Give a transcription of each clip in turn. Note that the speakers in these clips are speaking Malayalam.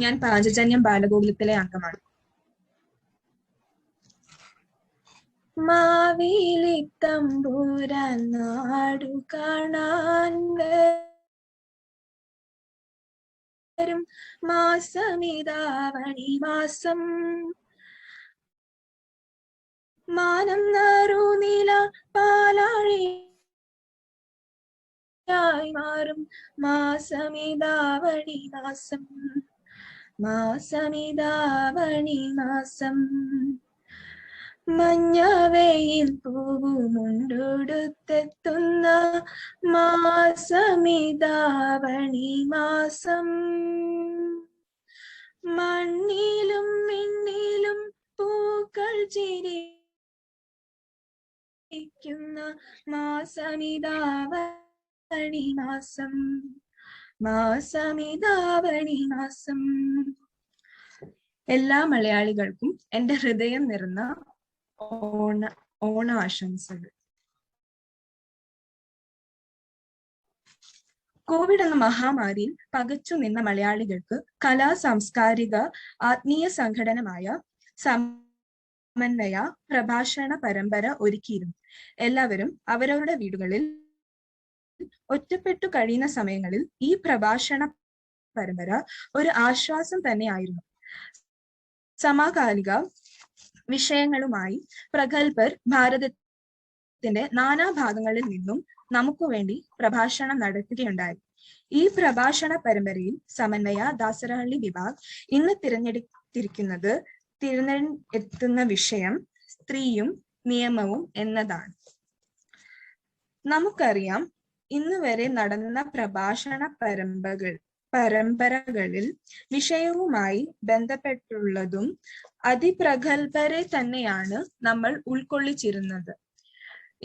ഞാൻ പാഞ്ചജന്യം ബാലഗോകുലത്തിലെ അംഗമാണ്. മാവേലി തമ്പുരാൻ നാടു കാണാൻ വരും മാസമിതാവണി മാസം. മാനം നറുനില പാലാഴിയായി മാറും മാസമിതാവണി മാസം. മാസമിതാവണി മാസം. മഞ്ഞവയിൽ പൂവുമുണ്ടൊടുത്തെത്തുന്ന മാസമിതാവണി മാസം. മണ്ണിലും മിണ്ണിലും പൂക്കൾ ചിരിക്കുന്ന മാസമിതാവണി മാസം. മാസമിതാവണി മാസം. എല്ലാ മലയാളികൾക്കും എൻ്റെ ഹൃദയം നിറഞ്ഞ ഓണാശംസകൾ. കോവിഡ് എന്ന മഹാമാരിയിൽ പകച്ചു നിന്ന മലയാളികൾക്ക് കലാ സാംസ്കാരിക ആത്മീയ സംഘടനമായ സമന്വയ പ്രഭാഷണ പരമ്പര ഒരുക്കിയിരുന്നു. എല്ലാവരും അവരവരുടെ വീടുകളിൽ ഒറ്റപ്പെട്ടു കഴിയുന്ന സമയങ്ങളിൽ ഈ പ്രഭാഷണ പരമ്പര ഒരു ആശ്വാസം തന്നെയായിരുന്നു. സമകാലിക വിഷയങ്ങളുമായി പ്രഗത്ഭർ ഭാരതത്തിന്റെ നാനാഭാഗങ്ങളിൽ നിന്നും നമുക്ക് വേണ്ടി പ്രഭാഷണം നടത്തുകയുണ്ടായി. ഈ പ്രഭാഷണ പരമ്പരയിൽ സമന്വയ ദാസരഹള്ളി വിഭാഗ് ഇന്ന് തിരഞ്ഞെടുക്കുന്ന വിഷയം സ്ത്രീയും നിയമവും എന്നതാണ്. നമുക്കറിയാം, ഇന്ന് വരെ നടന്ന പ്രഭാഷണ പരമ്പരകളിൽ വിഷയവുമായി ബന്ധപ്പെട്ടുള്ളതും അതിപ്രഗത്ഭരെ തന്നെയാണ് നമ്മൾ ഉൾക്കൊള്ളിച്ചിരുന്നത്.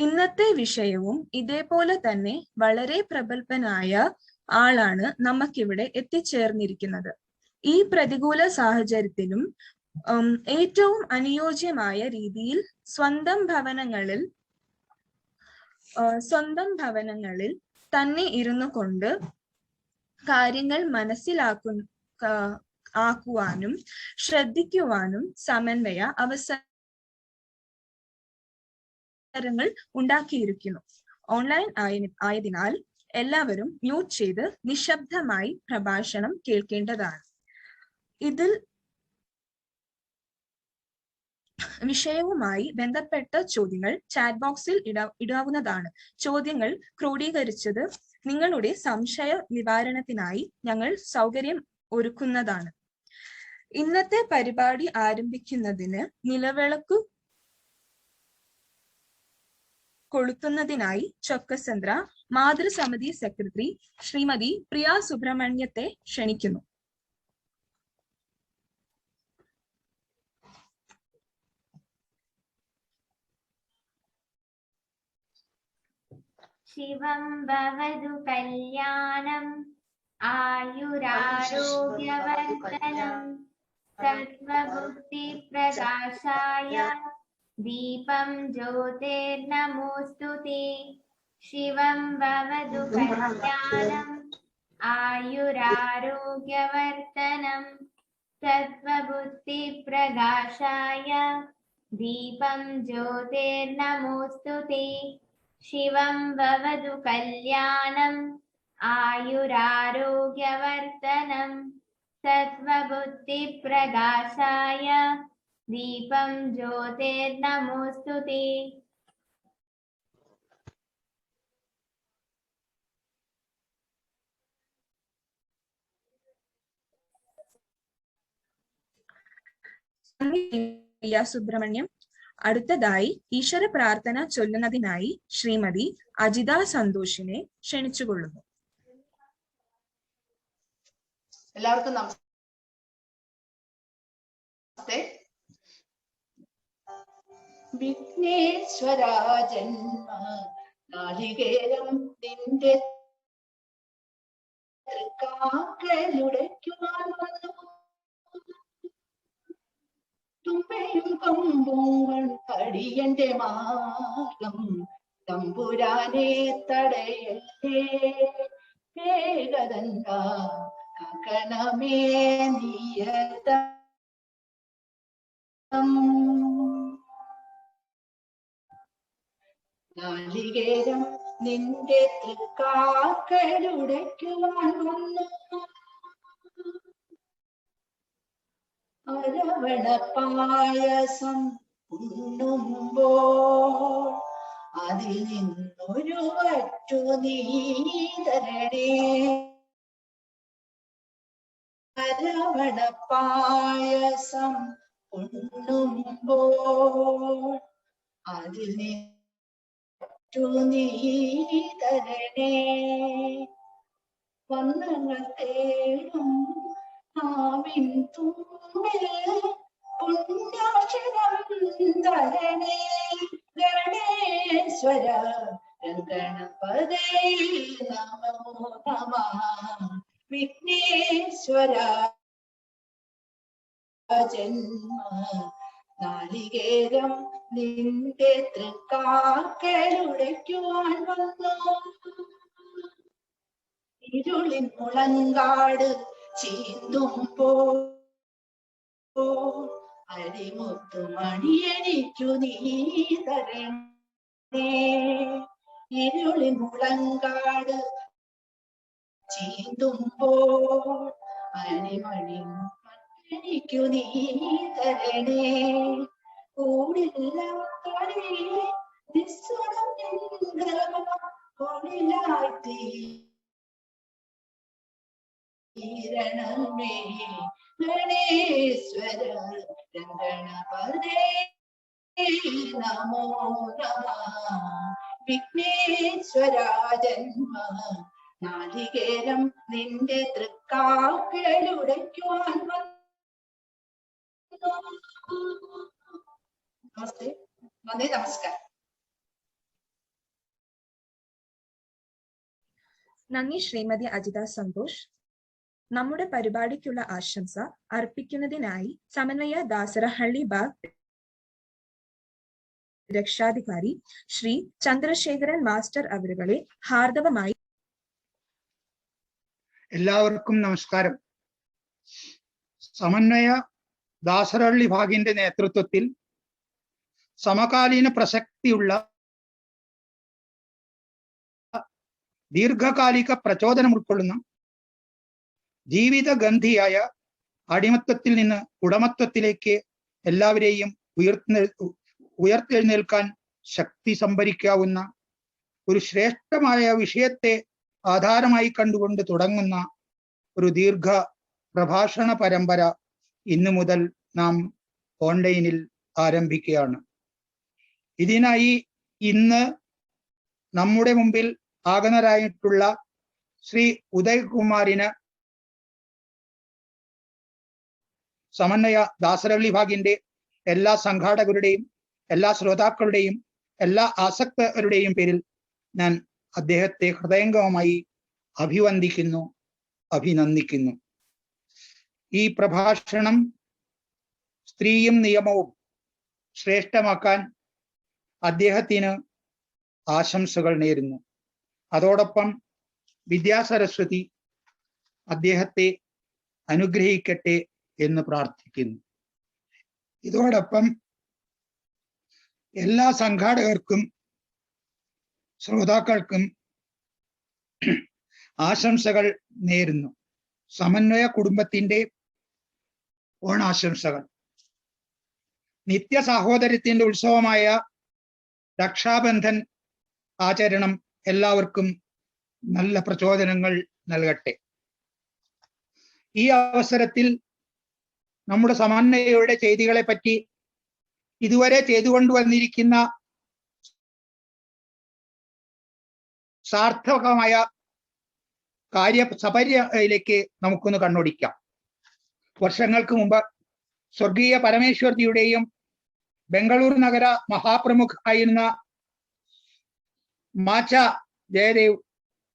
ഇന്നത്തെ വിഷയവും ഇതേപോലെ തന്നെ വളരെ പ്രഗത്ഭനായ ആളാണ് നമുക്കിവിടെ എത്തിച്ചേർന്നിരിക്കുന്നത്. ഈ പ്രതികൂല സാഹചര്യത്തിലും ഏറ്റവും അനുയോജ്യമായ രീതിയിൽ സ്വന്തം ഭവനങ്ങളിൽ തന്നെ ഇരുന്നു കൊണ്ട് കാര്യങ്ങൾ മനസ്സിലാക്കുവാനും ശ്രദ്ധിക്കുവാനും സമന്വയ അവസരങ്ങൾ ഉണ്ടാക്കിയിരിക്കുന്നു. ഓൺലൈൻ ആയതിനാൽ എല്ലാവരും മ്യൂട്ട് ചെയ്ത് നിശബ്ദമായി പ്രഭാഷണം കേൾക്കേണ്ടതാണ്. ഇതിൽ വിഷയവുമായി ബന്ധപ്പെട്ട ചോദ്യങ്ങൾ ചാറ്റ് ബോക്സിൽ ഇടാവുന്നതാണ്. ചോദ്യങ്ങൾ ക്രോഡീകരിച്ചത് നിങ്ങളുടെ സംശയ നിവാരണത്തിനായി ഞങ്ങൾ സൗകര്യം ഒരുക്കുന്നതാണ്. ഇന്നത്തെ പരിപാടി ആരംഭിക്കുന്നതിന് നിലവിളക്ക് കൊളുത്തുന്നതിനായി ചൊക്കസന്ദ്ര മാതൃസമിതി സെക്രട്ടറി ശ്രീമതി പ്രിയ സുബ്രഹ്മണ്യത്തെ ക്ഷണിക്കുന്നു. ശിവം ഭവതു കല്യാണം ആയുരാരോഗ്യവർദ്ധനം സർവബുദ്ധി പ്രകാശായ ദീപം ജ്യോതിർനമോസ്തുതേ. ശിവം ഭവതു കല്യാണം ആയുരാരോഗ്യവർദ്ധനം സർവബുദ്ധി പ്രകാശായ ദീപം ജ്യോതിർനമോസ്തുതേ. ശിവം ഭവതു കല്യാണം ആയുരാരോഗ്യവർദ്ധനം സത്വബുദ്ധി പ്രകാശായ ദീപം ജ്യോതിർനമോസ്തുതേ. സുബ്രഹ്മണ്യം. അടുത്തതായി ഈശ്വര പ്രാർത്ഥന ചൊല്ലുന്നതിനായി ശ്രീമതി അജിത സന്തോഷിനെ ക്ഷണിച്ചുകൊള്ളുന്നു. എല്ലാവർക്കും നമസ്തേ. വിഘ്നേശ്വര ജന്മ നാളികേരം നിന്റെ തൃക്കാക്കലുടയ്ക്കുവാൻ വന്നു. തുമ്പയും കൊമ്പുകൾ കടിയന്റെ മാർഗം തമ്പുരാനെ തടയല്ലേ. വേഗതന്താ കകനമേ നീ നാളികേരം നിന്റെ തൃക്കാക്കലുടയ്ക്കുവാൻ വന്നു. അരവണ പായസം ഉണ്ണുമ്പോൾ അതിൽ നിന്നൊരു വറ്റു നീ തരണേ. അരവണ പായസം ഉണ്ണുമ്പോൾ അതിൽ നിന്നു നീ തരണേ. വന്നങ്ങൾ തേടും നാവിൻ തുമ്പിൽ പുണ്യാക്ഷരം തരണേ. ഗണേശ്വര ഗണപതേ നമോ നമഃ. വിഘ്നേശ്വര ജന്മ നാളികേരം നിന്റെ തൃക്കാക്കലുടയ്ക്കുവാൻ വന്നു. ഇരുളിൻ മുളങ്കാട് ചീന്തുമ്പോൾ അരിമുത്തുമണിയണിക്കു നീ തരണേ. ഇരുളിൻ മുളങ്കാട് ചീന്തുമ്പോൾ അരിമണിക്കു നീ തരണേ. കൂടില്ല നിസ്വരം തീരണമേ. ഗണേശ്വര ഗണപതേ നമോ നമഃ. വിഘ്നേശ്വര ജന്മ നാളികേരം നിന്റെ തൃക്കാക്കലുടയ്ക്കുവാൻ വന്നു. നമസ്തേ, നന്ദി, നമസ്കാരം. നന്ദി ശ്രീമതി അജിത സന്തോഷ്. നമ്മുടെ പരിപാടിക്കുള്ള ആശംസ അർപ്പിക്കുന്നതിനായി സമന്വയ ദാസരഹള്ളി ബാഗ് രക്ഷാധികാരി ശ്രീ ചന്ദ്രശേഖരൻ മാസ്റ്റർ അവരുകളെ ഹാർദവമായി. എല്ലാവർക്കും നമസ്കാരം. സമന്വയ ദാസരഹള്ളി ഭാഗിന്റെ നേതൃത്വത്തിൽ സമകാലീന പ്രസക്തിയുള്ള ദീർഘകാലിക പ്രചോദനം ഉൾക്കൊള്ളുന്ന ജീവിതഗന്ധിയായ അടിമത്തത്തിൽ നിന്ന് ഉടമത്വത്തിലേക്ക് എല്ലാവരെയും ഉയർത്തെഴുന്നേൽക്കാൻ ശക്തി സംഭരിക്കാവുന്ന ഒരു ശ്രേഷ്ഠമായ വിഷയത്തെ ആധാരമായി കണ്ടുകൊണ്ട് തുടങ്ങുന്ന ഒരു ദീർഘ പ്രഭാഷണ പരമ്പര ഇന്നു മുതൽ നാം ഓൺലൈനിൽ ആരംഭിക്കുകയാണ്. ഇതിനായി ഇന്ന് നമ്മുടെ മുമ്പിൽ ആഗതരായിട്ടുള്ള ശ്രീ ഉദയകുമാറിന് സമന്വയ ദാസരഹള്ളി ഭാഗിന്റെ എല്ലാ സംഘാടകരുടെയും എല്ലാ ശ്രോതാക്കളുടെയും എല്ലാ ആസക്തരുടെയും പേരിൽ ഞാൻ അദ്ദേഹത്തെ ഹൃദയംഗമമായി അഭിവന്ദിക്കുന്നു, അഭിനന്ദിക്കുന്നു. ഈ പ്രഭാഷണം സ്ത്രീയും നിയമവും ശ്രേഷ്ഠമാക്കാൻ അദ്ദേഹത്തിന് ആശംസകൾ നേരുന്നു. അതോടൊപ്പം വിദ്യാസരസ്വതി അദ്ദേഹത്തെ അനുഗ്രഹിക്കട്ടെ എന്ന് പ്രാർത്ഥിക്കുന്നു. ഇതോടൊപ്പം എല്ലാ സംഘാടകർക്കും ശ്രോതാക്കൾക്കും ആശംസകൾ നേരുന്നു. സമന്വയ കുടുംബത്തിന്റെ ഓണാശംസകൾ. നിത്യ സാഹോദര്യത്തിന്റെ ഉത്സവമായ രക്ഷാബന്ധൻ ആചരണം എല്ലാവർക്കും നല്ല പ്രചോദനങ്ങൾ നൽകട്ടെ. ഈ അവസരത്തിൽ നമ്മുടെ സമന്വയയുടെ ചെയ്തികളെ പറ്റി ഇതുവരെ ചെയ്തുകൊണ്ടുവന്നിരിക്കുന്ന സാർത്ഥകമായ കാര്യസപര്യയിലേക്ക് നമുക്കൊന്ന് കണ്ണോടിക്കാം. വർഷങ്ങൾക്ക് മുമ്പ് സ്വർഗീയ പരമേശ്വർജിയുടെയും ബംഗളൂരു നഗര മഹാപ്രമുഖ ആയിരുന്ന മാച്ച ജയദേവ്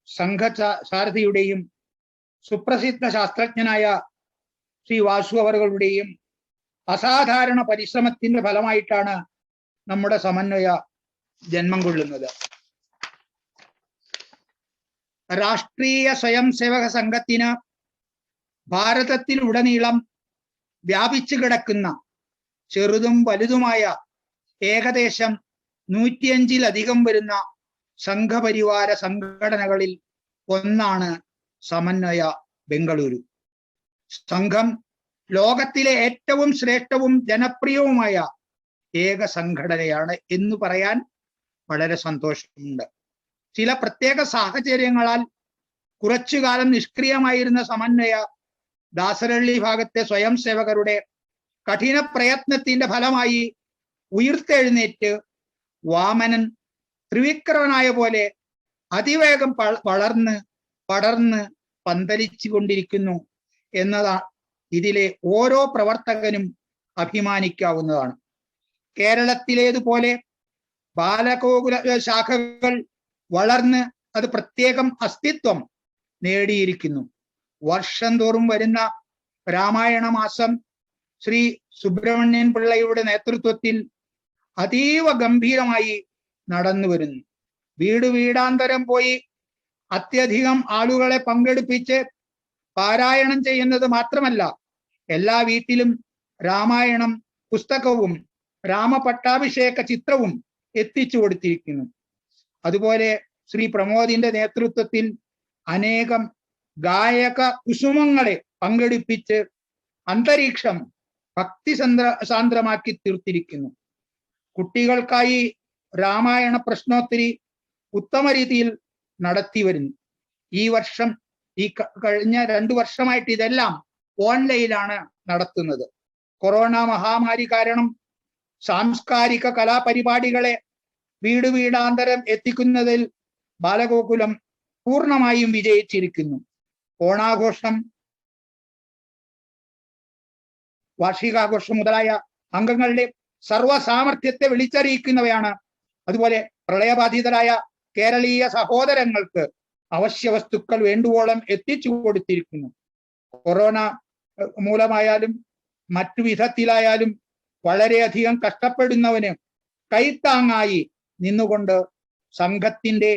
സംഘ സാരഥിയുടെയും സുപ്രസിദ്ധ ശാസ്ത്രജ്ഞനായ ശ്രീ വാസു അവറുകളുടെയും അസാധാരണ പരിശ്രമത്തിന്റെ ഫലമായിട്ടാണ് നമ്മുടെ സമന്വയ ജന്മം കൊള്ളുന്നത്. രാഷ്ട്രീയ സ്വയം സേവക സംഘത്തിന് ഭാരതത്തിലുടനീളം വ്യാപിച്ചു കിടക്കുന്ന ചെറുതും വലുതുമായ ഏകദേശം 105-ലധികം വരുന്ന സംഘപരിവാര സംഘടനകളിൽ ഒന്നാണ് സമന്വയ ബംഗളൂരു. സംഘം ലോകത്തിലെ ഏറ്റവും ശ്രേഷ്ഠവും ജനപ്രിയവുമായ ഏക സംഘടനയാണ് എന്ന് പറയാൻ വളരെ സന്തോഷമുണ്ട്. ചില പ്രത്യേക സാഹചര്യങ്ങളാൽ കുറച്ചു കാലം നിഷ്ക്രിയമായിരുന്ന സമന്വയ ദാസരഹള്ളി ഭാഗത്തെ സ്വയം സേവകരുടെ കഠിന പ്രയത്നത്തിന്റെ ഫലമായി ഉയർത്തെഴുന്നേറ്റ് വാമനൻ ത്രിവിക്രമനായ പോലെ അതിവേഗം പടർന്ന് പന്തലിച്ചു കൊണ്ടിരിക്കുന്നു എന്നതാണ് ഇതിലെ ഓരോ പ്രവർത്തകനും അഭിമാനിക്കാവുന്നതാണ്. കേരളത്തിലേതുപോലെ ബാലഗോകുല ശാഖകൾ വളർന്ന് അത് പ്രത്യേകം അസ്തിത്വം നേടിയിരിക്കുന്നു. വർഷം തോറും വരുന്ന രാമായണ മാസം ശ്രീ സുബ്രഹ്മണ്യൻ പിള്ളയുടെ നേതൃത്വത്തിൽ അതീവ ഗംഭീരമായി നടന്നു വരുന്നു. വീട് വീടാന്തരം പോയി അത്യധികം ആളുകളെ പങ്കെടുപ്പിച്ച് പാരായണം ചെയ്യുന്നത് മാത്രമല്ല, എല്ലാ വീട്ടിലും രാമായണം പുസ്തകവും രാമപട്ടാഭിഷേക ചിത്രവും എത്തിച്ചു കൊടുത്തിരിക്കുന്നു. അതുപോലെ ശ്രീ പ്രമോദിന്റെ നേതൃത്വത്തിൽ അനേകം ഗായക കുസുമങ്ങളെ പങ്കെടുപ്പിച്ച് അന്തരീക്ഷം ഭക്തി സാന്ദ്രമാക്കി തീർത്തിരിക്കുന്നു. കുട്ടികൾക്കായി രാമായണ പ്രശ്നോത്തരി ഉത്തമ രീതിയിൽ നടത്തി വരുന്നു. ഈ വർഷം കഴിഞ്ഞ 2 വർഷമായിട്ട് ഇതെല്ലാം ഓൺലൈനിലാണ് നടത്തുന്നത്. കൊറോണ മഹാമാരി കാരണം സാംസ്കാരിക കലാപരിപാടികളെ വീട് വീടാന്തരം എത്തിക്കുന്നതിൽ ബാലഗോകുലം പൂർണ്ണമായും വിജയിച്ചിരിക്കുന്നു. ഓണാഘോഷം, വാർഷികാഘോഷം മുതലായ അംഗങ്ങളുടെ സർവസാമർഥ്യത്തെ വിളിച്ചറിയിക്കുന്നവയാണ്. അതുപോലെ പ്രളയബാധിതരായ കേരളീയ സഹോദരങ്ങൾക്ക് അവശ്യ വസ്തുക്കൾ വേണ്ടുവോളം എത്തിച്ചു കൊടുത്തിരിക്കുന്നു. കൊറോണ മൂലമായാലും മറ്റു വിധത്തിലായാലും വളരെയധികം കഷ്ടപ്പെടുന്നവന് കൈത്താങ്ങായി നിന്നുകൊണ്ട് സംഘത്തിന്റെ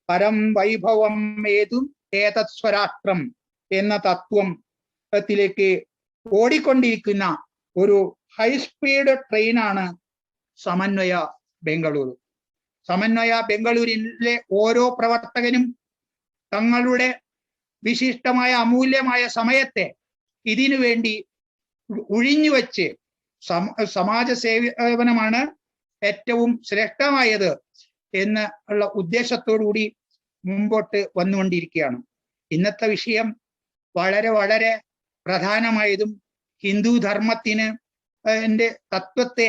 പരം വൈഭവം ഏതും ഏതസ്വരാഷ്ട്രം എന്ന തത്വത്തിലേക്ക് ഓടിക്കൊണ്ടിരിക്കുന്ന ഒരു ഹൈസ്പീഡ് ട്രെയിനാണ് സമന്വയ ബംഗളൂരു. സമന്വയ ബംഗളൂരിലെ ഓരോ പ്രവർത്തകനും തങ്ങളുടെ വിശിഷ്ടമായ അമൂല്യമായ സമയത്തെ ഇതിനു വേണ്ടി ഒഴിഞ്ഞുവെച്ച് സമാജ സേവനമാണ് ഏറ്റവും ശ്രേഷ്ഠമായത് എന്ന് ഉള്ള ഉദ്ദേശത്തോടുകൂടി മുമ്പോട്ട് വന്നുകൊണ്ടിരിക്കുകയാണ്. ഇന്നത്തെ വിഷയം വളരെ വളരെ പ്രധാനമായതും ഹിന്ദു ധർമ്മത്തിന് ന്റെ തത്വത്തെ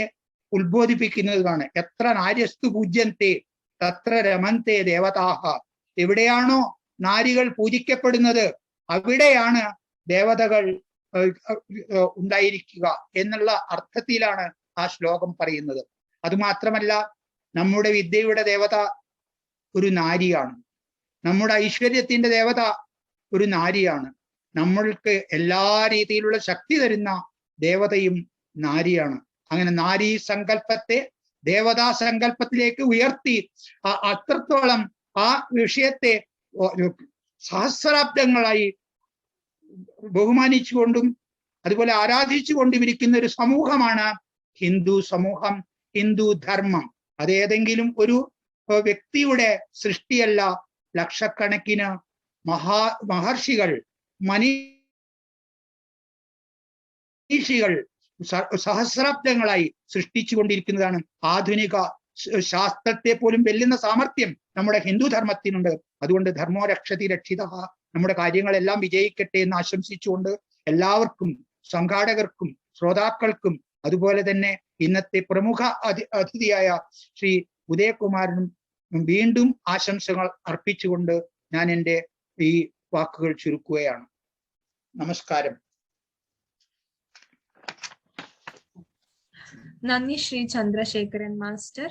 ഉത്ബോധിപ്പിക്കുന്നതുമാണ്. എത്ര നാര്യസ്തു പൂജ്യന്തെ തത്ര രമന്തെ ദേവതാഹ. എവിടെയാണോ നാരികൾ പൂജിക്കപ്പെടുന്നത് അവിടെയാണ് ദേവതകൾ ഉണ്ടായിരിക്കുക എന്നുള്ള അർത്ഥത്തിലാണ് ആ ശ്ലോകം പറയുന്നത്. അതുമാത്രമല്ല, നമ്മുടെ വിദ്യയുടെ ദേവത ഒരു നാരിയാണ്. നമ്മുടെ ഐശ്വര്യത്തിന്റെ ദേവത ഒരു നാരിയാണ്. നമ്മൾക്ക് എല്ലാ രീതിയിലുള്ള ശക്തി തരുന്ന ദേവതയും നാരിയാണ്. അങ്ങനെ നാരീ സങ്കല്പത്തെ ദേവതാ സങ്കല്പത്തിലേക്ക് ഉയർത്തി അത്രത്തോളം ആ വിഷയത്തെ സഹസ്രാബ്ദങ്ങളായി ബഹുമാനിച്ചുകൊണ്ടും അതുപോലെ ആരാധിച്ചുകൊണ്ടും ഇരിക്കുന്ന ഒരു സമൂഹമാണ് ഹിന്ദു സമൂഹം, ഹിന്ദു ധർമ്മം. അതേതെങ്കിലും ഒരു വ്യക്തിയുടെ സൃഷ്ടിയല്ല. ലക്ഷക്കണക്കിന് മഹർഷികൾ, മനീഷികൾ സഹസ്രാബ്ദങ്ങളായി സൃഷ്ടിച്ചുകൊണ്ടിരിക്കുന്നതാണ്. ആധുനിക ശാസ്ത്രത്തെ പോലും വെല്ലുന്ന സാമർഥ്യം നമ്മുടെ ഹിന്ദു ധർമ്മത്തിനുണ്ട്. അതുകൊണ്ട് ധർമ്മോ രക്ഷതി രക്ഷിത, നമ്മുടെ കാര്യങ്ങളെല്ലാം വിജയിക്കട്ടെ എന്ന് ആശംസിച്ചുകൊണ്ട് എല്ലാവർക്കും, സംഘാടകർക്കും ശ്രോതാക്കൾക്കും അതുപോലെ തന്നെ ഇന്നത്തെ പ്രമുഖ അതിഥിയായ ശ്രീ ഉദയകുമാരനും വീണ്ടും ആശംസകൾ അർപ്പിച്ചുകൊണ്ട് ഞാൻ എൻ്റെ ഈ വാക്കുകൾ ചുരുക്കുകയാണ്. നമസ്കാരം. നന്ദി ശ്രീ ചന്ദ്രശേഖരൻ മാസ്റ്റർ.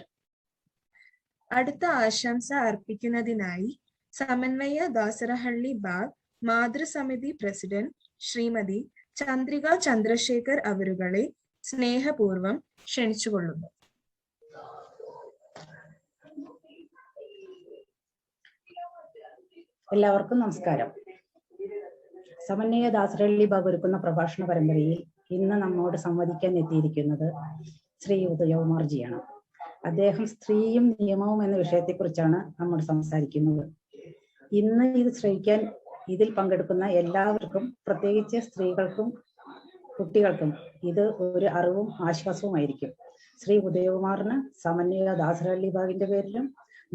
അടുത്ത ആശംസ അർപ്പിക്കുന്നതിനായി സമന്വയ ദാസരഹള്ളി ബാഗ് മാതൃസമിതി പ്രസിഡന്റ് ശ്രീമതി ചന്ദ്രിക ചന്ദ്രശേഖർ അവരുകളെ സ്നേഹപൂർവം ക്ഷണിച്ചുകൊള്ളുന്നു. എല്ലാവർക്കും നമസ്കാരം. സമന്വയ ദാസരഹള്ളി ബാഗ് ഒരുക്കുന്ന പ്രഭാഷണ പരമ്പരയിൽ ഇന്ന് നമ്മോട് സംവദിക്കാൻ എത്തിയിരിക്കുന്നത് ശ്രീ ഉദയകുമാർജിയാണ്. അദ്ദേഹം സ്ത്രീയും നിയമവും എന്ന വിഷയത്തെക്കുറിച്ചാണ് നമ്മൾ സംസാരിക്കുന്നത്. ഇന്ന് ഇത് ശ്രവിക്കാൻ ഇതിൽ പങ്കെടുക്കുന്ന എല്ലാവർക്കും, പ്രത്യേകിച്ച് സ്ത്രീകൾക്കും കുട്ടികൾക്കും ഇത് ഒരു അറിവും ആശ്വാസവുമായിരിക്കും. ശ്രീ ഉദയകുമാറിന് സമന്വയ ദാസരള്ളി ബാഗിന്റെ പേരിലും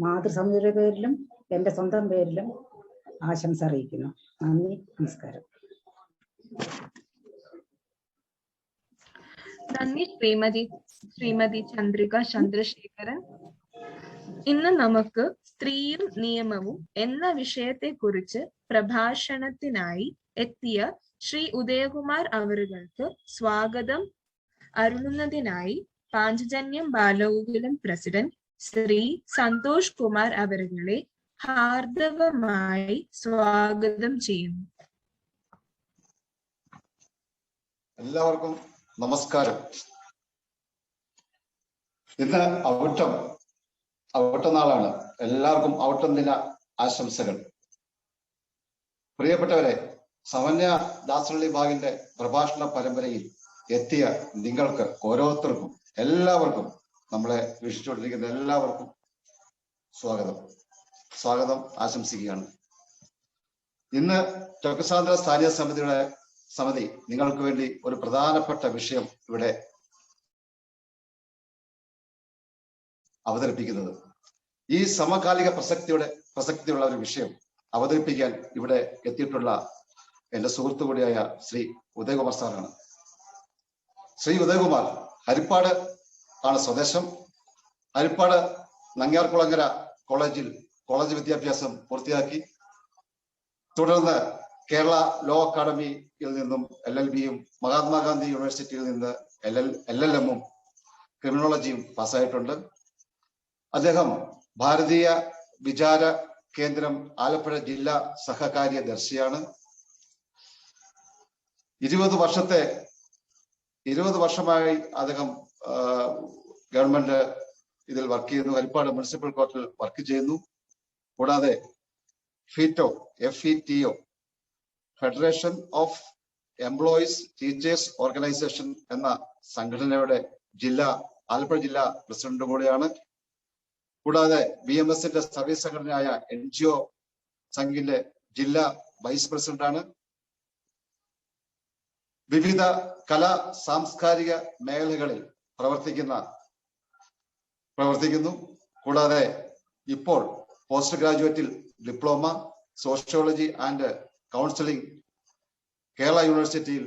മാതൃസമിതിയുടെ പേരിലും എൻ്റെ സ്വന്തം പേരിലും ആശംസ അറിയിക്കുന്നു. നന്ദി, നമസ്കാരം. നന്ദി ശ്രീമതി ചന്ദ്രിക ചന്ദ്രശേഖരൻ. ഇന്ന് നമുക്ക് സ്ത്രീയും നിയമവും എന്ന വിഷയത്തെക്കുറിച്ച് പ്രഭാഷണത്തിനായി എത്തിയ ശ്രീ ഉദയകുമാർ അവറുകൾക്ക് സ്വാഗതം അരുളുന്നതിനായി പാഞ്ചജന്യം ബാലഗോകുലം പ്രസിഡന്റ് ശ്രീ സന്തോഷ് കുമാർ അവറുകളെ ഹാർദവമായി സ്വാഗതം ചെയ്യുന്നു. എല്ലാവർക്കും നമസ്കാരം. ഇന്ന് ഔട്ടനാളാണ്. എല്ലാവർക്കും ഔട്ടം ദിന ആശംസകൾ. പ്രിയപ്പെട്ടവരെ, സമന്വയ ദാസരള്ളി ബാഗിന്റെ പ്രഭാഷണ പരമ്പരയിൽ എത്തിയ നിങ്ങൾക്ക് ഓരോരുത്തർക്കും എല്ലാവർക്കും, നമ്മളെ വീക്ഷിച്ചുകൊണ്ടിരിക്കുന്ന എല്ലാവർക്കും സ്വാഗതം ആശംസിക്കുകയാണ്. ഇന്ന് ചൊക്കസാന്ദ്ര സ്ഥാനീയ സമിതി നിങ്ങൾക്ക് വേണ്ടി ഒരു പ്രധാനപ്പെട്ട വിഷയം ഇവിടെ അവതരിപ്പിക്കുന്നത്. ഈ സമകാലിക പ്രസക്തിയുള്ള ഒരു വിഷയം അവതരിപ്പിക്കാൻ ഇവിടെ എത്തിയിട്ടുള്ള എന്റെ സുഹൃത്തു കൂടിയായ ശ്രീ ഉദയകുമാർ സാറാണ്. ശ്രീ ഉദയകുമാർ ഹരിപ്പാട് ആണ് സ്വദേശം. ഹരിപ്പാട് നങ്ങ്യാർകുളങ്ങര കോളേജ് വിദ്യാഭ്യാസം പൂർത്തിയാക്കി. തുടർന്ന് കേരള ലോ അക്കാദമിയിൽ നിന്നും LLB-യും മഹാത്മാഗാന്ധി യൂണിവേഴ്സിറ്റിയിൽ നിന്ന് LLM-ഉം ക്രിമിനോളജിയും പാസ്സായിട്ടുണ്ട്. അദ്ദേഹം ഭാരതീയ വിചാര കേന്ദ്രം ആലപ്പുഴ ജില്ലാ സഹകാര്യദർശിയാണ്. 20 വർഷമായി അദ്ദേഹം ഗവൺമെന്റ് ഇതിൽ വർക്ക് ചെയ്യുന്നു. ഹരിപ്പാട് മുനിസിപ്പൽ കോർട്ടിൽ വർക്ക് ചെയ്യുന്നു. കൂടാതെ FETO federation of employees teachers organisation എന്ന സംഘടനയുടെ ആലപ്പുഴ ജില്ലാ പ്രസിഡന്റ് കൂടിയാണ്. കൂടാതെ BMS-ന്റെ സർവീസ് സംഘടനയായ NGO സംഘിന്റെ ജില്ലാ വൈസ് പ്രസിഡന്റാണ്. വിവിധ കലാ സാംസ്കാരിക മേഖലകളിൽ പ്രവർത്തിക്കുന്നു. കൂടാതെ ഇപ്പോൾ പോസ്റ്റ് ഗ്രാജുവേറ്റിൽ diploma sociology and counselling Kerala യൂണിവേഴ്സിറ്റിയിൽ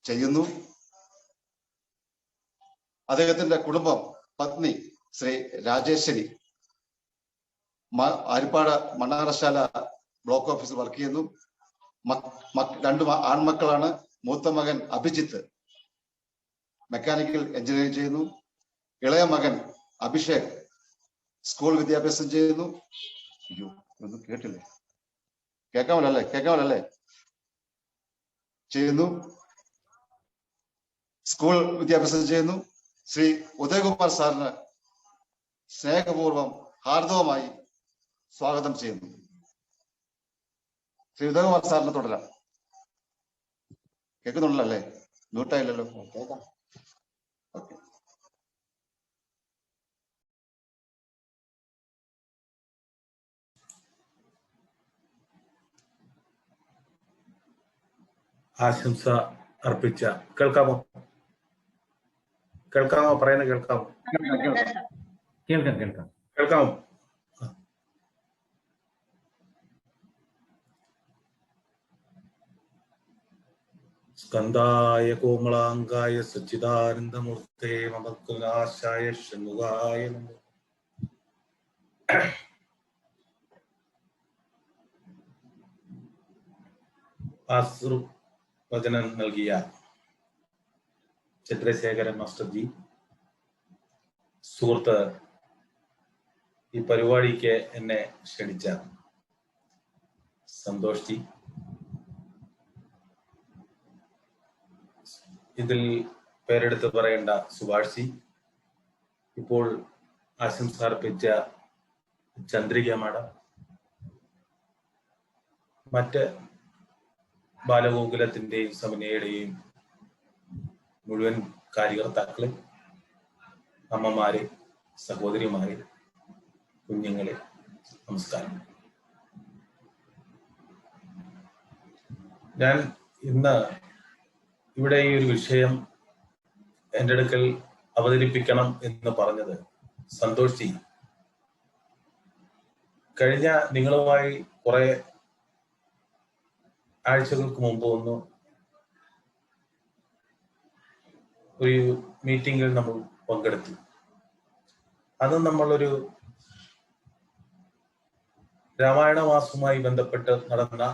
ചെയ്യുന്നു. അദ്ദേഹത്തിന്റെ കുടുംബം, പത്നി ശ്രീ രാജേശ്വരി ഹരിപ്പാട് മണ്ണാറശാല ബ്ലോക്ക് ഓഫീസിൽ വർക്ക് ചെയ്യുന്നു. 2 ആൺമക്കളാണ്. മൂത്ത മകൻ അഭിജിത്ത് മെക്കാനിക്കൽ എഞ്ചിനീയറിംഗ് ചെയ്യുന്നു. ഇളയ മകൻ അഭിഷേക് സ്കൂൾ വിദ്യാഭ്യാസം ചെയ്യുന്നു. ഒന്നും കേട്ടില്ലേ? കേൾക്കാമല്ലേ? ചെയ്യുന്നു. സ്കൂൾ വിദ്യാഭ്യാസം ചെയ്യുന്നു. ശ്രീ ഉദയകുമാർ സാറിന് സ്നേഹപൂർവം ഹാർദവമായി സ്വാഗതം ചെയ്യുന്നു. ശ്രീ ഉദയകുമാർ സാറിന് തുടരാം. കേൾക്കുന്നുണ്ടല്ലേ? മ്യൂട്ടായില്ലല്ലോ. കേൾക്കാം. ഓക്കെ. ആശംസ അർപ്പിച്ച കേൾക്കാമോ? പറയുന്നത് കേൾക്കാമോ? കേൾക്കാമോ? സ്കന്ദായ കോമളാംഗായ സച്ചിദാനന്ദമൂർത്തേ മമകുലാശായ ഷൺമുഖായ നമോ. വചനം നൽകിയ ചന്ദ്രശേഖരൻ മാസ്റ്റർ ജി, സുഹൃത്ത്, ഈ പരിപാടിക്ക് എന്നെ ക്ഷണിച്ച സന്തോഷ് ജി, ഇതിൽ പേരെടുത്ത് പറയേണ്ട സുഭാഷ് ജി, ഇപ്പോൾ ആശംസ അർപ്പിച്ച ചന്ദ്രിക മാഡം, മറ്റ് ബാലഗോകുലത്തിന്റെയും സമന്വയയുടെയും മുഴുവൻ കാര്യകർത്താക്കളെ, അമ്മമാരെ, സഹോദരിമാരെ, കുഞ്ഞുങ്ങളെ, നമസ്കാരം. ഞാൻ ഇന്ന് ഇവിടെ ഈ ഒരു വിഷയം എൻ്റെ അടുക്കൽ അവതരിപ്പിക്കണം എന്ന് പറഞ്ഞത് സന്തോഷ് ജി കഴിഞ്ഞ നിങ്ങളുമായി കുറെ ആഴ്ചകൾക്ക് മുമ്പ് ഒരു മീറ്റിംഗിൽ നമ്മൾ പങ്കെടുത്തു. അത് നമ്മളൊരു രാമായണ മാസവുമായി ബന്ധപ്പെട്ട് നടന്ന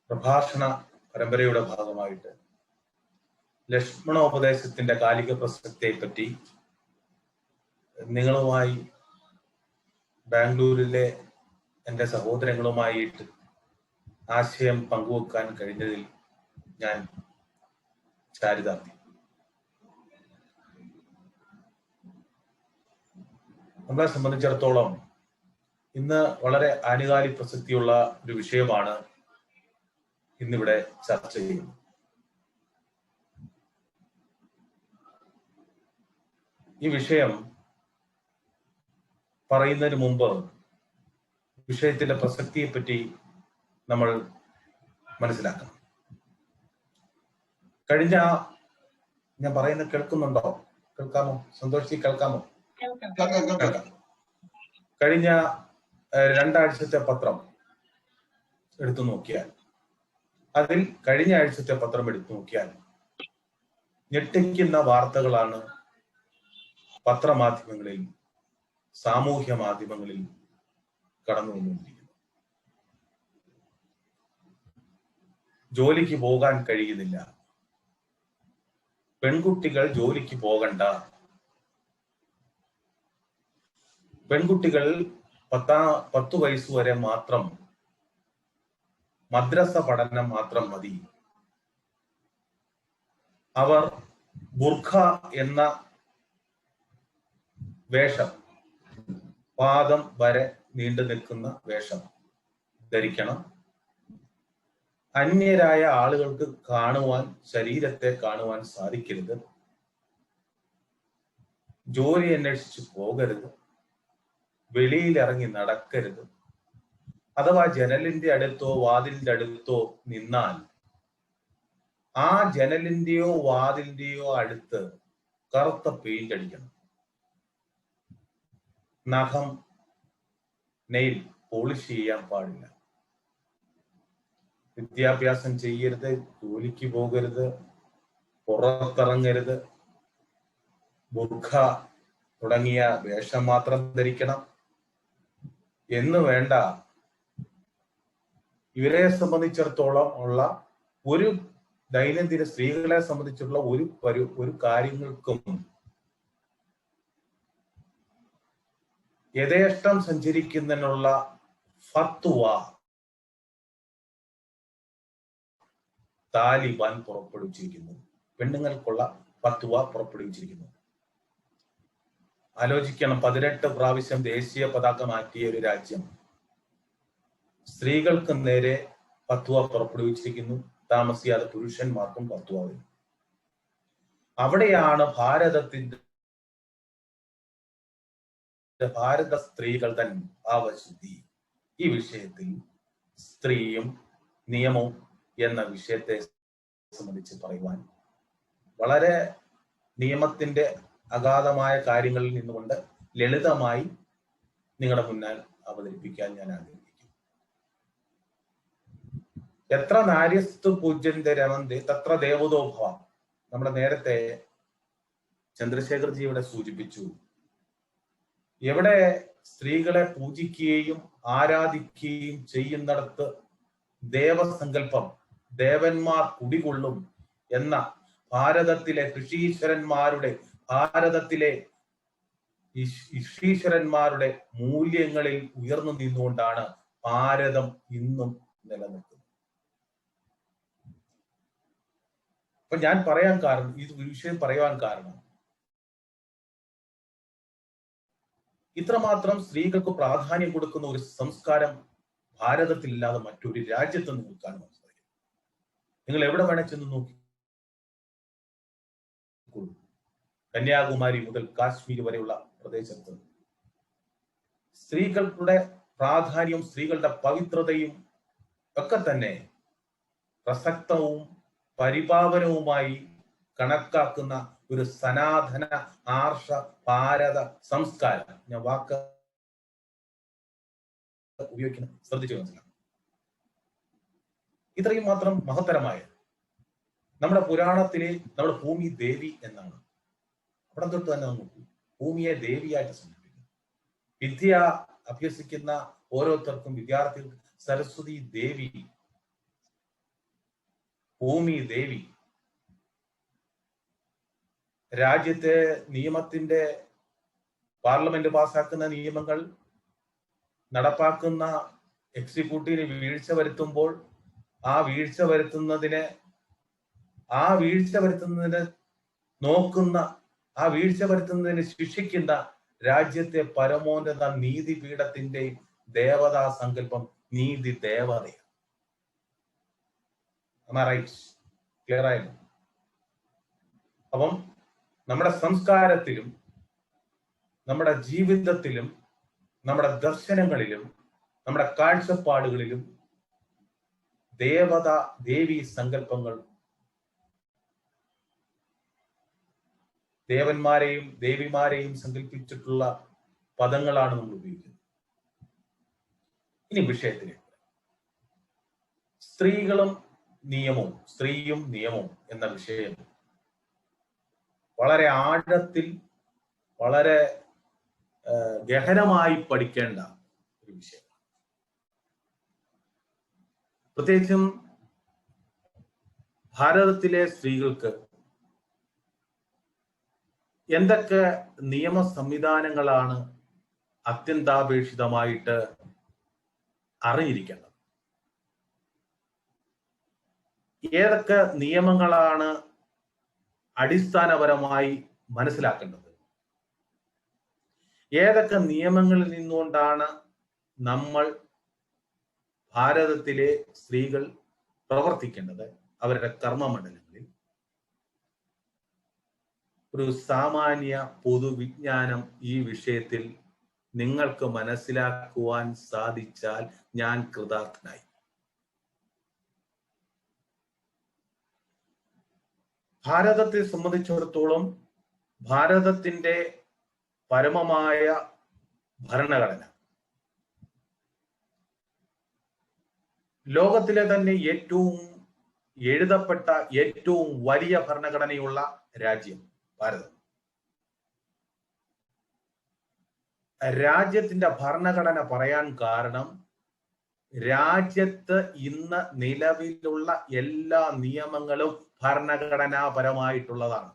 പ്രഭാഷണ പരമ്പരയുടെ ഭാഗമായിട്ട് ലക്ഷ്മണോപദേശത്തിന്റെ കാലിക പ്രസക്തിയെ പറ്റി നിങ്ങളുമായി ബാംഗ്ലൂരിലെ എൻ്റെ സഹോദരങ്ങളുമായിട്ട് ആശയം പങ്കുവെക്കാൻ കഴിഞ്ഞതിൽ ഞാൻ ചാരിതാർത്ഥി. നമ്മളെ സംബന്ധിച്ചിടത്തോളം ഇന്ന് വളരെ ആനുകാലിക പ്രസക്തിയുള്ള ഒരു വിഷയമാണ് ഇന്നിവിടെ ചർച്ച ചെയ്യുന്നത്. ഈ വിഷയം പറയുന്നതിന് മുമ്പ് വിഷയത്തിന്റെ പ്രസക്തിയെ പറ്റി നമ്മൾ മനസ്സിലാക്കണം. കഴിഞ്ഞ ഞാൻ പറയുന്നത് കേൾക്കുന്നുണ്ടോ? കേൾക്കാമോ? സന്തോഷി കേൾക്കാമോ? കഴിഞ്ഞ 2 ആഴ്ചത്തെ പത്രം എടുത്തു നോക്കിയാൽ, അതിൽ കഴിഞ്ഞ ആഴ്ചത്തെ പത്രം എടുത്തു നോക്കിയാൽ ഞെട്ടിക്കുന്ന വാർത്തകളാണ് പത്രമാധ്യമങ്ങളിൽ, സാമൂഹ്യ മാധ്യമങ്ങളിൽ കടന്നു വന്നുകൊണ്ടിരിക്കുന്നത്. ജോലിക്ക് പോകാൻ കഴിയുന്നില്ല, പെൺകുട്ടികൾ ജോലിക്ക് പോകണ്ട, പെൺകുട്ടികൾ 10 വയസ്സ് വരെ മാത്രം മദ്രസ പഠനം മാത്രം മതി, അവർ ബുർഖ എന്ന വേഷം, പാദം വരെ നീണ്ടു നിൽക്കുന്ന വേഷം ധരിക്കണം, അന്യരായ ആളുകൾക്ക് ശരീരത്തെ കാണുവാൻ സാധിക്കരുത്, ജോലി അന്വേഷിച്ച് പോകരുത്, വെളിയിലിറങ്ങി നടക്കരുത്, അഥവാ ജനലിന്റെ അടുത്തോ വാതിലിന്റെ അടുത്തോ നിന്നാൽ ആ ജനലിന്റെയോ വാതിലിന്റെയോ അടുത്ത് കറുത്ത പെയിന്റ് അടിക്കണം, നഖം നെയിൽ പോളിഷ് ചെയ്യാൻ പാടില്ല, വിദ്യാഭ്യാസം ചെയ്യരുത്, ജോലിക്ക് പോകരുത്, പുറത്തിറങ്ങരുത്, ബുർഖ തുടങ്ങിയ വേഷം മാത്രം ധരിക്കണം എന്ന് വേണ്ട. ഇവരെ സംബന്ധിച്ചിടത്തോളം ഉള്ള ഒരു ദൈനംദിന സ്ത്രീകളെ സംബന്ധിച്ചുള്ള ഒരു കാര്യങ്ങൾക്കും യഥേഷ്ടം സഞ്ചരിക്കുന്നതിനുള്ള ഫത്വ താലിബാൻ പുറപ്പെടുവിച്ചിരിക്കുന്നു. പെണ്ണുങ്ങൾക്കുള്ള ഫത്വ പുറപ്പെടുവിച്ചിരിക്കുന്നു. ആലോചിക്കണം, 18 പ്രാവശ്യം ദേശീയ പതാക മാറ്റിയ ഒരു രാജ്യം സ്ത്രീകൾക്ക് നേരെ ഫത്വ പുറപ്പെടുവിച്ചിരിക്കുന്നു. താമസിയാതെ പുരുഷന്മാർക്കും ഫത്വ വരും. അവിടെയാണ് ഭാരത സ്ത്രീകൾ തൻ ഭാവശുദ്ധി ഈ വിഷയത്തിൽ സ്ത്രീയും നിയമവും എന്ന വിഷയത്തെ സംബന്ധിച്ച് പറയുവാൻ വളരെ നിയമത്തിന്റെ അഗാധമായ കാര്യങ്ങളിൽ നിന്നുകൊണ്ട് ലളിതമായി നിങ്ങളുടെ മുന്നിൽ അവതരിപ്പിക്കാൻ ഞാൻ ആഗ്രഹിക്കുന്നു. എത്ര നാര്യസ്തു പൂജ്യന്റെ രമന്തി തത്ര ദേവതോഭവ. നമ്മുടെ നേരത്തെ ചന്ദ്രശേഖർജിയുടെ സൂചിപ്പിച്ചു, എവിടെ സ്ത്രീകളെ പൂജിക്കുകയും ആരാധിക്കുകയും ചെയ്യുന്നിടത്ത് ദേവസങ്കല്പം, ദേവന്മാർ കുടികൊള്ളും എന്ന ഭാരതത്തിലെ ഋഷീശ്വരന്മാരുടെ മൂല്യങ്ങളിൽ ഉയർന്നു നിന്നുകൊണ്ടാണ് ഭാരതം ഇന്നും നിലനിൽക്കുന്നത്. അപ്പൊ ഞാൻ പറയാൻ കാരണം, ഈ വിഷയം പറയാൻ കാരണം, ഇത്രമാത്രം സ്ത്രീകൾക്ക് പ്രാധാന്യം കൊടുക്കുന്ന ഒരു സംസ്കാരം ഭാരതത്തിലില്ലാതെ മറ്റൊരു രാജ്യത്ത് നിൽക്കാൻ മനസ്സിലാക്കി. നിങ്ങൾ എവിടെ വേണേ ചെന്ന് നോക്കി, കന്യാകുമാരി മുതൽ കാശ്മീർ വരെയുള്ള പ്രദേശത്ത് സ്ത്രീകളുടെ പ്രാധാന്യവും സ്ത്രീകളുടെ പവിത്രതയും ഒക്കെ തന്നെ പ്രസക്തവും പരിപാവനവുമായി കണക്കാക്കുന്ന ഒരു സനാതന ആർഷ ഭാരത സംസ്കാരം, ഞാൻ വാക്ക് ഉപയോഗിക്കുന്ന ശ്രദ്ധിച്ചു മനസ്സിലാക്കാം. ഇത്രയും മാത്രം മഹത്തരമായ നമ്മുടെ പുരാണത്തിലെ നമ്മുടെ ഭൂമി ദേവി എന്നാണ്. അവിടെ തൊട്ട് തന്നെ നമുക്ക് ഭൂമിയെ ദേവിയായിട്ട് സങ്കല്പിക്കുന്നു. വിദ്യ അഭ്യസിക്കുന്ന ഓരോരുത്തർക്കും വിദ്യാർത്ഥികൾക്ക് സരസ്വതി ദേവി, ഭൂമി ദേവി. രാജ്യത്തെ നിയമത്തിന്റെ പാർലമെന്റ് പാസാക്കുന്ന നിയമങ്ങൾ നടപ്പാക്കുന്ന എക്സിക്യൂട്ടീവിന് വീഴ്ച വരുത്തുമ്പോൾ ആ വീഴ്ച വരുത്തുന്നതിനെ നോക്കുന്ന, ആ വീഴ്ച വരുത്തുന്നതിന് ശിക്ഷിക്കുന്ന രാജ്യത്തെ പരമോന്നത നീതിപീഠത്തിന്റെ ദേവതാ സങ്കല്പം നീതി ദേവതയാണ്. ക്ലിയർ ആയിരുന്നു? അപ്പം നമ്മുടെ സംസ്കാരത്തിലും നമ്മുടെ ജീവിതത്തിലും നമ്മുടെ ദർശനങ്ങളിലും നമ്മുടെ കാഴ്ചപ്പാടുകളിലും ദേവി സങ്കല്പങ്ങൾ, ദേവന്മാരെയും ദേവിമാരെയും സങ്കല്പിച്ചിട്ടുള്ള പദങ്ങളാണ് നമ്മൾ ഉപയോഗിക്കുന്നത്. ഇനി വിഷയത്തിലേക്ക്, സ്ത്രീയും നിയമവും എന്ന വിഷയം വളരെ ആഴത്തിൽ വളരെ ഗഹനമായി പഠിക്കേണ്ട ഒരു വിഷയം. പ്രത്യേകിച്ചും ഭാരതത്തിലെ സ്ത്രീകൾക്ക് എന്തൊക്കെ നിയമ സംവിധാനങ്ങളാണ് അത്യന്താപേക്ഷിതമായിട്ട് അറിഞ്ഞിരിക്കേണ്ടത്, ഏതൊക്കെ നിയമങ്ങളാണ് അടിസ്ഥാനപരമായി മനസ്സിലാക്കേണ്ടത്, ഏതൊക്കെ നിയമങ്ങളിൽ നിന്നുകൊണ്ടാണ് നമ്മൾ ഭാരതത്തിലെ സ്ത്രീകൾ പ്രവർത്തിക്കേണ്ടത് അവരുടെ കർമ്മമണ്ഡലങ്ങളിൽ. ഒരു സാമാന്യ പൊതുവിജ്ഞാനം ഈ വിഷയത്തിൽ നിങ്ങൾക്ക് മനസ്സിലാക്കുവാൻ സാധിച്ചാൽ ഞാൻ കൃതാർത്ഥനായി. ഭാരതത്തെ സംബന്ധിച്ചിടത്തോളം ഭാരതത്തിന്റെ പരമമായ ഭരണഘടന ലോകത്തിലെ തന്നെ ഏറ്റവും എഴുതപ്പെട്ട ഏറ്റവും വലിയ ഭരണഘടനയുള്ള രാജ്യം ഭാരതം. രാജ്യത്തിന്റെ ഭരണഘടന പറയാൻ കാരണം രാജ്യത്ത് ഇന്ന് നിലവിലുള്ള എല്ലാ നിയമങ്ങളും ഭരണഘടനാപരമായിട്ടുള്ളതാണ്.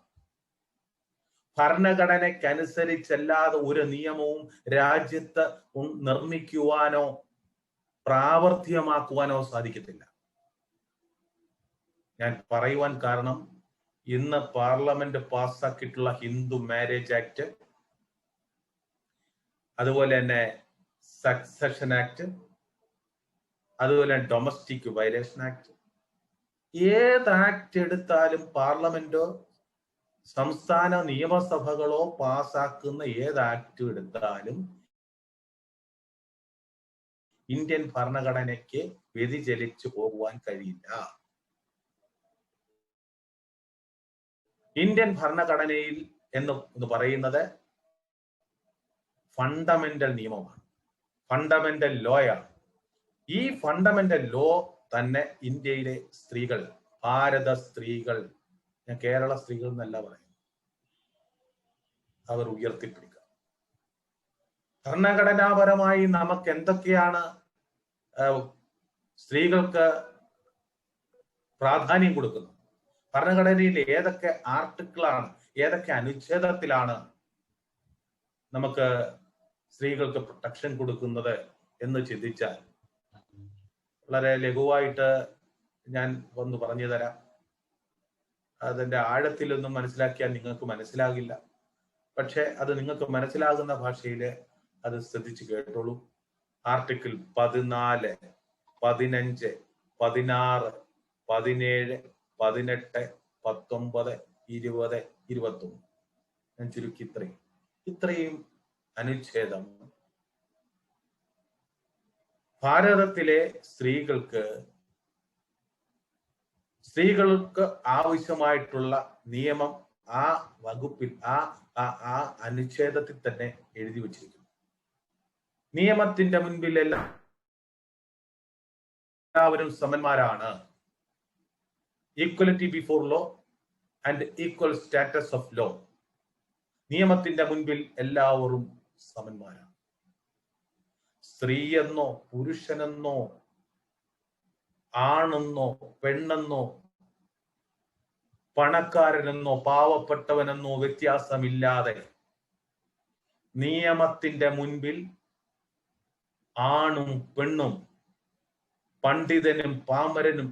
ഭരണഘടനയ്ക്കനുസരിച്ചല്ലാതെ ഒരു നിയമവും രാജ്യത്ത് നിർമ്മിക്കുവാനോ പ്രാവർത്തികമാക്കുവാനോ സാധിക്കത്തില്ല. ഞാൻ പറയുവാൻ കാരണം ഇന്ന് പാർലമെന്റ് പാസ്സാക്കിയിട്ടുള്ള ഹിന്ദു മാരേജ് ആക്ട്, അതുപോലെ തന്നെ സക്സഷൻ ആക്ട്, അതുപോലെ ഡൊമസ്റ്റിക് വയലേഷൻ ആക്ട്, ഏത് ആക്ട് എടുത്താലും പാർലമെന്റോ സംസ്ഥാന നിയമസഭകളോ പാസാക്കുന്ന ഏത് ആക്ട് എടുത്താലും ഇന്ത്യൻ ഭരണഘടനയ്ക്ക് വ്യതിചലിച്ചു പോകുവാൻ കഴിയില്ല. ഇന്ത്യൻ ഭരണഘടനയിൽ എന്ന് പറയുന്നത് ഫണ്ടമെന്റൽ നിയമമാണ്, ഫണ്ടമെന്റൽ ലോയാണ്. ഈ ഫണ്ടമെന്റൽ ലോ തന്നെ ഇന്ത്യയിലെ സ്ത്രീകൾ, ഭാരത സ്ത്രീകൾ, ഞാൻ കേരള സ്ത്രീകൾ എന്നല്ല പറയുന്നത്, അവർ ഉയർത്തിപ്പിടിക്കുക. ഭരണഘടനാപരമായി നമുക്ക് എന്തൊക്കെയാണ് സ്ത്രീകൾക്ക് പ്രാധാന്യം കൊടുക്കുന്നത്, ഭരണഘടനയിൽ ഏതൊക്കെ ആർട്ടിക്കിളാണ്, ഏതൊക്കെ അനുച്ഛേദത്തിലാണ് നമുക്ക് സ്ത്രീകൾക്ക് പ്രൊട്ടക്ഷൻ കൊടുക്കുന്നത് എന്ന് ചിന്തിച്ചാൽ വളരെ ലഘുവായിട്ട് ഞാൻ ഒന്ന് പറഞ്ഞു തരാം. അതിന്റെ ആഴത്തിലൊന്നും മനസ്സിലാക്കിയാൽ നിങ്ങൾക്ക് മനസ്സിലാകില്ല. പക്ഷെ അത് നിങ്ങൾക്ക് മനസ്സിലാകുന്ന ഭാഷയിൽ അത് ശ്രദ്ധിച്ച് കേട്ടോളൂ. ആർട്ടിക്കിൾ 14, 15, 16, 17, 18, 19, 20, 21 ഞാൻ ചുരുക്കി ഇത്രയും അനുച്ഛേദം ഭാരതത്തിലെ സ്ത്രീകൾക്ക് ആവശ്യമായിട്ടുള്ള നിയമം ആ വകുപ്പിൽ ആ അനുച്ഛേദത്തിൽ തന്നെ എഴുതി വച്ചിരിക്കുന്നു. നിയമത്തിന്റെ മുൻപിൽ എല്ലാവരും സമന്മാരാണ്. Equality before law and equal status of law. നിയമത്തിന്റെ മുൻപിൽ എല്ലാവരും സമന്മാരാണ്. സ്ത്രീയെന്നോ പുരുഷനെന്നോ ആണെന്നോ പെണ്ണെന്നോ പണക്കാരനെന്നോ പാവപ്പെട്ടവനെന്നോ വ്യത്യാസമില്ലാതെ നിയമത്തിന്റെ മുൻപിൽ ആണും പെണ്ണും പണ്ഡിതനും പാമരനും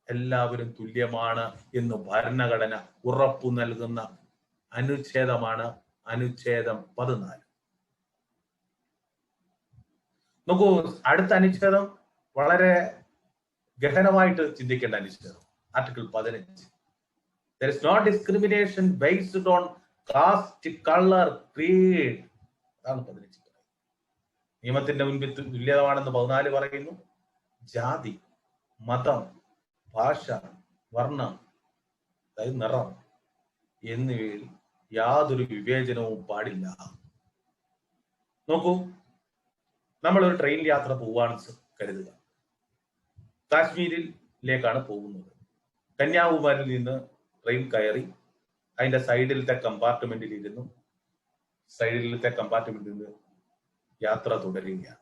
എല്ലാവരും തുല്യമാണ് എന്ന് ഭരണഘടന ഉറപ്പു നൽകുന്ന അനുച്ഛേദമാണ് അനുച്ഛേദം 14. നോക്കൂ, അടുത്ത അനുച്ഛേദം വളരെ ഗഹനമായിട്ട് ചിന്തിക്കേണ്ട അനുച്ഛേദം, article 15. There is no discrimination based on caste, color, creed. അതാണ് 15. നിയമത്തിന്റെ മുൻപിൽ തുല്യമാണെന്ന് 14 പറയുന്നു. ജാതി, മതം, ഭാഷ, വർണ്ണം, അതായത് നിറം എന്നിവയിൽ യാതൊരു വിവേചനവും പാടില്ല. നോക്കൂ, നമ്മളൊരു ട്രെയിൻ യാത്ര പോവാണെന്ന് കരുതുക. കാശ്മീരിലേക്കാണ് പോകുന്നത്. കന്യാകുമാരിയിൽ നിന്ന് ട്രെയിൻ കയറി അതിന്റെ സൈഡിലത്തെ കമ്പാർട്ട്മെന്റിൽ ഇരുന്നു. സൈഡിലത്തെ കമ്പാർട്ട്മെന്റിൽ നിന്ന് യാത്ര തുടരുകയാണ്.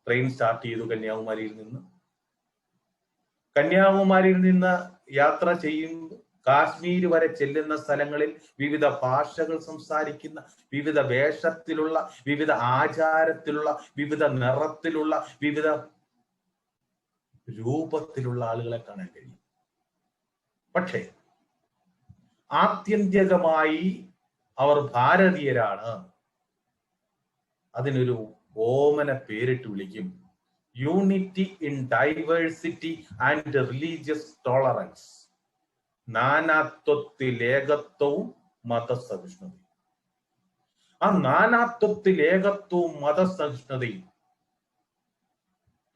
ട്രെയിൻ സ്റ്റാർട്ട് ചെയ്തു കന്യാകുമാരിയിൽ നിന്ന് യാത്ര ചെയ്യുമ്പോൾ കാശ്മീർ വരെ ചെല്ലുന്ന സ്ഥലങ്ങളിൽ വിവിധ ഭാഷകൾ സംസാരിക്കുന്ന, വിവിധ വേഷത്തിലുള്ള, വിവിധ ആചാരത്തിലുള്ള, വിവിധ നിറത്തിലുള്ള, വിവിധ രൂപത്തിലുള്ള ആളുകളെ കാണാൻ കഴിയും. പക്ഷേ ആത്യന്തികമായി അവർ ഭാരതീയരാണ്. അതിനൊരു ഓമന പേരിട്ട് വിളിക്കും: unity in diversity and religious tolerance. നാനാത്വത്തിൽ ഏകത്വവും മതസഹിഷ്ണുതയും. ആ നാനാത്വത്തിൽ ഏകത്വവും മതസഹിഷ്ണുതയും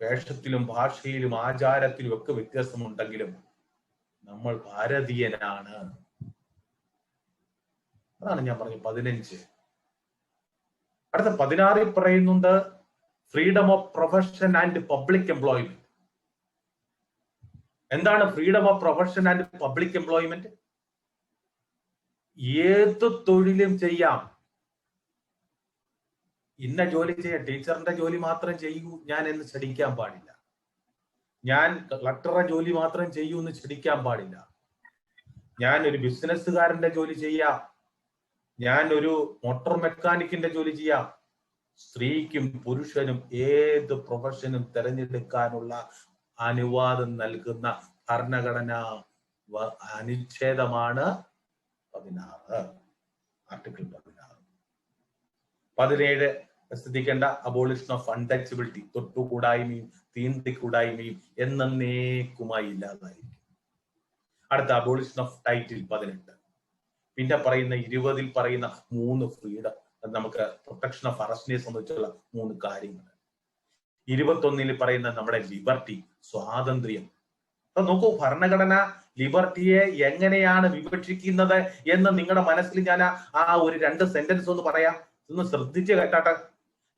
വേഷത്തിലും ഭാഷയിലും ആചാരത്തിലും ഒക്കെ വ്യത്യാസമുണ്ടെങ്കിലും നമ്മൾ ഭാരതീയനാണ്. അതാണ് ഞാൻ പറഞ്ഞത് 15. അടുത്ത 16 പറയുന്നുണ്ട് freedom of profession and public employment. എന്താണ് freedom of profession and public employment? ഏത് തൊഴിലും ചെയ്യാം. ഇന്ന ജോലി ചെയ്യാം, ടീച്ചറിന്റെ ജോലി മാത്രം ചെയ്യൂ ഞാൻ എന്ന് ചടിക്കാൻ പാടില്ല. ഞാൻ കളക്ടറുടെ ജോലി മാത്രം ചെയ്യൂ എന്ന് ചടിക്കാൻ പാടില്ല. ഞാൻ ഒരു ബിസിനസ്സുകാരന്റെ ജോലി ചെയ്യാം, ഞാൻ ഒരു മോട്ടോർ മെക്കാനിക്കിന്റെ ജോലി ചെയ്യാം. സ്ത്രീക്കും പുരുഷനും ഏത് പ്രൊഫഷനും തിരഞ്ഞെടുക്കാനുള്ള അനുവാദം നൽകുന്ന ഭരണഘടന അനുച്ഛേദമാണ് 16, ആർട്ടിക്കിൾ 16. 17 ശ്രദ്ധിക്കേണ്ട: അബോളിഷൻ ഓഫ് അൺടച്ചബിലിറ്റി, തൊട്ടുകൂടായ്മയും തീണ്ടിക്കൂടായ്മയും എന്നേക്കുമായി ഇല്ലാതായിരിക്കും. അടുത്ത അബോളിഷൻ ഓഫ് ടൈറ്റിൽ 18. പിന്നെ പറയുന്ന 20 പറയുന്ന 3 ഫ്രീഡം, നമുക്ക് പ്രൊട്ടക്ഷൻ ഓഫ് അറസ്റ്റിനെ സംബന്ധിച്ചുള്ള 3 കാര്യങ്ങൾ. 21 പറയുന്ന നമ്മുടെ ലിബർട്ടി, സ്വാതന്ത്ര്യം. അപ്പൊ നോക്കൂ, ഭരണഘടന ലിബർട്ടിയെ എങ്ങനെയാണ് വിവക്ഷിക്കുന്നത് എന്ന് നിങ്ങളുടെ മനസ്സിൽ ഞാൻ ആ ഒരു 2 സെന്റൻസ് ഒന്ന് പറയാം, ഒന്ന് ശ്രദ്ധിച്ച് കേട്ടാട്ടെ.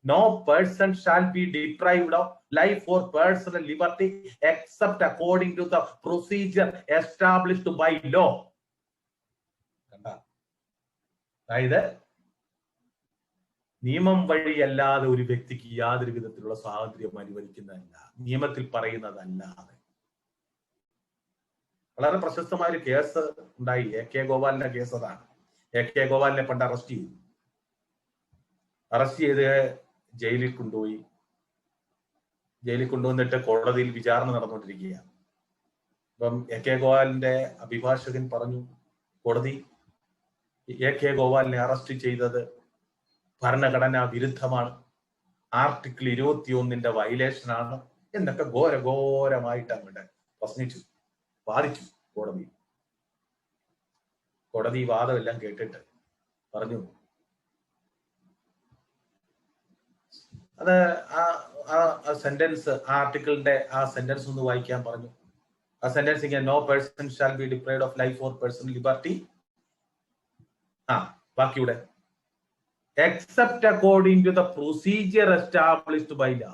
No person shall be deprived of life or personal liberty except according to the procedure established by law. അതായത് നിയമം വഴിയല്ലാതെ ഒരു വ്യക്തിക്ക് യാതൊരു വിധത്തിലുള്ള സ്വാതന്ത്ര്യം അനുവദിക്കുന്നതല്ല, നിയമത്തിൽ പറയുന്നതല്ലാതെ. വളരെ പ്രശസ്തമായ ഒരു കേസ് ഉണ്ടായി, AK ഗോപാലിന്റെ കേസ്. അതാണ് AK ഗോപാലിനെ പണ്ട് അറസ്റ്റ് ചെയ്ത് ജയിലിൽ കൊണ്ടുവന്നിട്ട് കോടതിയിൽ വിചാരണ നടന്നുകൊണ്ടിരിക്കുകയാണ്. അപ്പം AK ഗോപാലിന്റെ അഭിഭാഷകൻ പറഞ്ഞു, കോടതി AK ഗോപാലിനെ അറസ്റ്റ് ചെയ്തത് ഭരണഘടനാ വിരുദ്ധമാണ്, ആർട്ടിക്കിൾ 21 വയലേഷനാണ് എന്നൊക്കെ ഘോരമായിട്ട് അങ്ങോട്ട് വാദിച്ചു കോടതി. കോടതി വാദമെല്ലാം കേട്ടിട്ട് പറഞ്ഞു. അത് ആ സെന്റൻസ്, ആ ആർട്ടിക്കിളിന്റെ ആ സെന്റൻസ് ഒന്ന് വായിക്കാൻ പറഞ്ഞു. ആ സെന്റൻസ് ഇങ്ങനെ, no person shall be deprived of life or personal liberty. ബാക്കിയുടെ except according to the procedure established by law.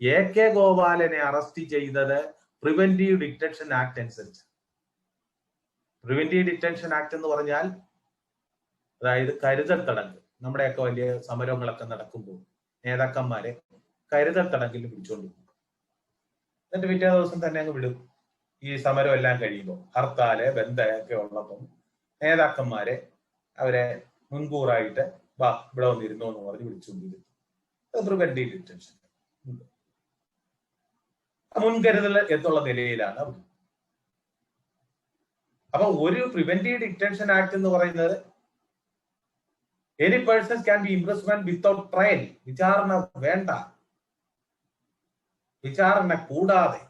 AK ഗോപാലനെ അറസ്റ്റ് ചെയ്തത് പ്രിവെന്റീവ് ഡിറ്റൻഷൻ ആക്ട് അനുസരിച്ച്. പ്രിവെന്റീവ് ഡിറ്റൻഷൻ ആക്ട് എന്ന് പറഞ്ഞാൽ അതായത് കരുതൽ തടങ്കൽ. നമ്മുടെയൊക്കെ വലിയ സമരങ്ങളൊക്കെ നടക്കുമ്പോൾ നേതാക്കന്മാരെ കരുതൽ തടങ്കിൽ പിടിച്ചുകൊണ്ട് പോകും. എന്നിട്ട് പിറ്റേ ദിവസം തന്നെ അങ്ങ് വിടും. ഈ സമരം എല്ലാം കഴിയുമ്പോൾ, ഹർത്താല് ബന്ധമൊക്കെ ഉള്ളപ്പം നേതാക്കന്മാരെ അവരെ മുൻകൂറായിട്ട് ഇവിടെ വന്നിരുന്നോ എന്ന് പറഞ്ഞ് വിളിച്ചുകൊണ്ടിരുന്നു. അത് പ്രിവെന്റീവ് ഡിറ്റൻഷൻ, മുൻകരുതൽ എന്നുള്ള നിലയിലാണ് അവർ. അപ്പൊ ഒരു പ്രിവെന്റീവ് ഡിറ്റൻഷൻ ആക്ട് എന്ന് പറയുന്നത് any person can be imprisonment without trial. വിചാരണ വേണ്ട, വിചാരണ കൂടാതെ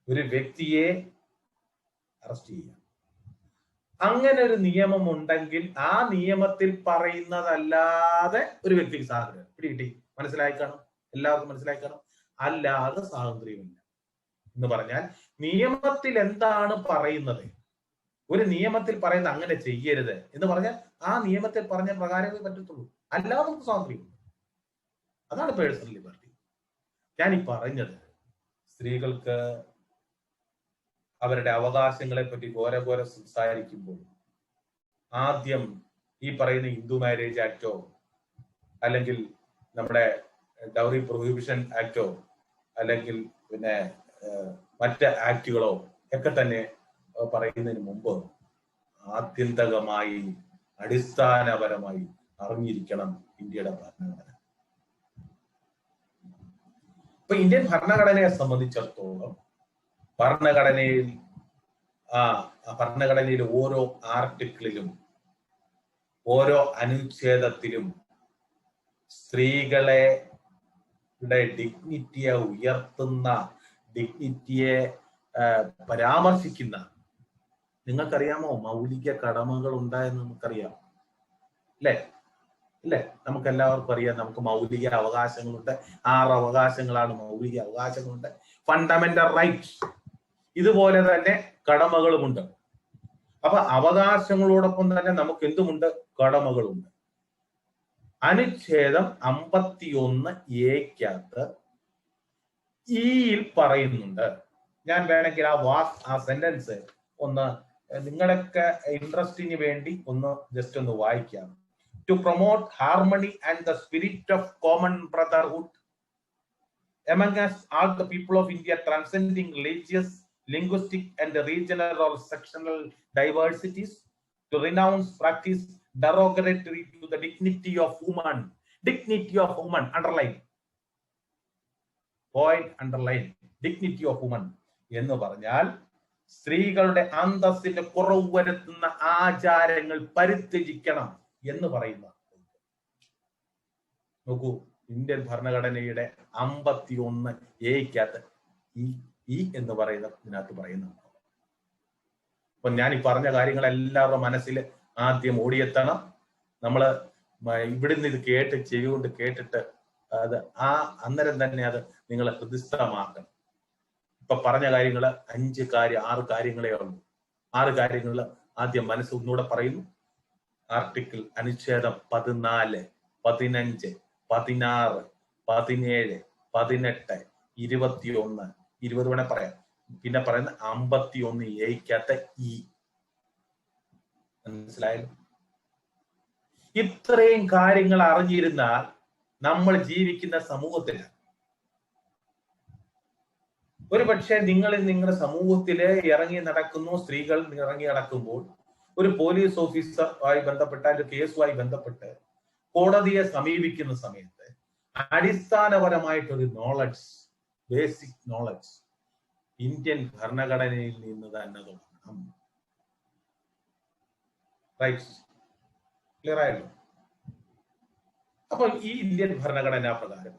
ഒരു വ്യക്തിയെ അറസ്റ്റ് ചെയ്യാം. അങ്ങനെ ഒരു നിയമം ഉണ്ടെങ്കിൽ ആ നിയമത്തിൽ പറയുന്നതല്ലാതെ ഒരു വ്യക്തിക്ക് സ്വാതന്ത്ര്യം പിടികിട്ടി. മനസ്സിലായി കാണും, എല്ലാവർക്കും മനസ്സിലായി കാണും. അല്ലാതെ സ്വാതന്ത്ര്യമില്ല എന്ന് പറഞ്ഞാൽ നിയമത്തിൽ എന്താണ് പറയുന്നത്, ഒരു നിയമത്തിൽ പറയുന്ന അങ്ങനെ ചെയ്യരുത് എന്ന് പറഞ്ഞാൽ ആ നിയമത്തിൽ പറഞ്ഞ പ്രകാരമേ പറ്റത്തുള്ളൂ, അല്ലാതെ നമുക്ക് സ്വാതന്ത്ര്യമുണ്ട്. അതാണ് പേഴ്സണൽ ലിബർട്ടി. ഞാൻ ഈ പറഞ്ഞത് സ്ത്രീകൾക്ക് അവരുടെ അവകാശങ്ങളെ പറ്റി ഘോര സംസാരിക്കുമ്പോൾ ആദ്യം ഈ പറയുന്ന ഹിന്ദു മാരേജ് ആക്ടോ അല്ലെങ്കിൽ നമ്മുടെ ഡൗറി പ്രൊഹിബിഷൻ ആക്ടോ അല്ലെങ്കിൽ പിന്നെ മറ്റ് ആക്ടുകളോ ഒക്കെ തന്നെ പറയുന്നതിന് മുമ്പ് ആത്യന്തികമായി അടിസ്ഥാനപരമായി അറിഞ്ഞിരിക്കണം ഇന്ത്യയുടെ ഭരണഘടന. ഇപ്പൊ ഇന്ത്യൻ ഭരണഘടനയെ സംബന്ധിച്ചിടത്തോളം ഭരണഘടനയിൽ ഓരോ ആർട്ടിക്കിളിലും ഓരോ അനുച്ഛേദത്തിലും സ്ത്രീകളെ ഡിഗ്നിറ്റിയെ ഉയർത്തുന്ന, ഡിഗ്നിറ്റിയെ പരാമർശിക്കുന്ന, നിങ്ങൾക്കറിയാമോ മൗലിക കടമകൾ ഉണ്ടായെന്ന് നമുക്കറിയാം അല്ലേ? ഇല്ലേ? നമുക്ക് എല്ലാവർക്കും അറിയാം, നമുക്ക് മൗലിക അവകാശങ്ങളുണ്ട്. 6 അവകാശങ്ങളാണ് മൗലിക അവകാശങ്ങളുണ്ട്, ഫണ്ടമെന്റൽ റൈറ്റ്സ്. ഇതുപോലെ തന്നെ കടമകളുമുണ്ട്. അപ്പൊ അവകാശങ്ങളോടൊപ്പം തന്നെ നമുക്ക് എന്തുമുണ്ട്? കടമകളുണ്ട്. അനുച്ഛേദം 51A യിൽ പറയുന്നുണ്ട്. ഞാൻ വേണമെങ്കിൽ ആ സെന്റൻസ് ഒന്ന് നിങ്ങളൊക്കെ ഇൻട്രസ്റ്റിന് വേണ്ടി ജസ്റ്റ് ഒന്ന് വായിക്കാം. To promote harmony and the spirit of common brotherhood among us all the people of India, transcending religious, linguistic and regional or sectional diversities, to renounce practice derogatory to the dignity of woman. Dignity of woman, underline point, underline dignity of woman എന്ന് പറഞ്ഞാൽ സ്ത്രീകളുടെ അന്തസ്സിന് കുറവ് വരുത്തുന്ന ആചാരങ്ങൾ പരിത്യജിക്കണം എന്ന് പറയുന്ന. നോക്കൂ, ഇന്ത്യൻ ഭരണഘടനയുടെ 51A ഈ എന്ന് ഇതിനകത്ത് പറയുന്നുണ്ട്. അപ്പൊ ഞാൻ ഈ പറഞ്ഞ കാര്യങ്ങൾ എല്ലാവരുടെ മനസ്സിൽ ആദ്യം ഓടിയെത്തണം. നമ്മള് ഇവിടുന്ന് ഇത് ചെവികൊണ്ട് കേട്ടിട്ട് അത് അന്നേരം തന്നെ അത് നിങ്ങളെ ഹൃദിസ്ഥമാക്കണം. ഇപ്പൊ പറഞ്ഞ കാര്യങ്ങൾ 6 കാര്യങ്ങളേ ഉള്ളൂ. 6 കാര്യങ്ങൾ ആദ്യം മനസ്സ് ഒന്നുകൂടെ പറയുന്നു. ആർട്ടിക്കിൾ അനുച്ഛേദം 14, 15, 16, 17, 18, 21, 20 വേണേ പറയാം. പിന്നെ പറയുന്ന 51A മനസ്സിലായല്ലോ? ഇത്രയും കാര്യങ്ങൾ അറിഞ്ഞിരുന്നാൽ നമ്മൾ ജീവിക്കുന്ന സമൂഹത്തില് ഒരു പക്ഷേ നിങ്ങളുടെ സമൂഹത്തില് ഇറങ്ങി നടക്കുന്നു, സ്ത്രീകൾ ഇറങ്ങി നടക്കുമ്പോൾ ഒരു പോലീസ് ഓഫീസറുമായി ബന്ധപ്പെട്ട ഒരു കേസുമായി ബന്ധപ്പെട്ട് കോടതിയെ സമീപിക്കുന്ന സമയത്ത് അടിസ്ഥാനപരമായിട്ടൊരു നോളജ്, ബേസിക് നോളജ് ഇന്ത്യൻ ഭരണഘടനയിൽ നിന്ന് തന്നെ തുടങ്ങണം. റൈറ്റ്സ് ക്ലിയർ ആയല്ലോ? അപ്പൊ ഈ ഇന്ത്യൻ ഭരണഘടനാ പ്രകാരം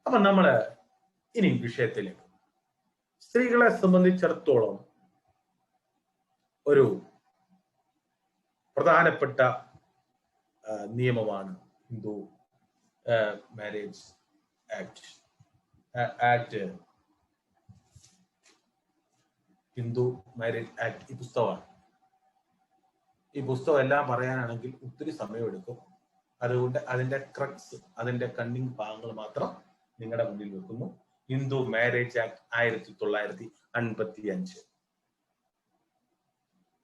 അപ്പൊ നമ്മള് ഇനി വിഷയത്തിലേക്ക്, സ്ത്രീകളെ സംബന്ധിച്ചിടത്തോളം ഒരു പ്രധാനപ്പെട്ട നിയമമാണ് Hindu marriage act. Hindu marriage act ഈ പുസ്തകമാണ്. ഈ പുസ്തകം എല്ലാം പറയാനാണെങ്കിൽ ഒത്തിരി സമയമെടുക്കും. അതുകൊണ്ട് അതിന്റെ ക്രക്സ്, അതിന്റെ കണ്ണിങ് ഭാഗങ്ങൾ മാത്രം നിങ്ങളുടെ മുന്നിൽ വെക്കുന്നു. Hindu marriage act 1955.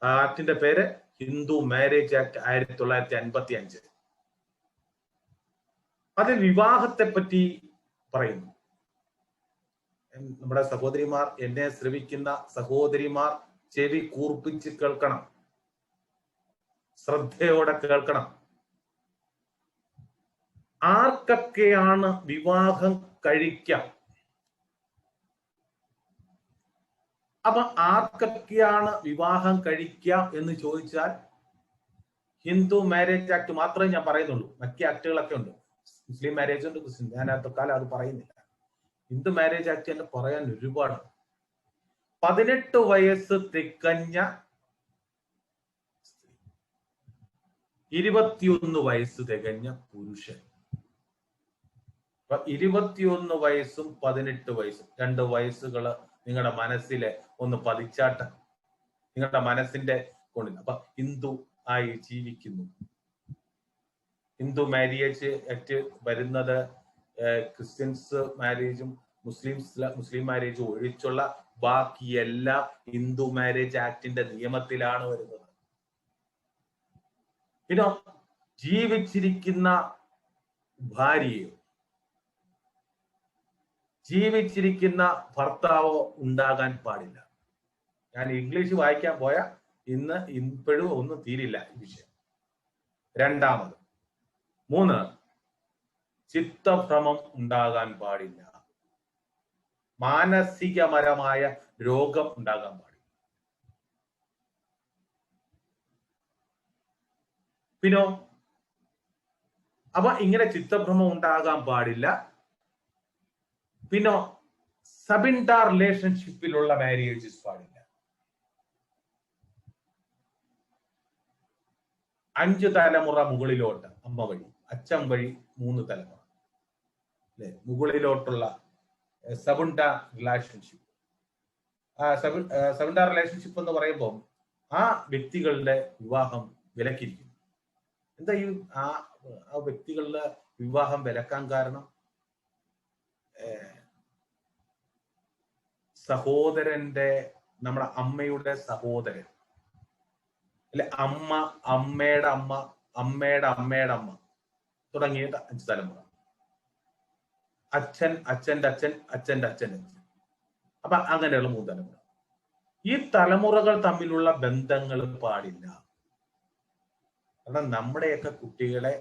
ആ ആക്ടിന്റെ പേര് ഹിന്ദു മാരേജ് ആക്ട് 1955. അതിൽ വിവാഹത്തെ പറ്റി പറയുന്നു. നമ്മുടെ സഹോദരിമാർ, എന്നെ ശ്രവിക്കുന്ന സഹോദരിമാർ ചെവി കൂർപ്പിച്ച് കേൾക്കണം, ശ്രദ്ധയോടെ കേൾക്കണം. ആർക്കൊക്കെയാണ് വിവാഹം കഴിക്കാം? അപ്പൊ ആർക്കൊക്കെയാണ് വിവാഹം കഴിക്കാം എന്ന് ചോദിച്ചാൽ ഹിന്ദു മാരേജ് ആക്ട് മാത്രമേ ഞാൻ പറയുന്നുള്ളൂ. മറ്റ് ആക്ടുകളൊക്കെ ഉണ്ട്, മുസ്ലിം മാരേജ് ഉണ്ട്, ക്രിസ്ത്യൻ. ഞാൻ തൽക്കാലം അത് പറയുന്നില്ല. ഹിന്ദു മാരേജ് ആക്ട് തന്നെ പറയാൻ ഒരുപാട്. 18 വയസ്സ് തികഞ്ഞ 21 വയസ്സ് തികഞ്ഞ പുരുഷൻ. 21 വയസ്സും 18 വയസ്സും 2 വയസ്സുകള് നിങ്ങളുടെ മനസ്സിലെ ഒന്ന് പതിച്ചാട്ട, നിങ്ങളുടെ മനസ്സിന്റെ കൊണ്ടില്ല. അപ്പൊ ഹിന്ദു ആയി ജീവിക്കുന്നു. ഹിന്ദു മാരേജ് ആക്ട് വരുന്നത് ക്രിസ്ത്യൻസ് മാരേജും മുസ്ലിം മാരേജും ഒഴിച്ചുള്ള ബാക്കിയെല്ലാം ഹിന്ദു മാരേജ് ആക്ടിന്റെ നിയമത്തിലാണ് വരുന്നത്. പിന്നെ ജീവിച്ചിരിക്കുന്ന ഭാര്യയോ ജീവിച്ചിരിക്കുന്ന ഭർത്താവോ ഉണ്ടാകാൻ പാടില്ല. ഞാൻ ഇംഗ്ലീഷ് വായിക്കാൻ പോയാൽ ഇപ്പോഴും ഒന്നും തീരില്ല ഈ വിഷയം. 2, 3 ചിത്തഭ്രമം ഉണ്ടാകാൻ പാടില്ല. മാനസികപരമായ രോഗം ഉണ്ടാകാൻ പാടില്ല. പിന്നോ അപ്പൊ ഇങ്ങനെ ചിത്തഭ്രമം ഉണ്ടാകാൻ പാടില്ല. പിന്നെ സബിൻഡ റിലേഷൻഷിപ്പിലുള്ള മാരേജസ് പാടില്ല. 5 തലമുറ മുകളിലോട്ട്, അമ്മ വഴി, അച്ഛൻ വഴി 3 തലമുറ അല്ലെ മുകളിലോട്ടുള്ള സബിൻഡ റിലേഷൻഷിപ്പ്. സബിൻഡ റിലേഷൻഷിപ്പ് എന്ന് പറയുമ്പോൾ ആ വ്യക്തികളുടെ വിവാഹം വിലക്കിയിരിക്കുന്നു. എന്താ ഈ ആ വ്യക്തികളുടെ വിവാഹം വിലക്കാൻ കാരണം? സഹോദരന്റെ, നമ്മുടെ അമ്മയുടെ സഹോദരൻ അല്ലെ, അമ്മ, അമ്മയുടെ അമ്മ, അമ്മയുടെ അമ്മയുടെ അമ്മ തുടങ്ങിയ 5 തലമുറ, അച്ഛൻ, അച്ഛന്റെ അച്ഛൻ, അച്ഛന്റെ അച്ഛൻ്റെ അച്ഛൻ. അപ്പൊ അങ്ങനെയുള്ള 3 തലമുറ. ഈ തലമുറകൾ തമ്മിലുള്ള ബന്ധങ്ങൾ പാടില്ല. കാരണം നമ്മുടെയൊക്കെ കുട്ടികളെ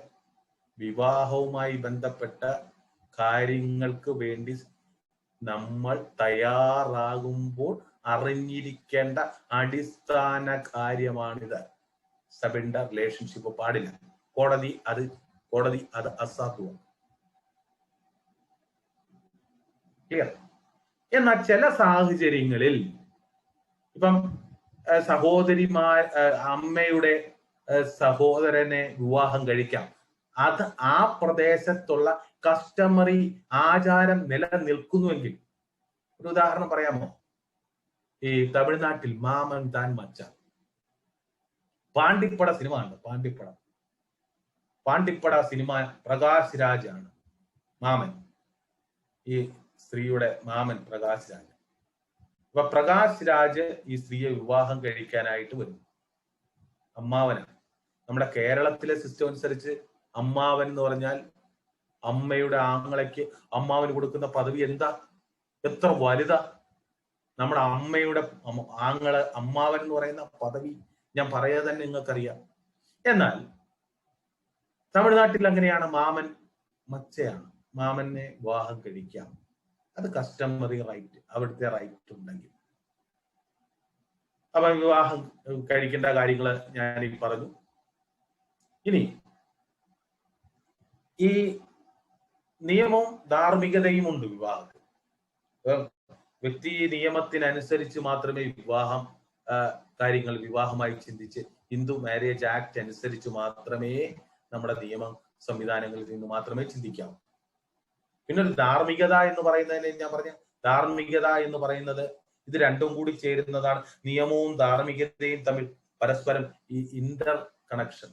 വിവാഹവുമായി ബന്ധപ്പെട്ട കാര്യങ്ങൾക്ക് വേണ്ടി നമ്മൾ തയ്യാറാകുമ്പോൾ അറിഞ്ഞിരിക്കേണ്ട അടിസ്ഥാന കാര്യമാണിത്. സബിൻഡ റിലേഷൻഷിപ്പ് പാടില്ല. കോടതി അത് അസാധുവാണ്. ക്ലിയർ? എന്നാൽ ചില സാഹചര്യങ്ങളിൽ ഇപ്പം അമ്മയുടെ സഹോദരനെ വിവാഹം കഴിക്കാം. അത് ആ പ്രദേശത്തുള്ള കസ്റ്റമറി ആചാരം നിലനിൽക്കുന്നുവെങ്കിൽ, ഒരു ഉദാഹരണം പറയാമോ? ഈ തമിഴ്നാട്ടിൽ മാമൻ താൻ മച്ചാൻ, പാണ്ടിപ്പട സിനിമ ഉണ്ട്. പാണ്ടിപ്പട സിനിമ പ്രകാശ് രാജാണ് മാമൻ, ഈ സ്ത്രീയുടെ മാമൻ പ്രകാശ് രാജ്. അപ്പൊ പ്രകാശ് രാജ് ഈ സ്ത്രീയെ വിവാഹം കഴിക്കാനായിട്ട് വരുന്നു. അമ്മാവനാണ്. നമ്മുടെ കേരളത്തിലെ സിസ്റ്റം അനുസരിച്ച് അമ്മാവൻ എന്ന് പറഞ്ഞാൽ അമ്മയുടെ ആങ്ങളയ്ക്ക് അമ്മാവന് കൊടുക്കുന്ന പദവി എത്ര വലുതാ. നമ്മുടെ അമ്മയുടെ അമ്മാവൻ എന്ന് പറയുന്ന പദവി ഞാൻ പറയാതെ തന്നെ നിങ്ങൾക്കറിയാം. എന്നാൽ തമിഴ്നാട്ടിൽ അങ്ങനെയാണ്. മാമൻ മച്ചയാണ്, മാമനെ വിവാഹം കഴിക്കാം. അത് കസ്റ്റമറി റൈറ്റ്, അവിടുത്തെ റൈറ്റ് ഉണ്ടെങ്കിൽ. അപ്പൊ വിവാഹം കഴിക്കേണ്ട കാര്യങ്ങൾ ഞാൻ പറഞ്ഞു. ഇനി ഈ നിയമവും ധാർമ്മികതയും ഉണ്ട് വിവാഹത്തിൽ. വ്യക്തി നിയമത്തിനനുസരിച്ച് മാത്രമേ വിവാഹമായി ചിന്തിച്ച് ഹിന്ദു മാരേജ് ആക്ട് അനുസരിച്ച് മാത്രമേ നമ്മുടെ നിയമ സംവിധാനങ്ങളിൽ നിന്ന് മാത്രമേ ചിന്തിക്കാവൂ. പിന്നെ ഒരു ധാർമ്മികത എന്ന് പറയുന്നതിന് ഞാൻ പറഞ്ഞ ധാർമ്മികത എന്ന് പറയുന്നത് ഇത് രണ്ടും കൂടി ചേരുന്നതാണ്. നിയമവും ധാർമ്മികതയും തമ്മിൽ പരസ്പരം ഈ ഇന്റർ കണക്ഷൻ.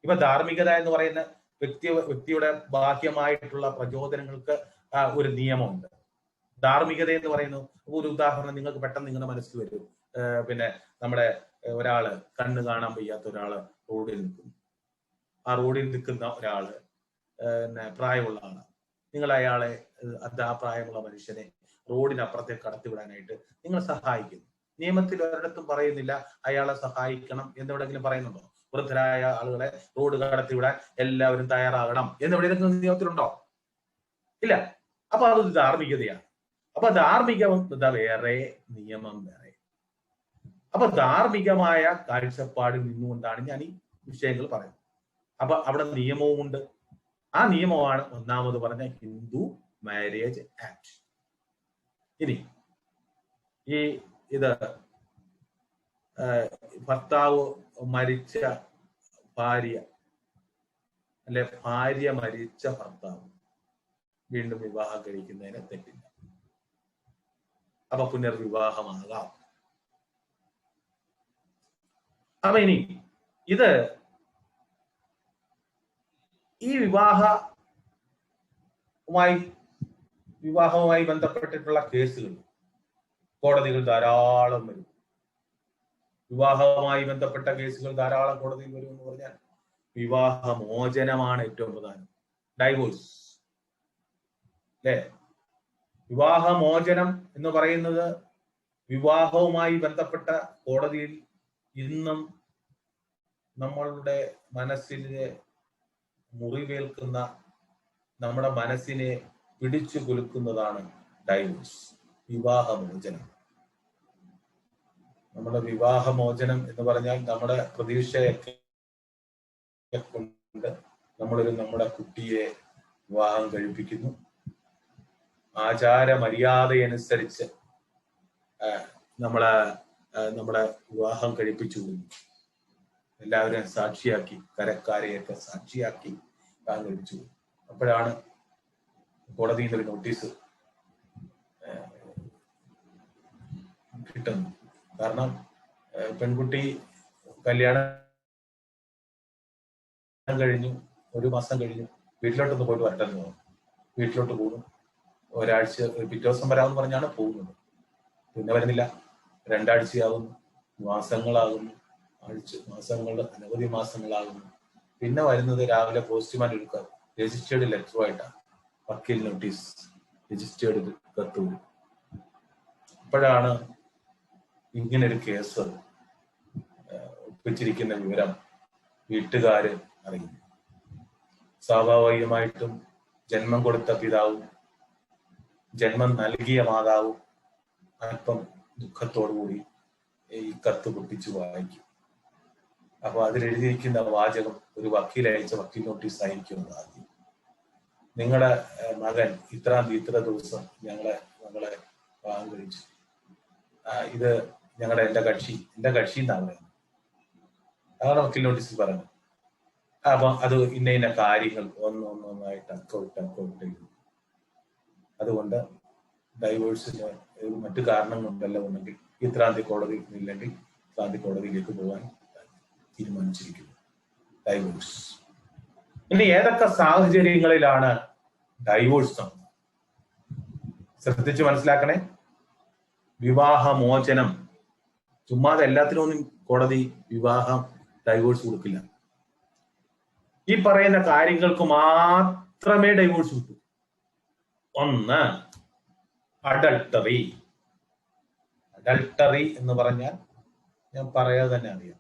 ഇപ്പൊ ധാർമ്മികത എന്ന് പറയുന്ന വ്യക്തിയുടെ ബാഹ്യമായിട്ടുള്ള പ്രചോദനങ്ങൾക്ക് ഒരു നിയമമുണ്ട്. ധാർമ്മികത എന്ന് പറയുന്നു, ഒരു ഉദാഹരണം നിങ്ങൾക്ക് പെട്ടെന്ന് നിങ്ങളുടെ മനസ്സിൽ വരും. പിന്നെ നമ്മുടെ ഒരാള് കണ്ണ് കാണാൻ വയ്യാത്ത ഒരാള് റോഡിൽ നിൽക്കുന്നു. ആ റോഡിൽ നിൽക്കുന്ന ഒരാള് പ്രായമുള്ള ആളാണ്. നിങ്ങൾ അയാളെ ആ പ്രായമുള്ള മനുഷ്യനെ റോഡിനപ്പുറത്തേക്ക് കടത്തിവിടാനായിട്ട് നിങ്ങൾ സഹായിക്കുന്നു. നിയമത്തിൽ ഒരിടത്തും പറയുന്നില്ല അയാളെ സഹായിക്കണം എന്നെവിടെങ്കിലും പറയുന്നുണ്ടോ? വൃദ്ധരായ ആളുകളെ റോഡ് കടത്തിവിടാൻ എല്ലാവരും തയ്യാറാകണം എന്നെവിടെയെങ്കിലും നിയമത്തിലുണ്ടോ? ഇല്ല. അപ്പൊ അതൊരു ധാർമ്മികതയാണ്. അപ്പൊ ധാർമ്മികത വേറെ, നിയമം വേറെ. അപ്പൊ ധാർമ്മികമായ കാഴ്ചപ്പാടിൽ നിന്നുകൊണ്ടാണ് ഞാൻ ഈ വിഷയങ്ങൾ പറയുന്നത്. അപ്പൊ അവിടെ നിയമവും ഉണ്ട്. ആ നിയമമാണ് ഒന്നാമത് പറഞ്ഞ ഹിന്ദു മാരേജ് ആക്ട്. ഇനി ഇത് ഭർത്താവ് മരിച്ച ഭാര്യ അല്ലെ ഭാര്യ മരിച്ച ഭർത്താവ് വീണ്ടും വിവാഹം കഴിക്കുന്നതിന് തെറ്റില്ല. അപ്പൊ പുനർവിവാഹമാകാം. അപ്പൊ ഇനി ഇത് ഈ വിവാഹവുമായി ബന്ധപ്പെട്ടിട്ടുള്ള കേസുകൾ കോടതികൾ ധാരാളം വരും. വിവാഹവുമായി ബന്ധപ്പെട്ട കേസുകൾ ധാരാളം കോടതിയിൽ വരും എന്ന് പറഞ്ഞാൽ വിവാഹമോചനമാണ് ഏറ്റവും പ്രധാനം. ഡൈവോഴ്സ് അല്ലേ? വിവാഹമോചനം എന്ന് പറയുന്നത് വിവാഹവുമായി ബന്ധപ്പെട്ട കോടതിയിൽ ഇന്നും നമ്മളുടെ മനസ്സിനെ മുറിവേൽക്കുന്ന, നമ്മുടെ മനസ്സിനെ പിടിച്ചു കുലുക്കുന്നതാണ് ഡൈവോഴ്സ്, വിവാഹമോചനം. നമ്മുടെ വിവാഹമോചനം എന്ന് പറഞ്ഞാൽ നമ്മുടെ പ്രതീക്ഷയൊക്കെ കൊണ്ട് നമ്മുടെ കുട്ടിയെ വിവാഹം കഴിപ്പിക്കുന്നു. ആചാര മര്യാദയനുസരിച്ച് നമ്മളെ വിവാഹം കഴിപ്പിച്ചു കൊടുക്കുന്നു. എല്ലാവരെയും സാക്ഷിയാക്കി, കരക്കാരെയൊക്കെ സാക്ഷിയാക്കി വിവാഹം കഴിപ്പിച്ചു കൊടുക്കും. അപ്പോഴാണ് കോടതിയിൽ നിന്നൊരു നോട്ടീസ് കിട്ടുന്നു. കാരണം പെൺകുട്ടി കല്യാണം കഴിഞ്ഞു, 1 മാസം കഴിഞ്ഞു, വീട്ടിലോട്ടൊന്ന് പോയിട്ട് വരട്ടെന്ന് പറഞ്ഞു. വീട്ടിലോട്ട് പോകുന്നു. ഒരാഴ്ച, പിറ്റേ ദിവസം വരാമെന്ന് പറഞ്ഞാണ് പോകുന്നത്. പിന്നെ വരുന്നില്ല. 2 ആഴ്ചയാകുന്നു, മാസങ്ങളാകുന്നു, അനവധി മാസങ്ങളാകുന്നു. പിന്നെ വരുന്നത് രാവിലെ പോസ്റ്റ്മാൻ എടുക്കുക രജിസ്റ്റേർഡ് ലെറ്ററുമായിട്ടാണ്, വക്കീൽ നോട്ടീസ്, രജിസ്റ്റേർഡ് കത്ത്. അപ്പോഴാണ് ഇങ്ങനൊരു കേസ് ഒപ്പിച്ചിരിക്കുന്ന വിവരം വീട്ടുകാര് അറിയുന്നു. സ്വാഭാവികമായിട്ടും ജന്മം കൊടുത്ത പിതാവും ജന്മം നൽകിയ മാതാവും അല്പം ദുഃഖത്തോടുകൂടി ഈ കത്ത് പൊട്ടിച്ചു വായിക്കും. അപ്പൊ അതിലെഴുതിയിരിക്കുന്ന വാചകം ഒരു വക്കീൽ അയച്ച വക്കീൽ നോട്ടീസ് ആയിരിക്കും. ആദ്യം നിങ്ങളുടെ മകൻ ഇത്ര ദിവസം ഞങ്ങളെ വിവാഹം കഴിച്ചു. ഇത് എന്റെ കക്ഷി എന്നാണ് പറയുന്നത്. അതാണ് വക്കീൽ നോട്ടീസിൽ പറയുന്നത്. അപ്പൊ അത് ഇന്ന കാര്യങ്ങൾ ഒന്നൊന്നായിട്ട് അക്കൗട്ട് ചെയ്തു. അതുകൊണ്ട് ഡൈവേഴ്സിന് മറ്റു കാരണങ്ങളുണ്ടല്ലോ ഉണ്ടെങ്കിൽ ഇത്രാം തീയതി കോടതി ഇല്ലെങ്കിൽ ഇത്രാം തീയതി കോടതിയിലേക്ക് പോകാൻ തീരുമാനിച്ചിരിക്കുന്നു. ഡൈവേഴ്സ്. ഇനി ഏതൊക്കെ സാഹചര്യങ്ങളിലാണ് ഡൈവേഴ്സ് നടന്നത് ശ്രദ്ധിച്ച് മനസ്സിലാക്കണേ. വിവാഹമോചനം ചുമ്മാതെ എല്ലാത്തിനും ഒന്നും കോടതി ഡൈവേഴ്സ് കൊടുക്കില്ല. ഈ പറയുന്ന കാര്യങ്ങൾക്ക് മാത്രമേ ഡൈവേഴ്സ് കിട്ടൂ. ഒന്ന്, അഡൾട്ടറി. അഡൾട്ടറി എന്ന് പറഞ്ഞാൽ ഞാൻ പറയാതെ തന്നെ അറിയാം,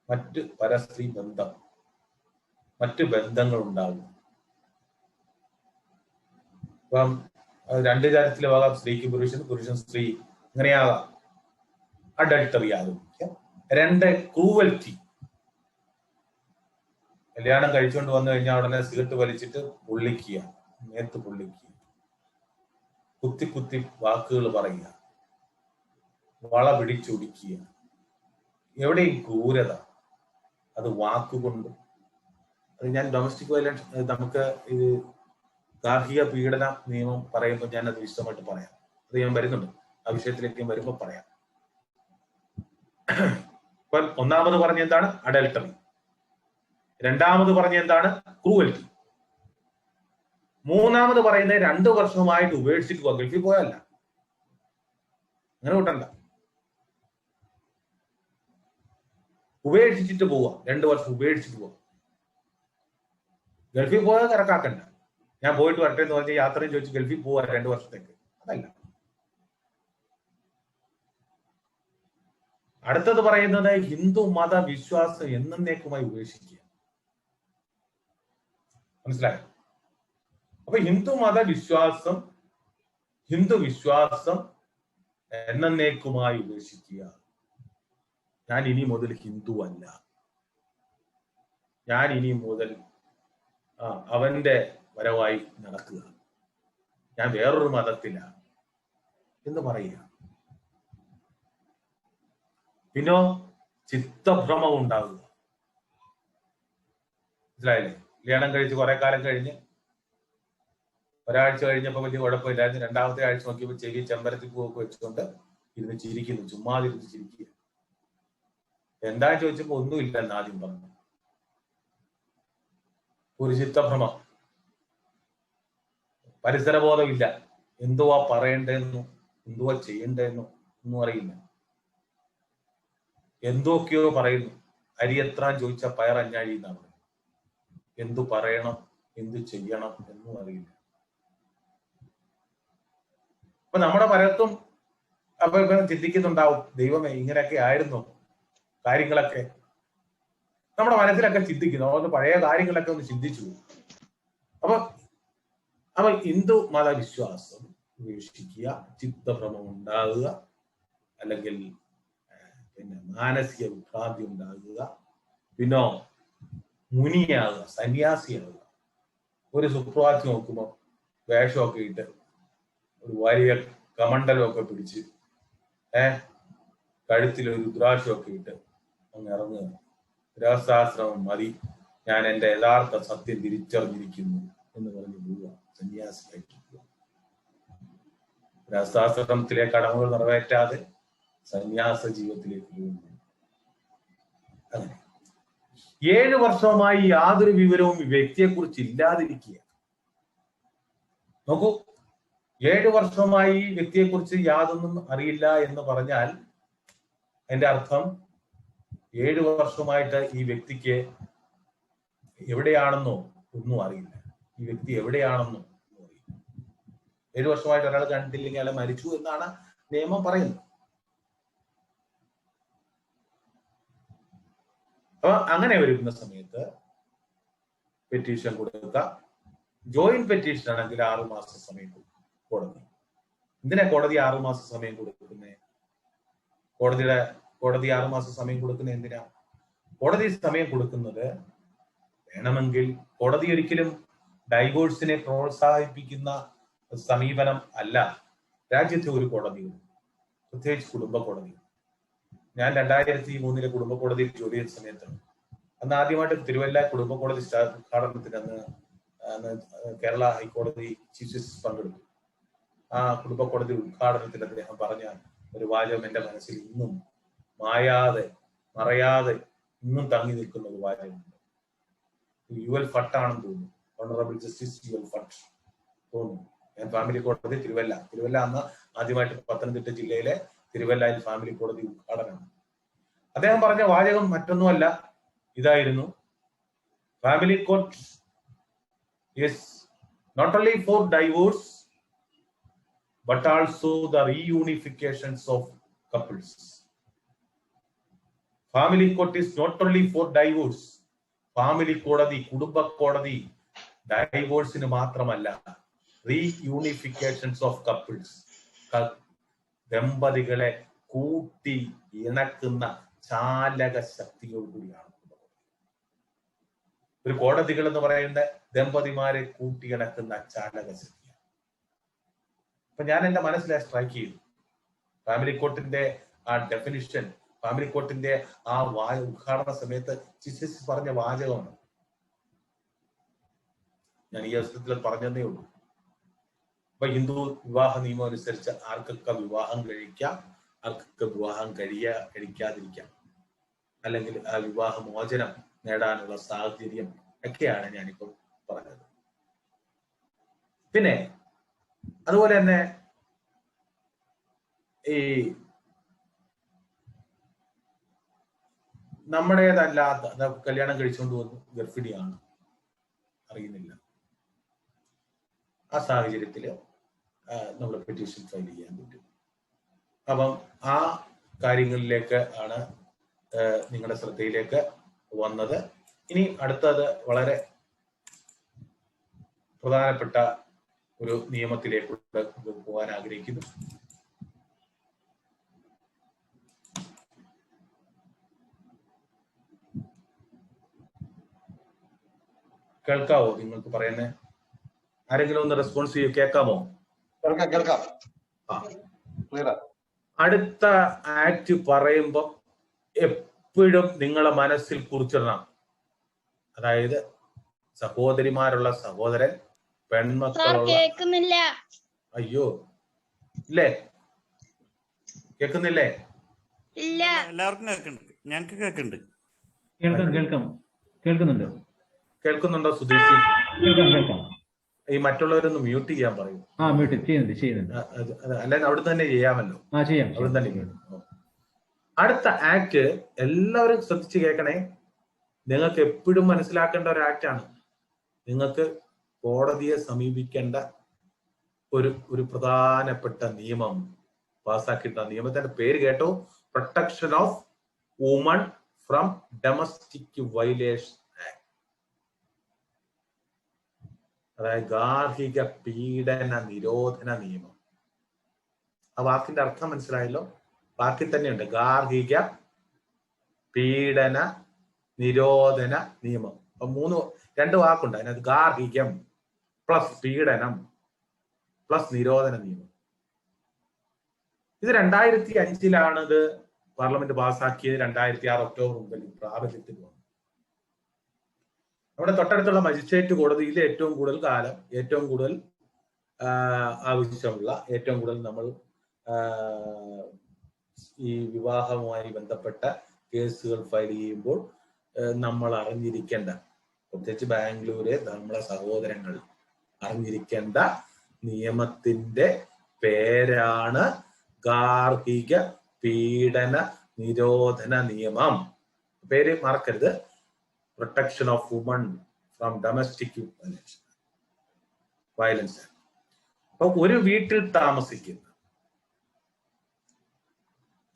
മറ്റ് പരസ്ത്രീ ബന്ധം, മറ്റ് ബന്ധങ്ങൾ ഉണ്ടാവും. ഇപ്പം 2 തരത്തിലാകാം, സ്ത്രീക്ക് പുരുഷൻ സ്ത്രീ, ഇങ്ങനെയാകാം. അഡൾട്ടറി ആകും. 2, ക്രൂവൽറ്റി. കല്യാണം കഴിച്ചുകൊണ്ട് വന്നു കഴിഞ്ഞാൽ ഉടനെ സിഗരറ്റ് വലിച്ചിട്ട് പൊള്ളിക്കുക, മേത്ത് പൊള്ളിക്കുക, കുത്തി വാക്കുകൾ പറയുക, വള പിടിച്ചൊടിക്കുക, എവിടെയും ക്രൂരത, അത് വാക്കുകൊണ്ട്, അത് ഞാൻ ഡൊമസ്റ്റിക് വയലൻസ്, നമുക്ക് ഇത് ഗാർഹിക പീഡന നിയമം പറയുമ്പോൾ ഞാൻ അത് വിശദമായിട്ട് പറയാം. അത് ഞാൻ വരുന്നുണ്ട്, ആ വിഷയത്തിലേക്ക് ഞാൻ വരുമ്പോൾ പറയാം. ഇപ്പൊ ഒന്നാമത് പറഞ്ഞ എന്താണ്? അഡൽട്ടറി. രണ്ടാമത് പറഞ്ഞ എന്താണ്? ക്രൂവൽറ്റി. മൂന്നാമത് പറയുന്നത് 2 വർഷമായിട്ട് ഉപേക്ഷിച്ചിട്ട് പോവാ. ഗൾഫിൽ പോയല്ല, അങ്ങനെ കൂട്ടണ്ട. ഉപേക്ഷിച്ചിട്ട് പോവാ, 2 വർഷം ഉപേക്ഷിച്ചിട്ട് പോവാ. ഗൾഫിൽ പോയാൽ കറക്കാക്കണ്ട. ഞാൻ പോയിട്ട് വരട്ടെ എന്ന് പറഞ്ഞ യാത്രയും ചോദിച്ച് ഗൾഫിൽ പോവാ 2 വർഷത്തേക്ക്, അതല്ല. അടുത്തത് പറയുന്നത് ഹിന്ദു മത വിശ്വാസം എന്നേക്കുമായി ഉപേക്ഷിക്കുക. മനസ്സിലായോ? അപ്പൊ ഹിന്ദു മത വിശ്വാസം, ഹിന്ദു വിശ്വാസം എന്നേക്കുമായി ഉപേക്ഷിക്കുക. ഞാൻ ഇനി മുതൽ ഹിന്ദു അല്ല, ഞാൻ ഇനി മുതൽ അവന്റെ വരവായി നടക്കുക, ഞാൻ വേറൊരു മതത്തിലാണ് എന്ന് പറയുക. പിന്നോ ചിത്തഭ്രമം ഉണ്ടാകുക. മനസ്സിലായില്ലേ? കല്യാണം കഴിച്ച് കുറെ കാലം കഴിഞ്ഞ് ഒരാഴ്ച കഴിഞ്ഞപ്പോ വലിയ കുഴപ്പമില്ലായിരുന്നു. 2ാമത്തെ ആഴ്ച നോക്കിയപ്പോൾ ചെവി ചെമ്പരത്തി പൂവൊക്കെ വെച്ചുകൊണ്ട് ഇരുന്ന് ചിരിക്കുന്നു, ചുമ്മാതിരുന്ന് ചിരിക്കുക. എന്താ ചോദിച്ചപ്പോ ഒന്നുമില്ല എന്ന് ആദ്യം പറഞ്ഞു. ഒരു ചിത്തഭ്രമം, പരിസരബോധമില്ല, എന്തുവാ പറയണ്ടെന്നോ എന്തുവാ ചെയ്യണ്ടെന്നോ ഒന്നും അറിയില്ല. എന്തൊക്കെയോ പറയുന്നു. അരി എത്രാൻ ചോദിച്ച പയറഞ്ഞാഴി എന്നാണ് പറയുന്നത്. എന്തു പറയണം, എന്തു ചെയ്യണം എന്നും അറിയില്ല. അപ്പൊ നമ്മുടെ പലർക്കും അപ്പൊ ചിന്തിക്കുന്നുണ്ടാവും, ദൈവമേ ഇങ്ങനെയൊക്കെ ആയിരുന്നു കാര്യങ്ങളൊക്കെ. നമ്മുടെ മനസ്സിലൊക്കെ ചിന്തിക്കുന്നു, അതുകൊണ്ട് പഴയ കാര്യങ്ങളൊക്കെ ഒന്ന് ചിന്തിച്ചു. അപ്പൊ ഹിന്ദു മതവിശ്വാസം ഉപേക്ഷിക്കുക, ചിത്തഭ്രമം ഉണ്ടാകുക, അല്ലെങ്കിൽ പിന്നെ മാനസിക വിഭ്രാന്തി ഉണ്ടാകുക, പിന്നെ മുനിയാകുക, സന്യാസിയാകുക. ഒരു സുപ്രഭാതം നോക്കുമ്പോൾ വേഷമൊക്കെ ഇട്ട് ഒരു വലിയ കമണ്ടലമൊക്കെ പിടിച്ച് കഴുത്തിലൊരു രുദ്രാക്ഷമൊക്കെ ഇട്ട് അങ്ങ് ഇറങ്ങുക. ഗൃഹസ്ഥാശ്രമം മതി, ഞാൻ എൻ്റെ യഥാർത്ഥ സത്യം തിരിച്ചറിഞ്ഞിരിക്കുന്നു എന്ന് പറഞ്ഞ് പോവുക, സന്യാസിയായിട്ട് പോവുക. ഗൃഹസ്ഥാശ്രമത്തിലെ കടമകൾ നിറവേറ്റാതെ സന്യാസ ജീവിതത്തിലേക്ക് പോകുന്നു. അങ്ങനെ 7 വർഷമായി യാതൊരു വിവരവും ഈ വ്യക്തിയെക്കുറിച്ച് ഇല്ലാതിരിക്കുക. നോക്കൂ, 7 വർഷമായി ഈ വ്യക്തിയെക്കുറിച്ച് യാതൊന്നും അറിയില്ല എന്ന് പറഞ്ഞാൽ അതിന്റെ അർത്ഥം 7 വർഷമായിട്ട് ഈ വ്യക്തിക്ക് എവിടെയാണെന്നോ ഒന്നും അറിയില്ല. ഈ വ്യക്തി എവിടെയാണെന്നോ ഒന്നും അറിയില്ല. 7 വർഷമായിട്ട് ഒരാൾ കണ്ടില്ലെങ്കിൽ അയാൾ മരിച്ചു എന്നാണ് നിയമം പറയുന്നത്. അപ്പൊ അങ്ങനെ വരുന്ന സമയത്ത് പെറ്റീഷൻ കൊടുക്കുക. ജോയിന്റ് പെറ്റീഷൻ ആണെങ്കിൽ 6 മാസം സമയം കൊടുക്കും കോടതി. എന്തിനാ കോടതി 6 മാസം സമയം കൊടുക്കുന്നത്? കോടതി 6 മാസം സമയം കൊടുക്കുന്നത് എന്തിനാ? കോടതി സമയം കൊടുക്കുന്നത് വേണമെങ്കിൽ, കോടതി ഒരിക്കലും ഡൈവോഴ്സിനെ പ്രോത്സാഹിപ്പിക്കുന്ന സമീപനം അല്ല. രാജ്യത്തെ ഒരു കോടതിയുണ്ട്, പ്രത്യേകിച്ച് കുടുംബ കോടതി. ഞാൻ 2003 കുടുംബ കോടതിയിൽ ജോലി ചെയ്ത സമയത്ത് അന്ന് ആദ്യമായിട്ട് തിരുവല്ല കുടുംബ കോടതി ഉദ്ഘാടനത്തിന് അന്ന് കേരള ഹൈക്കോടതി ചീഫ് ജസ്റ്റിസ് പങ്കെടുത്തു. ആ കുടുംബ കോടതി ഉദ്ഘാടനത്തിൽ അദ്ദേഹം പറഞ്ഞ ഒരു വാചകം എന്റെ മനസ്സിൽ ഇന്നും മായാതെ മറയാതെ ഇന്നും തങ്ങി നിൽക്കുന്ന ഒരു വാചകമുണ്ട്. UL ഫട്ടാണെന്ന് തോന്നുന്നു, ഓണറബിൾ ജസ്റ്റിസ് UL ഫട്ട് തോന്നുന്നു. ഞാൻ ഫാമിലി കോടതി തിരുവല്ല അന്ന് ആദ്യമായിട്ട് പത്തനംതിട്ട ജില്ലയിലെ തിരുവല്ലയിൽ ഫാമിലി കോടതി ഉദ്ഘാടനമാണ്. അദ്ദേഹം പറഞ്ഞ വാചകം മറ്റൊന്നുമല്ല, ഇതായിരുന്നു: family court is not only for divorce but also the reunifications of couples. Family court is not only for divorce. Family കോടതി, കുടുംബ കോടതി ഡൈവോഴ്സിന് മാത്രമല്ല, റീയൂണിഫിക്കേഷൻസ് ഓഫ് കപ്പിൾസ്, ദമ്പതികളെ കൂട്ടി ഇണക്കുന്ന ചാലക ശക്തിയോടുകൂടിയാണ് ഒരു കോടതികൾ എന്ന് പറയുന്ന ദമ്പതിമാരെ കൂട്ടിയിണക്കുന്ന ചാലക ശക്തിയാണ്. അപ്പൊ ഞാൻ എന്റെ മനസ്സിലെ സ്ട്രൈക്ക് ചെയ്തു. ഫാമിലി കോർട്ടിന്റെ ആ ഡെഫിനിഷൻ, ഫാമിലി കോർട്ടിന്റെ ആ ഉദ്ഘാടന സമയത്ത് ചീഫ് ജസ്റ്റിസ് പറഞ്ഞ വാചകമാണ്. ഞാൻ ഈ അവസരത്തിൽ പറഞ്ഞതേ ഉള്ളൂ. അപ്പൊ ഹിന്ദു വിവാഹ നിയമം അനുസരിച്ച് ആർക്കൊക്കെ വിവാഹം കഴിക്കാം, ആർക്കൊക്കെ വിവാഹം കഴിക്കാതിരിക്കാം, അല്ലെങ്കിൽ ആ വിവാഹ മോചനം നേടാനുള്ള സാഹചര്യം ഒക്കെയാണ് ഞാനിപ്പോൾ പറഞ്ഞത്. പിന്നെ അതുപോലെ തന്നെ ഈ നമ്മുടേതല്ലാത്ത കല്യാണം കഴിച്ചുകൊണ്ട് വന്നു ഗർഭിണിയാണ്, അറിയുന്നില്ല, ആ സാഹചര്യത്തിൽ നമ്മൾ പെറ്റീഷൻ ഫയൽ ചെയ്യാൻ പറ്റും. അപ്പം ആ കാര്യങ്ങളിലേക്ക് ആണ് നിങ്ങളുടെ ശ്രദ്ധയിലേക്ക് വന്നത്. ഇനി അടുത്തത് വളരെ പ്രധാനപ്പെട്ട ഒരു നിയമത്തിലേക്ക് പോകാൻ ആഗ്രഹിക്കുന്നു. കേൾക്കാവോ? നിങ്ങൾക്ക് പറയുന്നേ ആരെങ്കിലും ഒന്ന് റെസ്പോൺസ് ചെയ്യൂ. കേൾക്കാമോ? കേൾക്കാം. അടുത്ത ആക്ട് പറയുമ്പോ എപ്പോഴും നിങ്ങളെ മനസ്സിൽ കുറിച്ചിടണം. അതായത് സഹോദരിമാരുള്ള സഹോദരൻ, പെൺമക്കളുള്ള. അയ്യോ, ഇല്ലേ? കേൾക്കുന്നില്ലേ? എല്ലാവർക്കും കേൾക്കുന്നുണ്ട്. ഞങ്ങൾക്ക് കേൾക്കുന്നുണ്ട്. കേൾക്കുന്നുണ്ടോ സുധീഷ്? ഈ മറ്റുള്ളവരൊന്ന് മ്യൂട്ട് ചെയ്യാൻ പറയും. അല്ലെങ്കിൽ അവിടെ തന്നെ ചെയ്യാമല്ലോ. അവിടെ തന്നെ. അടുത്ത ആക്ട് എല്ലാവരും ശ്രദ്ധിച്ച് കേൾക്കണേ. നിങ്ങൾക്ക് എപ്പോഴും മനസ്സിലാക്കേണ്ട ഒരു ആക്ടാണ്. നിങ്ങൾക്ക് കോടതിയെ സമീപിക്കേണ്ട ഒരു പ്രധാനപ്പെട്ട നിയമം പാസ്സാക്കിയിട്ട നിയമത്തിന്റെ പേര് കേട്ടോ, protection of woman from domestic violation act. അതായത് ഗാർഹിക പീഡന നിരോധന നിയമം. ആ വാക്കിന്റെ അർത്ഥം മനസ്സിലായല്ലോ? വാക്കിൽ തന്നെയുണ്ട്, ഗാർഹിക പീഡന നിരോധന നിയമം. അപ്പൊ രണ്ട് വാക്കുണ്ട് അതിനകത്ത്, ഗാർഹികം പ്ലസ് പീഡനം പ്ലസ് നിരോധന നിയമം. ഇത് 2005 ഇത് പാർലമെന്റ് പാസ്സാക്കിയത്. 2006 ഒക്ടോബർ മുതൽ പ്രാബല്യത്തിൽ വന്നു. നമ്മുടെ തൊട്ടടുത്തുള്ള മജിസ്ട്രേറ്റ് കോടതിയിൽ ഏറ്റവും കൂടുതൽ കാലം, ഏറ്റവും കൂടുതൽ ആവശ്യമുള്ള, ഏറ്റവും കൂടുതൽ നമ്മൾ ഈ വിവാഹവുമായി ബന്ധപ്പെട്ട കേസുകൾ ഫയൽ ചെയ്യുമ്പോൾ നമ്മൾ അറിഞ്ഞിരിക്കേണ്ട, പ്രത്യേകിച്ച് ബാംഗ്ലൂരെ നമ്മളെ സഹോദരങ്ങൾ അറിഞ്ഞിരിക്കേണ്ട നിയമത്തിന്റെ പേരാണ് ഗാർഹിക പീഡന നിരോധന നിയമം. പേര് മറക്കരുത്, protection of woman from domestic violence. അപ്പൊ ഒരു വീട്ടിൽ താമസിക്കുന്ന,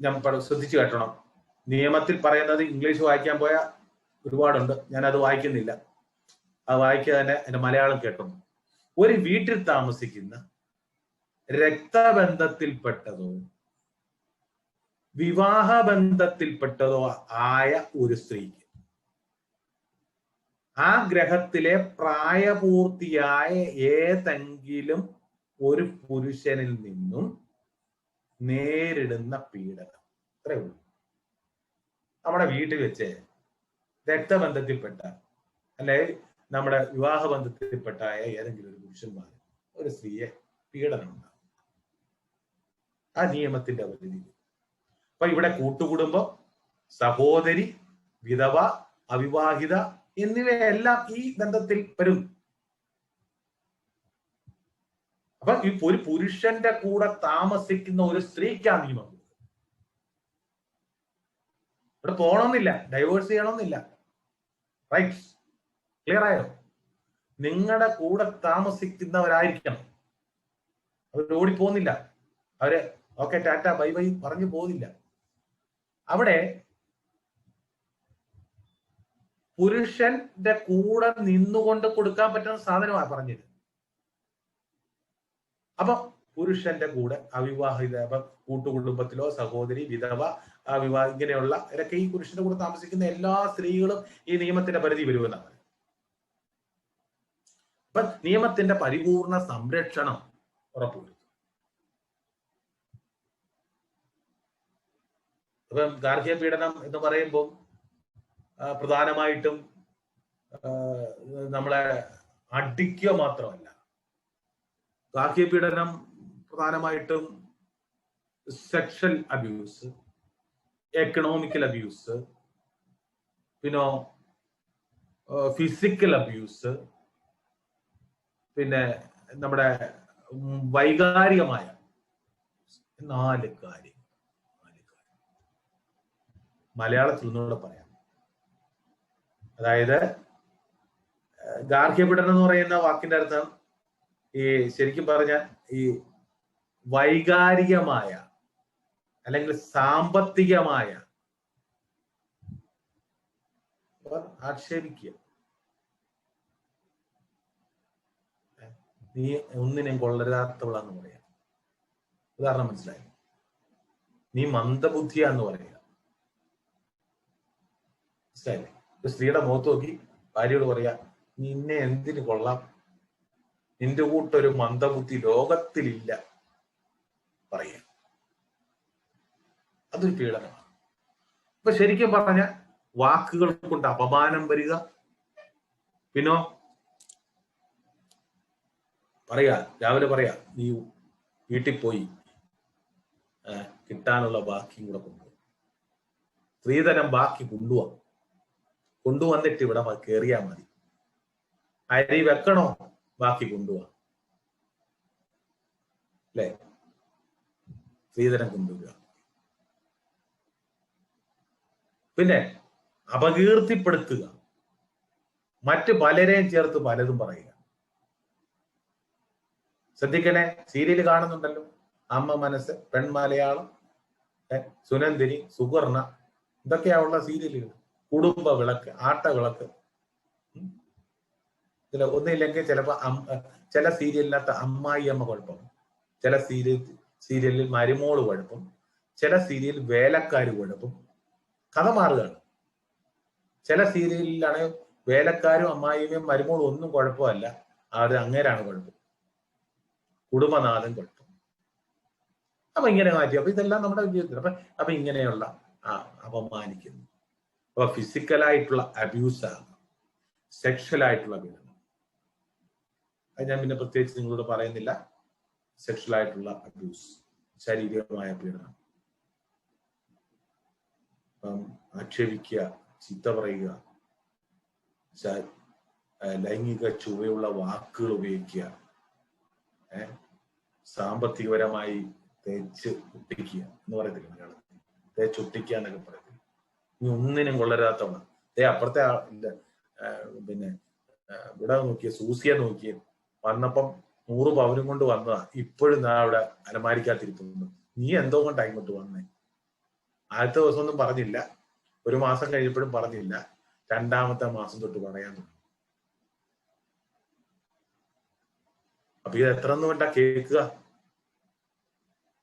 ഞാൻ ശ്രദ്ധിച്ചു കേട്ടണം, നിയമത്തിൽ പറയുന്നത് ഇംഗ്ലീഷ് വായിക്കാൻ പോയാൽ ഒരുപാടുണ്ട്, ഞാനത് വായിക്കുന്നില്ല. അത് വായിക്കാതെ തന്നെ എന്റെ മലയാളം കേട്ടണം. ഒരു വീട്ടിൽ താമസിക്കുന്ന രക്തബന്ധത്തിൽപ്പെട്ടതോ വിവാഹബന്ധത്തിൽപ്പെട്ടതോ ആയ ഒരു സ്ത്രീക്ക് ആ ഗ്രഹത്തിലെ പ്രായപൂർത്തിയായ ഏതെങ്കിലും ഒരു പുരുഷനിൽ നിന്നും നേരിടുന്ന പീഡനം, അത്രേ ഉള്ളൂ. നമ്മുടെ വീട്ടിൽ വെച്ച് രക്തബന്ധത്തിൽപ്പെട്ട അല്ലെ നമ്മുടെ വിവാഹ ബന്ധത്തിൽപ്പെട്ട ഏതെങ്കിലും ഒരു പുരുഷന്മാർ ഒരു സ്ത്രീയെ പീഡനം ഉണ്ടാകും. ആ നിയമത്തിന്റെ പരിധി. അപ്പൊ ഇവിടെ കൂട്ടുകുടുംബം, സഹോദരി, വിധവ, അവിവാഹിത എന്നിവയെല്ലാം ഈ ബന്ധത്തിൽ വരും. അപ്പൊ ഈ ഒരു പുരുഷന്റെ കൂടെ താമസിക്കുന്ന ഒരു സ്ത്രീക്കാണ് നിയമം. ഇവിടെ പോകണമെന്നില്ല, ഡൈവേഴ്സ് ചെയ്യണമെന്നില്ല. റൈറ്റ്? ക്ലിയർ ആയോ? നിങ്ങളുടെ കൂടെ താമസിക്കുന്നവരായിരിക്കണം. അവർ ഓടിപ്പോകുന്നില്ല, അവര് ഓക്കെ ടാറ്റ ബൈ ബൈ പറഞ്ഞു പോകുന്നില്ല. അവിടെ പുരുഷന്റെ കൂടെ നിന്നുകൊണ്ട് കൊടുക്കാൻ പറ്റുന്ന സാധനമാണ് പറഞ്ഞത്. അപ്പൊ പുരുഷന്റെ കൂടെ അവിവാഹിത, കൂട്ടുകുടുംബത്തിലോ സഹോദരി, വിധവ, വിവാഹ, ഇങ്ങനെയുള്ള ഇതൊക്കെ ഈ പുരുഷന്റെ കൂടെ താമസിക്കുന്ന എല്ലാ സ്ത്രീകളും ഈ നിയമത്തിന്റെ പരിധി വരുമെന്നാണ്. അപ്പൊ നിയമത്തിന്റെ പരിപൂർണ സംരക്ഷണം ഉറപ്പുവരുത്തും. അപ്പം ഗാർഹിക പീഡനം എന്ന് പറയുമ്പോൾ പ്രധാനമായിട്ടും നമ്മളെ അടിക്കുക മാത്രമല്ല, ഗാർഹിക പീഡനം പ്രധാനമായിട്ടും സെക്ഷൽ അബ്യൂസ്, എക്കണോമിക്കൽ അബ്യൂസ്, പിന്നെ ഫിസിക്കൽ അബ്യൂസ്, പിന്നെ നമ്മുടെ വൈകാരികമായ 4 കാര്യം മലയാളത്തിൽ ഒന്നുകൂടെ പറയാം. അതായത് ഗാർഹിക പീഡനം എന്ന് പറയുന്ന വാക്കിന്റെ അർത്ഥം ഈ ശരിക്കും പറഞ്ഞാൽ ഈ വൈകാരികമായ അല്ലെങ്കിൽ സാമ്പത്തികമായ ആക്ഷേപിക്കുക. നീ ഒന്നിനെയും കൊള്ളരുതാത്തവളാന്ന് പറയാം. ഉദാഹരണം മനസ്സിലായി? നീ മന്ദബുദ്ധിയാന്ന് പറയുക. മനസ്സിലായില്ലേ? ഒരു സ്ത്രീയുടെ മുഖത്ത് നോക്കി ഭാര്യയോട് പറയാ, നിന്നെ എന്തിനു കൊള്ളാം, നിന്റെ കൂട്ടൊരു മന്ദബുദ്ധി ലോകത്തിലില്ല പറയാ. അതൊരു പീഡനമാണ്. അപ്പൊ ശരിക്കും പറഞ്ഞ വാക്കുകൾ കൊണ്ട് അപമാനം വരിക, പിന്നോ പറയാ, രാവിലെ പറയാ നീ വീട്ടിൽ പോയി കിട്ടാനുള്ള ബാക്കിയും കൂടെ കൊണ്ടുപോകും. സ്ത്രീധനം ബാക്കി കൊണ്ടുവന്നിട്ട് ഇവിടെ കയറിയാൽ മതി. അരി വെക്കണോ, ബാക്കി കൊണ്ടുപോവാ, അല്ലേ? സ്ത്രീധനം കൊണ്ടുവരിക. പിന്നെ അപകീർത്തിപ്പെടുത്തുക, മറ്റ് പലരെയും ചേർത്ത് പലതും പറയുക. ശ്രദ്ധിക്കണേ, സീരിയൽ കാണുന്നുണ്ടല്ലോ, അമ്മ മനസ്സ്, പെൺമലയാളം, സുനന്ദിനി, സുവർണ, ഇതൊക്കെയാവുള്ള സീരിയലുകൾ. കുടുംബ വിളക്ക്, ആട്ട വിളക്ക്. ഇതിൽ ഒന്നില്ലെങ്കിൽ ചിലപ്പോ ചില സീരിയലിനകത്ത് അമ്മായി അമ്മ കുഴപ്പം, ചില സീരിയലിൽ മരുമോള് കുഴപ്പം, ചില സീരിയലിൽ വേലക്കാര് കുഴപ്പം. കഥ മാറുകയാണ്. ചില സീരിയലിലാണ് വേലക്കാരും അമ്മായിയും മരുമോളും ഒന്നും കുഴപ്പമല്ല, അത് അങ്ങേരാണ് കുഴപ്പം, കുടുംബനാഥൻ കുഴപ്പം. അപ്പൊ ഇങ്ങനെ മാറ്റി. അപ്പൊ ഇതെല്ലാം നമ്മുടെ ജീവിതത്തിൽ അപ്പൊ ഇങ്ങനെയുള്ള അപമാനിക്കുന്നു. അപ്പൊ ഫിസിക്കലായിട്ടുള്ള അബ്യൂസാണ്, സെക്ഷലായിട്ടുള്ള പീഡനം. അത് ഞാൻ പിന്നെ പ്രത്യേകിച്ച് നിങ്ങളോട് പറയുന്നില്ല. സെക്ഷലായിട്ടുള്ള അബ്യൂസ്, ശാരീരികമായ പീഡനം, ആക്ഷേപിക്കുക, ചീത്ത പറയുക, ലൈംഗിക ചുവയുള്ള വാക്കുകൾ ഉപയോഗിക്കുക, സാമ്പത്തികപരമായി തേച്ച് ഒട്ടിക്കുക എന്ന് പറയത്തില്ല മലയാളത്തിൽ, തേച്ചൊട്ടിക്കുക എന്നൊക്കെ പറയത്തില്ല. നീ ഒന്നിനും കൊള്ളരാത്തവണ്. അപ്പുറത്തെ പിന്നെ ഇവിടെ നോക്കിയ സൂസിയെ നോക്കിയ വന്നപ്പം 100 പവനും കൊണ്ട് വന്നതാ, ഇപ്പോഴും ഞാൻ അവിടെ അലമാരിക്കാത്തിരിക്കുന്നു. നീ എന്തോ കൊണ്ടായി ഇങ്ങോട്ട് വന്നേ? ആദ്യത്തെ ദിവസം ഒന്നും പറഞ്ഞില്ല, 1 മാസം കഴിഞ്ഞപ്പോഴും പറഞ്ഞില്ല, 2ാമത്തെ മാസം തൊട്ട് പറയാൻ തുടങ്ങി. അപ്പൊ ഇത് എത്ര ഒന്നും വേണ്ട കേൾക്കുക.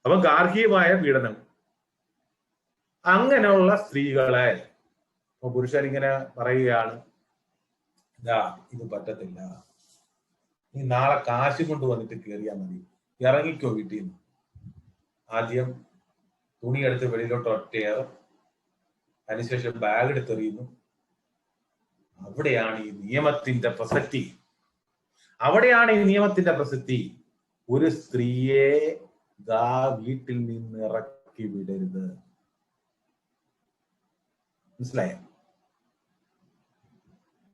അപ്പൊ ഗാർഹികമായ പീഡനം, അങ്ങനെയുള്ള സ്ത്രീകളെ പുരുഷൻ ഇങ്ങനെ പറയുകയാണ്, ഇതാ ഇത് പറ്റത്തില്ല, നീ നാളെ കാശ് കൊണ്ട് വന്നിട്ട് കയറിയാൽ മതി, ഇറങ്ങിക്കോ വീട്ടിൽ നിന്ന്. ആദ്യം തുണിയെടുത്ത് വെളിയിലോട്ട് ഒറ്റയേറ്, അതിനുശേഷം ബാഗ് എടുത്തെറിയുന്നു. അവിടെയാണ് ഈ നിയമത്തിന്റെ പ്രസക്തി. അവിടെയാണ് ഈ നിയമത്തിന്റെ പ്രസക്തി. ഒരു സ്ത്രീയെ വീട്ടിൽ നിന്ന് ഇറക്കി വിടരുത്. മനസ്സിലായോ?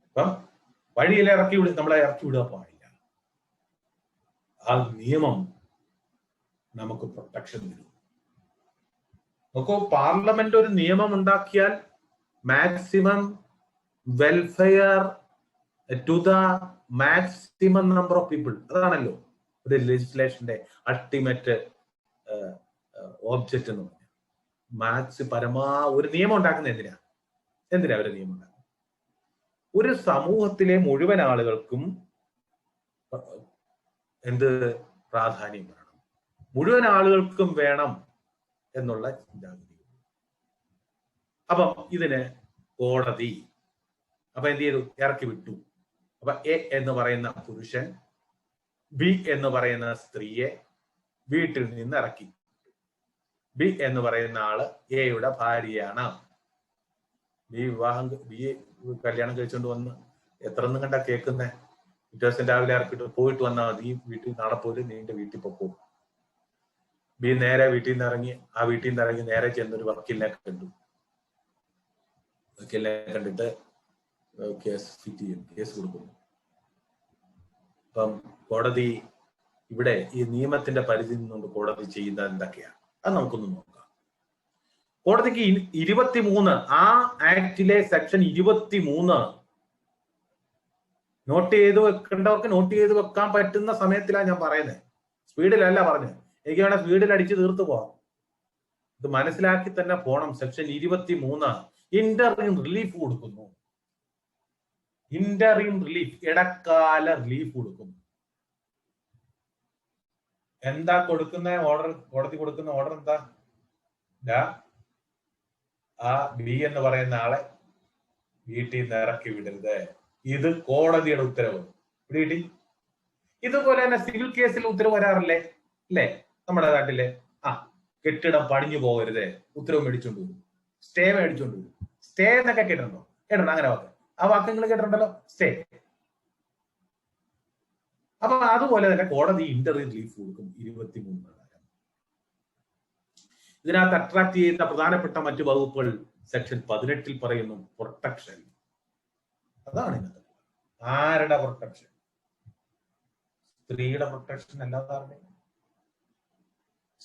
അപ്പം വഴിയിൽ നമ്മളെ ഇറക്കി വിടുക പാടില്ല. ആ നിയമം നമുക്ക് പ്രൊട്ടക്ഷൻ തരും. നോക്കൂ, പാർലമെന്റ് ഒരു നിയമം ഉണ്ടാക്കിയാൽ maximum welfare to the maximum number of people. അതാണല്ലോ ഒരു ലെജിസ്ലേഷന്റെ അൾട്ടിമേറ്റ് ഓബ്ജക്റ്റ് എന്ന് പറഞ്ഞാൽ. ഒരു നിയമം ഉണ്ടാക്കുന്നത് എന്തിനാ ഒരു നിയമം ഉണ്ടാക്കുന്നത്? ഒരു സമൂഹത്തിലെ മുഴുവൻ ആളുകൾക്കും എന്ത് പ്രാധാന്യം വേണം, മുഴുവൻ ആളുകൾക്കും വേണം എന്നുള്ള ചിന്താഗതി. അപ്പം ഇതിന് കോടതി അപ്പൊ എന്ത് ചെയ്തു? ഇറക്കി വിട്ടു. അപ്പൊ എ എന്ന് പറയുന്ന പുരുഷൻ ബി എന്ന് പറയുന്ന സ്ത്രീയെ വീട്ടിൽ നിന്ന് ഇറക്കി. ബി എന്ന് പറയുന്ന ആള് എയുടെ ഭാര്യയാണ്. ബി കല്യാണം കഴിച്ചുകൊണ്ട് വന്ന് എത്ര ഒന്നും കണ്ടാ കേൾക്കുന്നേ? പിറ്റേ ദിവസം രാവിലെ ഇറക്കിട്ട് പോയിട്ട് വന്നാൽ മതി, ഈ വീട്ടിൽ നാളെ പോലും നീന്റെ വീട്ടിൽ പോകും. ബി നേരെ വീട്ടിൽ നിന്ന് ഇറങ്ങി നേരെ ചെന്നൊരു വക്കീലിനെ കണ്ടു. വക്കീലിനെ കണ്ടിട്ട് കേസ് കൊടുക്കുന്നു. അപ്പം കോടതി ഇവിടെ ഈ നിയമത്തിന്റെ പരിധി നിന്നുകൊണ്ട് കോടതി ചെയ്യുന്നത് എന്തൊക്കെയാണ് അത് നമുക്കൊന്ന് നോക്കാം. കോടതിക്ക് 23 ആ ആക്ടിലെ സെക്ഷൻ 23 നോട്ട് ചെയ്ത് വെക്കേണ്ടവർക്ക് നോട്ട് ചെയ്ത് വെക്കാൻ പറ്റുന്ന സമയത്തിലാണ് ഞാൻ പറയുന്നത്, സ്പീഡിലല്ല പറഞ്ഞത്. എനിക്ക് വേണേൽ സ്പീഡിൽ അടിച്ച് തീർത്തു പോവാം. ഇത് മനസ്സിലാക്കി തന്നെ പോണം. സെക്ഷൻ 23 ഇന്ററിം റിലീഫ് കൊടുക്കുന്നു. ഇന്ററിം റിലീഫ്, ഇടക്കാല റിലീഫ് കൊടുക്കുന്നു. എന്താ കൊടുക്കുന്ന ഓർഡർ? കോടതി കൊടുക്കുന്ന ഓർഡർ എന്താ? ആ ബി എന്ന് പറയുന്ന ആളെ വീട്ടിൽ നിന്ന് ഇറക്കി വിടരുത്. ഇത് കോടതിയുടെ ഉത്തരവ്. പിടി. ഇതുപോലെ തന്നെ സിവിൽ കേസിൽ ഉത്തരവ് വരാറില്ലേ? അല്ലേ നമ്മുടെ നാട്ടിലെ? കെട്ടിടം പണിഞ്ഞു പോകരുത് ഉത്തരവ് മേടിച്ചോണ്ട് വരും, സ്റ്റേ മേടിച്ചോണ്ട് വരും. സ്റ്റേ എന്നൊക്കെ കേട്ടിട്ടുണ്ടോ? അങ്ങനെ വാക്ക്, ആ വാക്യങ്ങൾ കേട്ടിട്ടുണ്ടല്ലോ, സ്റ്റേ. അപ്പൊ അതുപോലെ തന്നെ കോടതി ഇന്ററിം റിലീഫ് കൊടുക്കും 23 പ്രകാരം. ഇതിനകത്ത് അട്രാക്ട് ചെയ്യുന്ന പ്രധാനപ്പെട്ട മറ്റു വകുപ്പുകൾ സെക്ഷൻ 18 പറയുന്നു. പ്രൊട്ടക്ഷൻ. അതാണ് ഇന്നത്തെ. ആരുടെ പ്രൊട്ടക്ഷൻ? സ്ത്രീയുടെ പ്രൊട്ടക്ഷൻ. അല്ലാതെ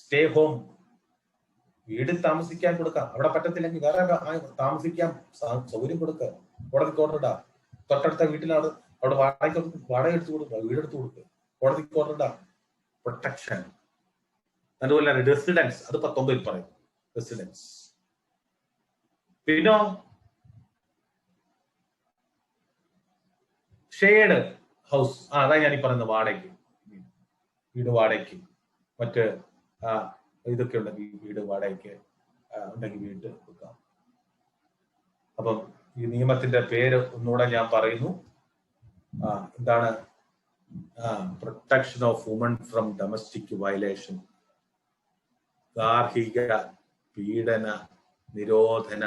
സ്റ്റേ ഹോം, വീട്ടിൽ താമസിക്കാൻ കൊടുക്കാം. അവിടെ പറ്റത്തില്ലെങ്കിൽ വേറെ താമസിക്കാൻ സൗകര്യം കൊടുക്കുക. കോടതിക്ക് ഓർഡർ ഇടാം. തൊട്ടടുത്ത വീട്ടിലാണ്, അവിടെ വാടക എടുത്തു കൊടുക്കുക, വീടെടുത്ത് കൊടുക്കുക. കോടതിക്ക് ഓർഡർ ഇടാം. പ്രൊട്ടക്ഷൻ. അതുപോലെ റെസിഡൻസ്, അത് 19 പറയും. റെസിഡൻസ്. പിന്നെ ഷെയർഡ് ഹൗസ്, അതാ ഞാൻ ഈ പറയുന്ന വാടകയ്ക്ക്, വീട് വാടകയ്ക്ക്, മറ്റ് ഇതൊക്കെ ഉണ്ടെങ്കിൽ വീട് വാടകയ്ക്ക് ഉണ്ടെങ്കിൽ വീട് കൊടുക്കാം. അപ്പം ഈ നിയമത്തിന്റെ പേര് ഒന്നുകൂടെ ഞാൻ പറയുന്നു. എന്താണ്? Protection of woman from domestic violation, ഗാർഹിക പീഡന നിരോധന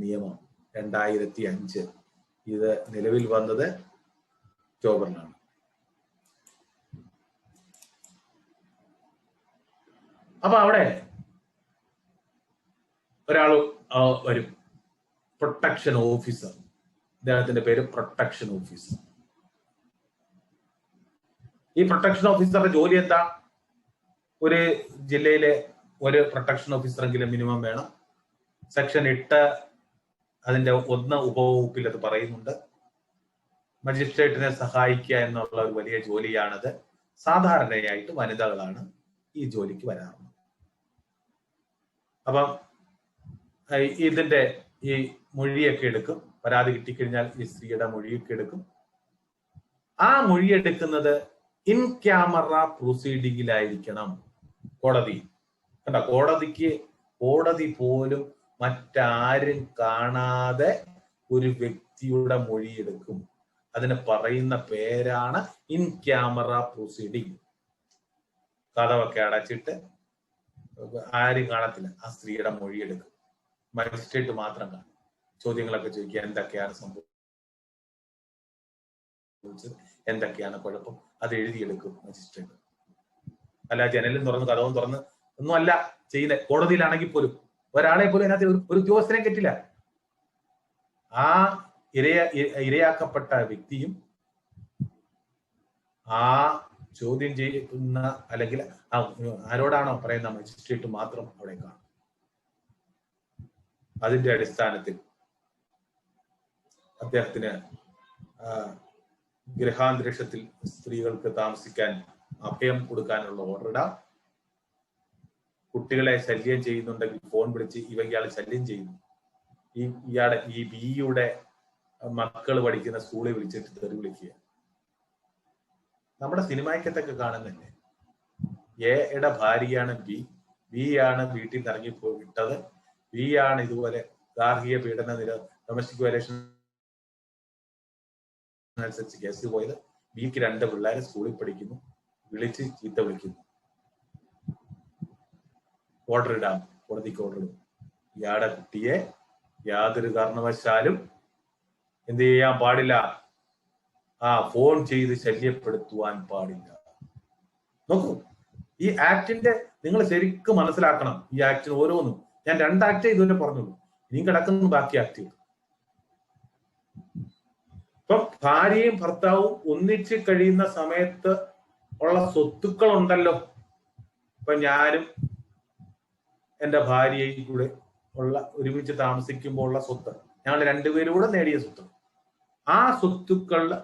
നിയമം 2005. ഇത് നിലവിൽ വന്നത് ഒക്ടോബറിലാണ്. അപ്പൊ അവിടെ ഒരാൾ വരും, പ്രൊട്ടക്ഷൻ ഓഫീസർ. അദ്ദേഹത്തിന്റെ പേര് പ്രൊട്ടക്ഷൻ ഓഫീസർ. ഈ പ്രൊട്ടക്ഷൻ ഓഫീസറുടെ ജോലി എന്താ? ഒരു ജില്ലയിലെ ഒരു പ്രൊട്ടക്ഷൻ ഓഫീസറെങ്കിലും മിനിമം വേണം. സെക്ഷൻ 8 അതിന്റെ 1 ഉപവകുപ്പിൽ അത് പറയുന്നുണ്ട്. മജിസ്ട്രേറ്റിനെ സഹായിക്കുക എന്നുള്ള ഒരു വലിയ ജോലിയാണത്. സാധാരണയായിട്ട് വനിതകളാണ് ഈ ജോലിക്ക് വരാറുള്ളത്. അപ്പം ഇതിന്റെ ഈ മൊഴിയൊക്കെ എടുക്കും. പരാതി കിട്ടിക്കഴിഞ്ഞാൽ ഈ സ്ത്രീയുടെ മൊഴിയൊക്കെ എടുക്കും. ആ മൊഴിയെടുക്കുന്നത് ഇൻ ക്യാമറ പ്രൊസീഡിങ്ങിലായിരിക്കണം. കോടതി കണ്ട, കോടതി പോലും മറ്റാരും കാണാതെ ഒരു വ്യക്തിയുടെ മൊഴിയെടുക്കും. അതിന് പറയുന്ന പേരാണ് ഇൻ ക്യാമറ പ്രൊസീഡിങ്. കഥവൊക്കെ അടച്ചിട്ട് ആരും കാണത്തില്ല, ആ സ്ത്രീയുടെ മൊഴിയെടുക്കും. മജിസ്ട്രേറ്റ് മാത്രം കാണും. ചോദ്യങ്ങളൊക്കെ ചോദിക്കുക, എന്തൊക്കെയാണ് സംഭവിച്ചത്, എന്തൊക്കെയാണ് കുഴപ്പം, അത് എഴുതിയെടുക്കും മജിസ്ട്രേറ്റ്. അല്ല ജനലും തുറന്ന് കഥവും തുറന്ന് ഒന്നും അല്ല ചെയ്യുന്നത്. കോടതിയിലാണെങ്കിൽ പോലും ഒരാളെ പോലും അതിനകത്ത് ഒരു ഉദ്യോഗസ്ഥനെ കെട്ടില്ല. ആ ഇരയാക്കപ്പെട്ട വ്യക്തിയും ആ ചോദ്യം ചെയ്യുന്ന അല്ലെങ്കിൽ ആരോടാണോ പറയുന്ന മജിസ്ട്രേറ്റ് മാത്രം അവിടെ കാണും. അതിന്റെ അടിസ്ഥാനത്തിൽ അദ്ദേഹത്തിന് ഗൃഹാന്തരീക്ഷത്തിൽ സ്ത്രീകൾക്ക് താമസിക്കാൻ അഭയം കൊടുക്കാനുള്ള ഓർഡർ ഇടാം. കുട്ടികളെ ശല്യം ചെയ്യുന്നുണ്ടെങ്കിൽ ഫോൺ വിളിച്ച് ഇയാൾ ശല്യം ചെയ്യുന്നു, ഈ ബിയുടെ മക്കൾ പഠിക്കുന്ന സ്കൂളിൽ വിളിച്ചിട്ട് തെറി വിളിക്കുക. നമ്മുടെ സിനിമയ്ക്കത്തൊക്കെ കാണുന്നില്ലേ? എയുടെ ഭാര്യയാണ് ബി ആണ് വീട്ടിൽ നിന്ന് ഇറങ്ങിപ്പോയി വിട്ടത്. ബി ആണ് ഇതുപോലെ ഗാർഹിക പീഡന ഡൊമസ്റ്റിക് വയലേഷൻ അനുസരിച്ച് കേസ് പോയത്. ബിക്ക് 2 പിള്ളേരെ സ്കൂളിൽ പഠിക്കുന്നു, വിളിച്ച് ചീത്ത വിളിക്കുന്നു. ഓർഡർ ഇടാം കോടതിക്ക് ഓർഡർ ഇടും. ഇയാളുടെ കുട്ടിയെ യാതൊരു കാരണവശാലും എന്ത് ചെയ്യാൻ പാടില്ല, ഫോൺ ചെയ്ത് ശല്യപ്പെടുത്തുവാൻ പാടില്ല. നോക്കൂ, ഈ ആക്ടിന്റെ നിങ്ങൾ ശരിക്കും മനസ്സിലാക്കണം. ഈ ആക്ടിന് ഓരോന്നും ഞാൻ 2 ആക്ടേ ഇതുവരെ പറഞ്ഞുള്ളൂ, ഇനി കിടക്കുന്ന ബാക്കി ആക്ടുകൾ. ഇപ്പം ഭാര്യയും ഭർത്താവും ഒന്നിച്ച് കഴിയുന്ന സമയത്ത് ഉള്ള സ്വത്തുക്കൾ ഉണ്ടല്ലോ. ഇപ്പൊ ഞാനും എന്റെ ഭാര്യയും കൂടെ ഉള്ള ഒരുമിച്ച് താമസിക്കുമ്പോൾ ഉള്ള സ്വത്ത്, ഞങ്ങൾ രണ്ടുപേരും കൂടെ നേടിയ സ്വത്ത്, ആ സ്വത്തുക്കളുടെ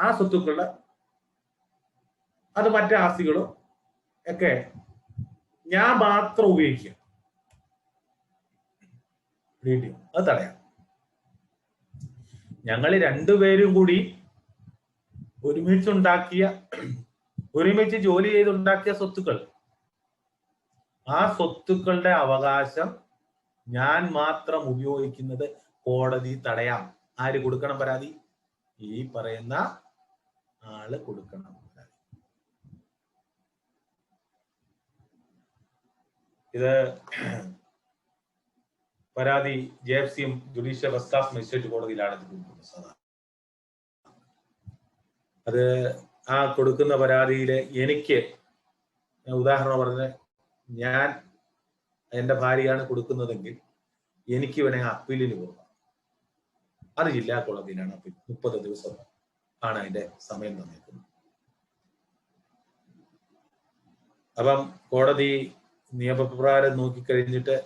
ആ സ്വത്തുക്കളുടെ അത് മറ്റേ ആസ്തികളും ഒക്കെ ഞാൻ മാത്രം ഉപയോഗിക്കുക, അത് തടയാം. ഞങ്ങൾ രണ്ടുപേരും കൂടി ഒരുമിച്ച് ജോലി ചെയ്തുണ്ടാക്കിയ സ്വത്തുക്കൾ, ആ സ്വത്തുക്കളുടെ അവകാശം ഞാൻ മാത്രം ഉപയോഗിക്കുന്നത് കോടതി തടയാം. ആര് കൊടുക്കണം പരാതി? ഈ പറയുന്ന ആള് കൊടുക്കണം പരാതി. ഇത് പരാതി JFCM judicial first class magistrate കോടതിയിലാണ് ഇത് കൊടുക്കുന്നത്. അത് ആ കൊടുക്കുന്ന പരാതിയില് എനിക്ക് ഉദാഹരണം പറഞ്ഞ, ഞാൻ എന്റെ ഭാര്യയാണ് കൊടുക്കുന്നതെങ്കിൽ എനിക്ക് വേണമെങ്കിൽ അപ്പീലിന് പോകാം. അത് ജില്ലാ കോടതിയിലാണ് അപ്പീൽ. 30 ദിവസം ആണ് അതിന്റെ സമയം തന്നിരിക്കുന്നത്. അപ്പം കോടതി നിയമപ്രകാരം നോക്കിക്കഴിഞ്ഞിട്ട്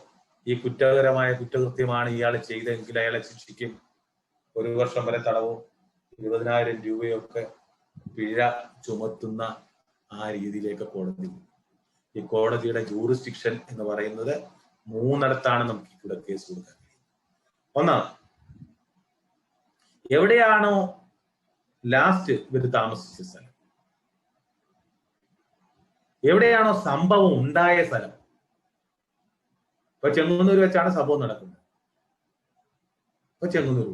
ഈ കുറ്റകരമായ കുറ്റകൃത്യമാണ് ഇയാൾ ചെയ്തെങ്കിൽ അയാളെ ശിക്ഷിക്കും. 1 വർഷം വരെ തടവും 20,000 രൂപയൊക്കെ പിഴ ചുമത്തുന്ന ആ രീതിയിലേക്ക് കോടതി. ഈ കോടതിയുടെ ജൂറിസ്ഡിക്ഷൻ എന്ന് പറയുന്നത് 3 നമുക്ക് ഇവിടെ കേസ് കൊടുക്കാൻ കഴിയും. ഒന്നാണ്, എവിടെയാണോ ലാസ്റ്റ് ഇവർ താമസിച്ച സ്ഥലം, എവിടെയാണോ സംഭവം ഉണ്ടായ സ്ഥലം. ഇപ്പൊ ചെങ്ങന്നൂർ വെച്ചാണ് സംഭവം നടക്കുന്നത്. ഇപ്പൊ ചെങ്ങന്നൂർ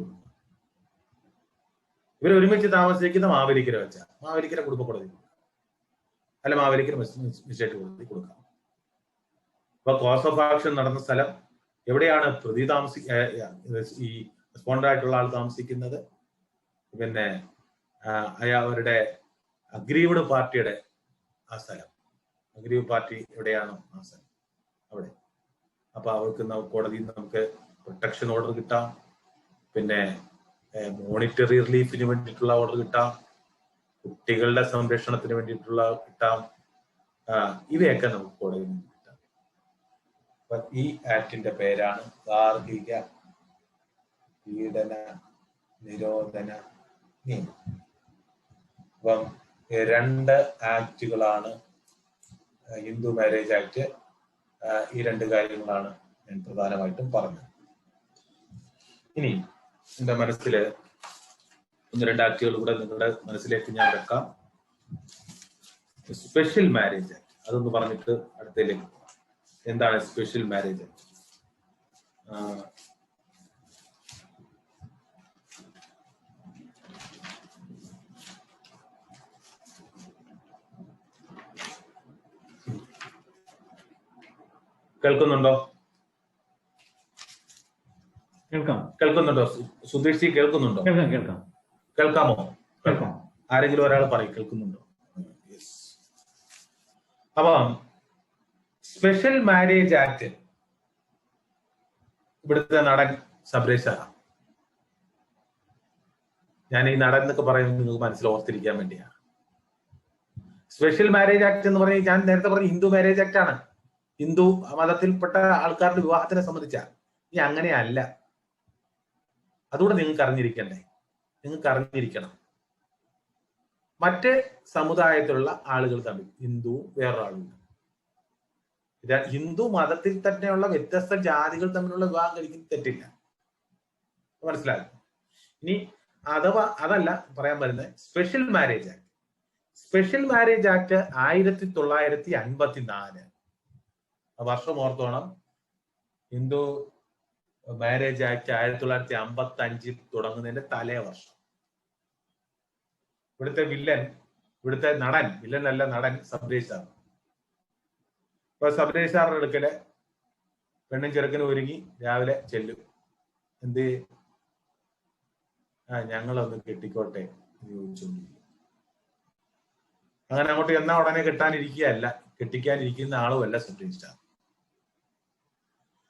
ഇവർ ഒരുമിച്ച് താമസിക്കുന്ന മാവേലിക്കര വെച്ചാൽ മാവേലിക്കര കുടുംബ കോടതി അല്ല മാവേലിക്കര മജിസ്ട്രേറ്റ് കോടതി കൊടുക്കാം. ഇപ്പൊ കോസ് ഓഫ് ആക്ഷൻ നടന്ന സ്ഥലം എവിടെയാണ് പ്രതി ഈ റെസ്പോണ്ടന്റ് ആയിട്ടുള്ള ആൾ താമസിക്കുന്നത്, പിന്നെ അവരുടെ അഗ്രീവ്ഡ് പാർട്ടിയുടെ ആ സ്ഥലം, അഗ്രീവ് പാർട്ടി എവിടെയാണോ ആ സ്ഥലം അവിടെ. അപ്പൊ അവർക്ക് കോടതിയിൽ നിന്ന് നമുക്ക് പ്രൊട്ടക്ഷൻ ഓർഡർ കിട്ടാം, പിന്നെ മോണിറ്ററി റിലീഫിന് വേണ്ടിയിട്ടുള്ള ഓർഡർ കിട്ടാം, കുട്ടികളുടെ സംരക്ഷണത്തിന് വേണ്ടിയിട്ടുള്ള കിട്ടാം. ഇവയൊക്കെ നമുക്ക് കോടതിയിൽ നിന്ന് കിട്ടാം. അപ്പൊ ഈ ആക്ടിന്റെ പേരാണ് ഗാർഹിക പീഡന നിരോധന നിയമം. അപ്പം 2 ആക്ടുകളാണ് ഹിന്ദു മാരേജ് ആക്ട്. ഈ 2 കാര്യങ്ങളാണ് ഞാൻ പ്രധാനമായിട്ടും പറഞ്ഞത്. ഇനി എന്റെ മനസ്സില് 1-2 ആക്ടുകൾ കൂടെ നിങ്ങളുടെ മനസ്സിലേക്ക് ഞാൻ വെക്കാം. സ്പെഷ്യൽ മാരേജ് ആക്ട്, അതൊന്ന് പറഞ്ഞിട്ട് അടുത്തതിലേക്ക് പോകാം. എന്താണ് സ്പെഷ്യൽ മാരേജ് ആക്ട്? കേൾക്കുന്നുണ്ടോ? കേൾക്കുന്നുണ്ടോ? സുധീഷ് ജി കേൾക്കുന്നുണ്ടോ? കേൾക്കാമോ? ആരെങ്കിലും ഒരാൾ പറയും കേൾക്കുന്നുണ്ടോ? അപ്പം സ്പെഷ്യൽ മാരേജ് ആക്ട് ഇവിടുത്തെ നടൻ ശബരീഷാണ്. ഞാൻ ഈ നടൻ എന്നൊക്കെ പറയുന്നത് നിങ്ങൾക്ക് മനസ്സിൽ ഓർത്തിരിക്കാൻ വേണ്ടിയാണ്. സ്പെഷ്യൽ മാരേജ് ആക്ട് എന്ന് പറഞ്ഞാൽ ഞാൻ നേരത്തെ പറഞ്ഞ ഹിന്ദു മാരേജ് ആക്ട് ആണ്. ഹിന്ദു മതത്തിൽപ്പെട്ട ആൾക്കാരുടെ വിവാഹത്തിനെ സംബന്ധിച്ച. ഇനി അങ്ങനെയല്ല. അതുകൂടെ നിങ്ങൾക്ക് അറിഞ്ഞിരിക്കണ്ടേ? നിങ്ങൾക്ക് അറിഞ്ഞിരിക്കണം. മറ്റ് സമുദായത്തിലുള്ള ആളുകൾ തമ്മിൽ, ഹിന്ദു വേറൊരാളുണ്ട്, ഹിന്ദു മതത്തിൽ തന്നെയുള്ള വ്യത്യസ്ത ജാതികൾ തമ്മിലുള്ള വിവാഹം കഴിക്കുന്ന തെറ്റില്ല. മനസ്സിലാകും? ഇനി അഥവാ അതല്ല പറയാൻ വരുന്നത് special marriage act. Special marriage act 1954 വർഷം ഓർത്തോണം. ഹിന്ദു മാരേജ് ആക്ട് 1955 തുടങ്ങുന്നതിന്റെ തലേ വർഷം. ഇവിടുത്തെ വില്ലൻ, ഇവിടുത്തെ നടൻ, വില്ലൻ അല്ല നടൻ ശബരീഷാണ്. ഇപ്പൊ സബ് രജിസ്ട്രാറുടെ അടുക്കല് പെണ്ണും ചെറുക്കനും ഒരുങ്ങി രാവിലെ ചെല്ലും. എന്ത് ഞങ്ങളൊന്ന് കെട്ടിക്കോട്ടെ എന്ന് ചോദിച്ചുകൊണ്ടിരിക്കും. അങ്ങനെ അങ്ങോട്ട് എന്നാ ഉടനെ കെട്ടാനിരിക്കുകയല്ല, കെട്ടിക്കാനിരിക്കുന്ന ആളുമല്ല സബ് രജിസ്ട്രാർ.